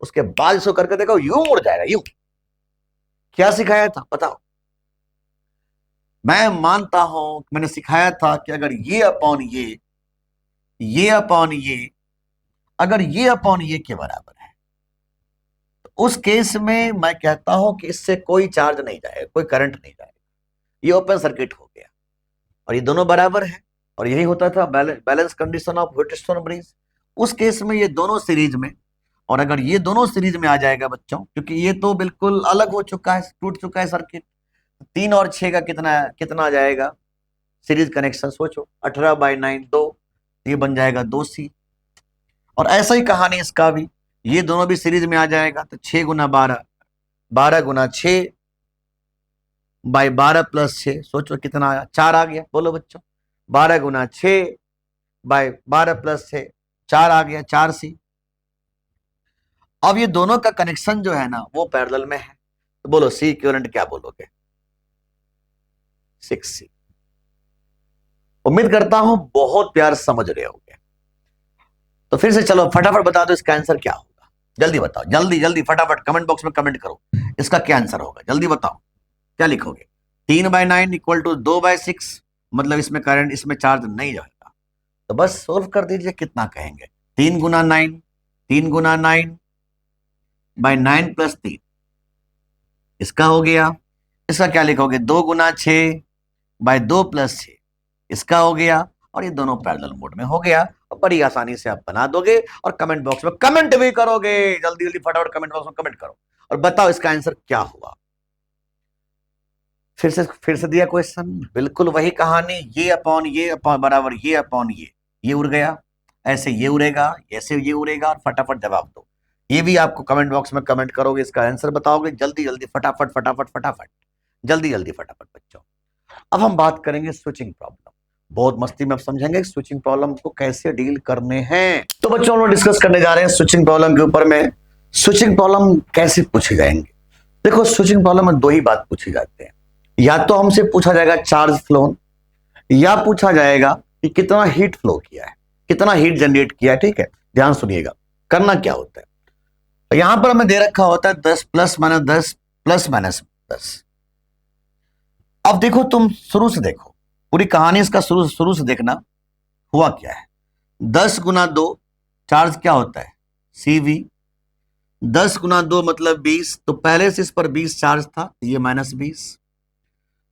उसके बाद इसको करके देखो यूं उड़ जाएगा यूं। क्या सिखाया था बताओ? मैं मानता हूं मैंने सिखाया था कि अगर ये अपॉन ये अपॉन ये, अगर ये अपॉन ये के बराबर है, तो उस केस में मैं कहता हूं कि इससे कोई चार्ज नहीं जाएगा, कोई करंट नहीं जाएगा, ये ओपन सर्किट हो गया। और ये दोनों बराबर है, और यही होता था balance condition of Wheatstone bridge. उस केस में ये दोनों सीरीज में, और अगर ये दोनों सीरीज में आ जाएगा बच्चों, क्योंकि ये तो बिल्कुल अलग हो चुका है, टूट चुका है सर्किट। 3 और 6 का कितना कितना आ जाएगा सीरीज कनेक्शन, सोचो 18/9 2, ये बन जाएगा 2C। और ऐसा ही कहानी इसका भी, ये दोनों भी सीरीज में आ जाएगा, तो 6 गुना 12, 12 गुना 6/12 प्लस 6, सोचो कितना आया, 4 आ गया। बोलो बच्चों 12 गुना 6/12 प्लस 6, 4 आ गया, 4C। अब ये दोनों का कनेक्शन जो है ना वो पैरेलल में है, तो बोलो C इक्विवेलेंट क्या बोलोगे? 6C। उम्मीद करता हूं बहुत प्यार समझ रहे होगे। तो फिर से चलो फटाफट बता दो इसका आंसर क्या होगा, जल्दी बताओ, जल्दी जल्दी फटाफट कमेंट बॉक्स में कमेंट करो इसका क्या आंसर होगा, जल्दी बताओ क्या लिखोगे। 3/9 इक्वल टू 2/6, मतलब इसमें करंट, इसमें चार्ज नहीं जाएगा, तो बस सोल्व कर दीजिए। कितना कहेंगे? 3 गुना 9, 3 गुना 9, बाय 9 प्लस 3, इसका हो गया। इसका क्या लिखोगे, 2 गुना 6 बाय 2 प्लस 6, इसका हो गया। और ये दोनों पैरेलल मोड में हो गया, और बड़ी आसानी से आप बना दोगे। और कमेंट बॉक्स में कमेंट भी करोगे, जल्दी जल्दी फटाफट कमेंट बॉक्स में कमेंट करो और बताओ इसका आंसर क्या हुआ। फिर से दिया क्वेश्चन, बिल्कुल वही कहानी, ये अपॉन बराबर ये उड़ गया, ऐसे ये उड़ेगा, ऐसे ये उड़ेगा, और फटाफट जवाब दो। ये भी आपको कमेंट बॉक्स में कमेंट करोगे, इसका आंसर बताओगे, जल्दी जल्दी फटाफट फटाफट फटाफट, जल्दी जल्दी फटाफट बच्चों। अब हम बात करेंगे स्विचिंग प्रॉब्लम। बहुत मस्ती में आप समझेंगे स्विचिंग प्रॉब्लम को कैसे डील करने हैं। तो बच्चों हम लोग डिस्कस करने जा रहे हैं स्विचिंग प्रॉब्लम के ऊपर में। स्विचिंग प्रॉब्लम कैसे पूछे जाएंगे? देखो स्विचिंग प्रॉब्लम में दो ही बात पूछी जाते हैं, या तो हमसे पूछा जाएगा चार्ज फ्लो, या पूछा जाएगा कि कितना हीट फ्लो किया है, कितना हीट जनरेट किया है। ठीक है, ध्यान सुनिएगा, करना क्या होता है। यहां पर हमें दे रखा होता है 10 प्लस माइनस 10 प्लस माइनस 10। अब देखो, तुम शुरू से देखो पूरी कहानी, इसका शुरू से देखना हुआ क्या है। 10 गुना 2 चार्ज क्या होता है, CV। 10 गुना 2 मतलब 20, तो पहले से इस पर 20 चार्ज था, ये माइनस 20,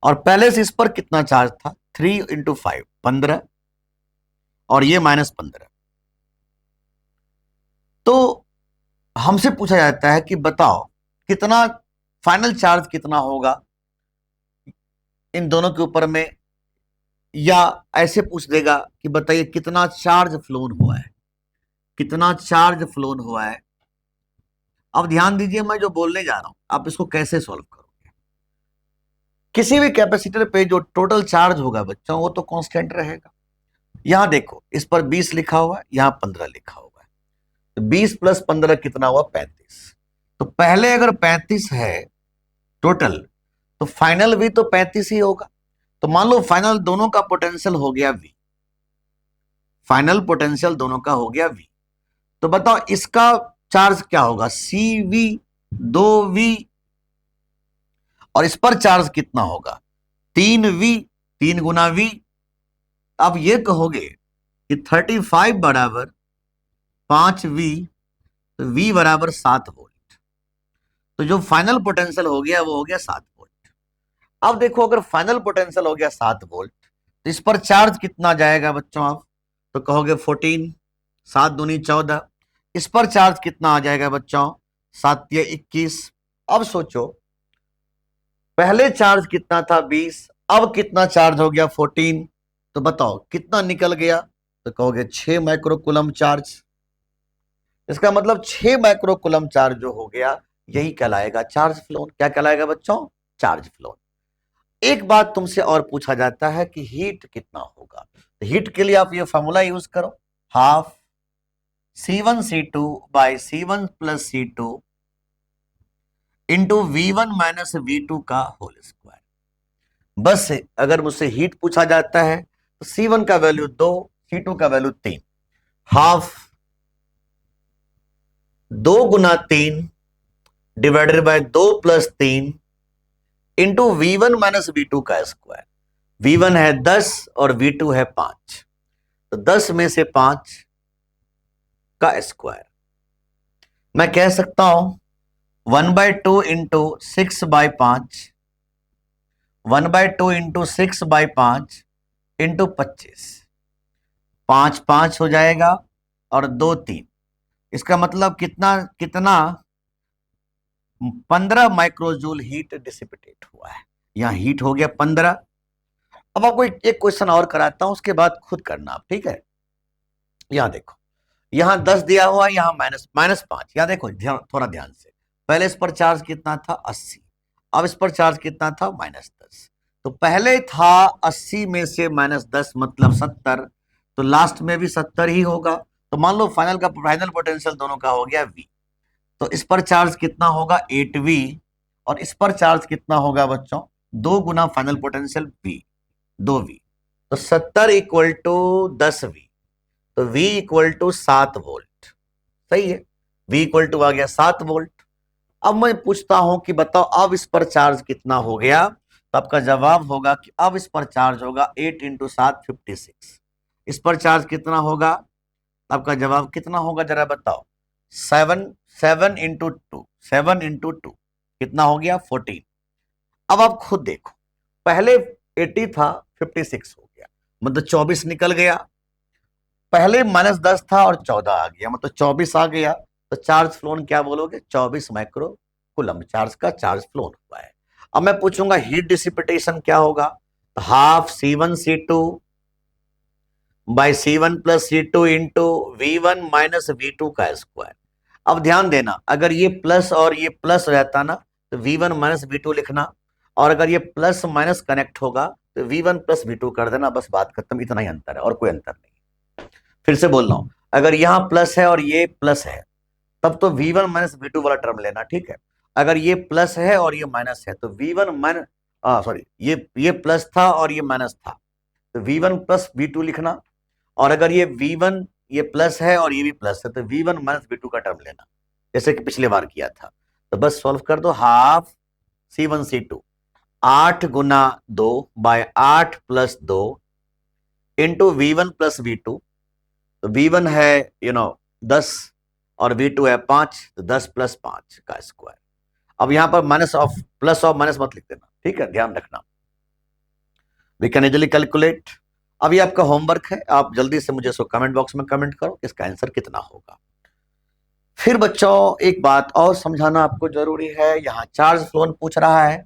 और पहले से इस पर कितना चार्ज था, 3 इंटू 5 15, और ये माइनस 15। तो हमसे पूछा जाता है कि बताओ कितना फाइनल चार्ज कितना होगा इन दोनों के ऊपर में, या ऐसे पूछ देगा कि बताइए कितना चार्ज फ्लोन हुआ है, कितना चार्ज फ्लोन हुआ है। अब ध्यान दीजिए, मैं जो बोलने जा रहा हूं आप इसको कैसे सॉल्व करोगे। किसी भी कैपेसिटर पे जो टोटल चार्ज होगा बच्चों, वो तो कांस्टेंट रहेगा। यहां देखो, इस पर 20 लिखा हुआ है, यहां 15 लिखा हुआ है, तो 20 प्लस 15 कितना हुआ, 35। तो पहले अगर 35 है टोटल, तो फाइनल भी तो 35 ही होगा। तो मान लो फाइनल दोनों का पोटेंशियल हो गया V, फाइनल पोटेंशियल दोनों का हो गया V। तो बताओ इसका चार्ज क्या होगा, CV 2V, और इस पर चार्ज कितना होगा, 3V, 3 गुना V। अब ये कहोगे कि 35 बराबर 5V, तो V बराबर 7 वोल्ट। तो जो फाइनल पोटेंशियल हो गया वो हो गया 7 वोल्ट। अब देखो, अगर फाइनल पोटेंशियल हो गया 7 वोल्ट, तो इस पर चार्ज कितना जाएगा बच्चों आप, तो कहोगे 14, 7 दूनी 14। इस पर चार्ज कितना आ जाएगा बच्चों, 7 या 21। अब सोचो, पहले चार्ज कितना था 20, अब कितना चार्ज हो गया 14, तो बताओ कितना निकल गया, तो कहोगे 6 माइक्रोकूलम चार्ज। इसका मतलब 6 माइक्रोकूलम चार्ज जो हो गया, यही कहलाएगा चार्ज फ्लोन। क्या कहलाएगा बच्चों, चार्ज फ्लोन। एक बात तुमसे और पूछा जाता है कि हीट कितना होगा, तो हीट के लिए आप ये फॉर्मूला यूज करो, half C1C2 by C1 plus C2 into V1 minus V2 का होल स्क्वायर। बस अगर मुझसे हीट पूछा जाता है तो C1 का वैल्यू 2, C2 का value 3, half 2 Guna 3 divided by 2 plus 3 into V1 minus V2 का स्क्वायर। V1 है 10 और V2 है 5, तो 10 में से 5 का स्क्वायर। मैं कह सकता हूं 1/2 इंटू 6/5, 1/2 इंटू 6/5 इंटू 25, 5 5 हो जाएगा और 2 3। इसका मतलब कितना कितना 15 माइक्रोजूल हीट डिसिपेटेट हुआ है। यहां हीट हो गया 15। अब आपको एक क्वेश्चन और कराता हूं, उसके बाद खुद करना आप, ठीक है। यहां देखो, यहां 10 दिया हुआ है, यहां -5। यहां देखो थोड़ा ध्यान से, पहले इस पर चार्ज कितना था 80, अब इस पर चार्ज कितना था -10। तो पहले था 80 में से -10 मतलब 70, तो लास्ट में भी 70 ही होगा। तो मान लो फाइनल पोटेंशियल दोनों का हो गया V। तो इस पर चार्ज कितना होगा 8V, और इस पर चार्ज कितना होगा बच्चों 2 गुना फाइनल पोटेंशियल V, 2V। तो 70 इक्वल टू 10V, तो V इक्वल टू 7 वोल्ट। सही है, V इक्वल टू आ गया 7 वोल्ट। अब मैं पूछता हूं कि बताओ अब इस पर चार्ज कितना हो गया, तो आपका जवाब होगा कि अब इस पर चार्ज होगा 8 इंटू 7 56। इस पर चार्ज कितना होगा, आपका जवाब कितना होगा जरा बताओ, 7 7 इंटू टू, 7 इंटू टू कितना हो गया 14। अब आप खुद देखो, पहले 80 था 56 हो गया, मतलब 24 निकल गया। पहले -10 था और 14 आ गया, मतलब 24 आ गया। तो चार्ज फ्लोन क्या बोलोगे, 24 माइक्रो कूलम चार्ज का चार्ज फ्लोन हुआ है। अब मैं पूछूंगा हीट डिसिपिटेशन क्या होगा, तो half C1 C2 by C1 plus C2 into V1 minus V2 का स्क्वायर। अब ध्यान देना, अगर ये प्लस और ये प्लस रहता ना तो V1 माइनस V2 लिखना, और अगर ये प्लस माइनस कनेक्ट होगा तो V1 प्लस V2 कर देना, बस बात खत्म। इतना ही अंतर है और कोई अंतर नहीं। फिर से बोल रहा हूं, अगर यहां प्लस है और ये प्लस है तब तो V1 माइनस V2 वाला टर्म लेना, ठीक है। अगर ये प्लस है और ये माइनस है तो V1 माइनस सॉरी, ये प्लस था और ये माइनस था तो V1 प्लस V2 लिखना, और अगर ये V1 ये प्लस है और ये भी प्लस है तो V1 माइनस V2 का टर्म लेना, जैसे कि पिछले बार किया था। तो बस सॉल्व कर दो, हाफ C1 C2 8 गुना 2 by 8 plus 2 into V1 plus V2। तो V1 है 10 और V2 है 5, तो 10 प्लस 5 का स्क्वायर। अब यहां पर minus of plus of minus मत लिख देना, ठीक है, ध्यान रखना। We can easily calculate. अब ये आपका होमवर्क है, आप जल्दी से मुझे इसको कमेंट बॉक्स में कमेंट करो कि इसका आंसर कितना होगा। फिर बच्चों एक बात और समझाना आपको जरूरी है, यहाँ चार्ज फ्लोन पूछ रहा है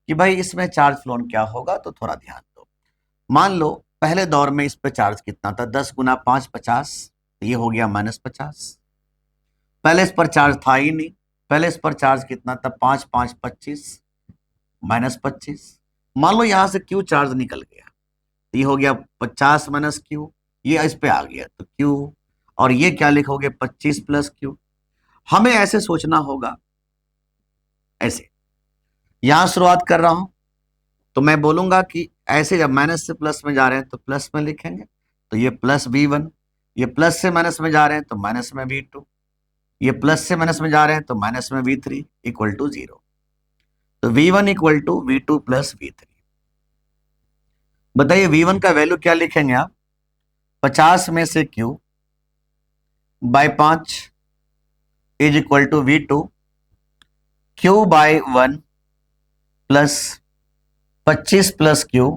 कि भाई इसमें चार्ज फ्लोन क्या होगा, तो थोड़ा ध्यान दो। मान लो पहले दौर में इस पे चार्ज कितना था, 10 गुना 5 50, ये हो गया -50। पहले इस पर चार्ज था ही नहीं, पहले इस पर चार्ज कितना था, 5 5 25 -25। मान लो यहां से क्यू चार्ज निकल गया, ये हो गया 50 माइनस क्यू, ये इस पे आ गया तो क्यू, और ये क्या लिखोगे 25 प्लस क्यू। हमें ऐसे सोचना होगा, ऐसे यहां शुरुआत कर रहा हूं तो मैं बोलूंगा कि ऐसे जब माइनस से प्लस में जा रहे हैं तो प्लस में लिखेंगे, तो ये प्लस V1, ये प्लस से माइनस में जा रहे हैं तो माइनस में V2, ये प्लस से माइनस में जा रहे हैं तो माइनस में V3 इक्वल टू 0। तो V1 equal to V2 plus V3। बताइए V1 का वैल्यू क्या लिखेंगे आप, 50 में से Q by 5 is equal to V2 Q by 1 plus 25 plus Q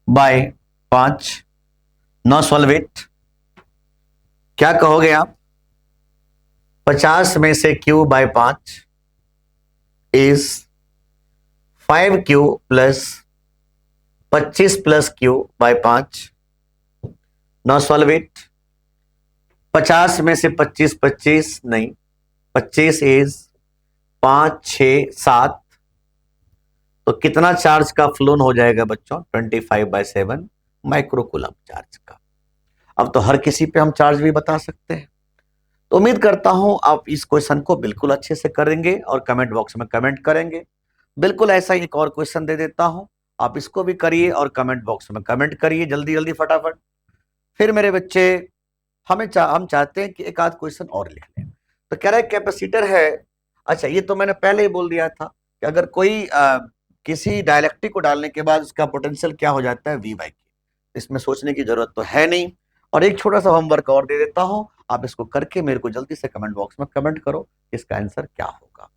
by 5। No solve it, क्या कहोगे आप, 50 में से Q by 5 is 5Q plus 25 plus Q by 5। No solve it, 50 में से 25 25 नहीं, 25 इज 5 6 7, तो कितना चार्ज का फ्लोन हो जाएगा बच्चों, 25/7 माइक्रोकूलम चार्ज का। अब तो हर किसी पे हम चार्ज भी बता सकते हैं। तो उम्मीद करता हूं आप इस क्वेश्चन को बिल्कुल अच्छे से करेंगे और कमेंट बॉक्स में कमेंट करेंगे। बिल्कुल ऐसा ही एक और क्वेश्चन दे देता हूं, आप इसको भी करिए और कमेंट बॉक्स में कमेंट करिए जल्दी जल्दी फटाफट। फिर मेरे बच्चे हम चाहते हैं कि एक आध क्वेश्चन और लिख लें। तो कह रहा है कैपेसिटर है, अच्छा ये तो मैंने पहले ही बोल दिया था कि अगर कोई किसी डायलेक्ट्रिक को डालने के बाद उसका पोटेंशियल क्या हो जाता है, V/K। इसमें सोचने की जरूरत तो है नहीं। और एक छोटा सा होमवर्क और दे देता हूं, आप इसको करके मेरे को जल्दी से कमेंट बॉक्स में कमेंट करो इसका आंसर क्या होगा।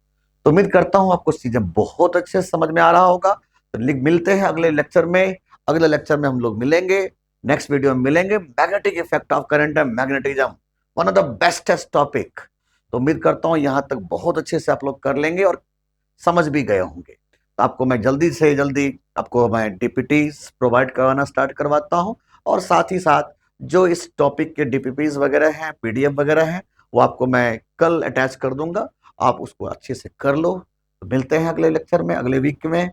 तो उम्मीद करता हूं आपको चीजें बहुत अच्छे से समझ में आ रहा होगा। तो मिलते हैं अगले लेक्चर में, अगले लेक्चर में हम लोग मिलेंगे, नेक्स्ट वीडियो में मिलेंगे। Magnetic effect of current and magnetism, one of the bestest topic. तो उम्मीद करता हूं यहां तक बहुत अच्छे से आप लोग कर लेंगे और समझ भी गए होंगे। तो आपको मैं जल्दी से जल्दी आपको मैं DPTs प्रोवाइड करवाना स्टार्ट करवाता हूं, और साथ ही साथ जो इस टॉपिक के DPPs वगैरह हैं, PDF वगैरह हैं, वो आपको मैं कल अटैच कर दूंगा, आप उसको अच्छे से कर लो। तो मिलते हैं अगले लेक्चर में, अगले वीक में।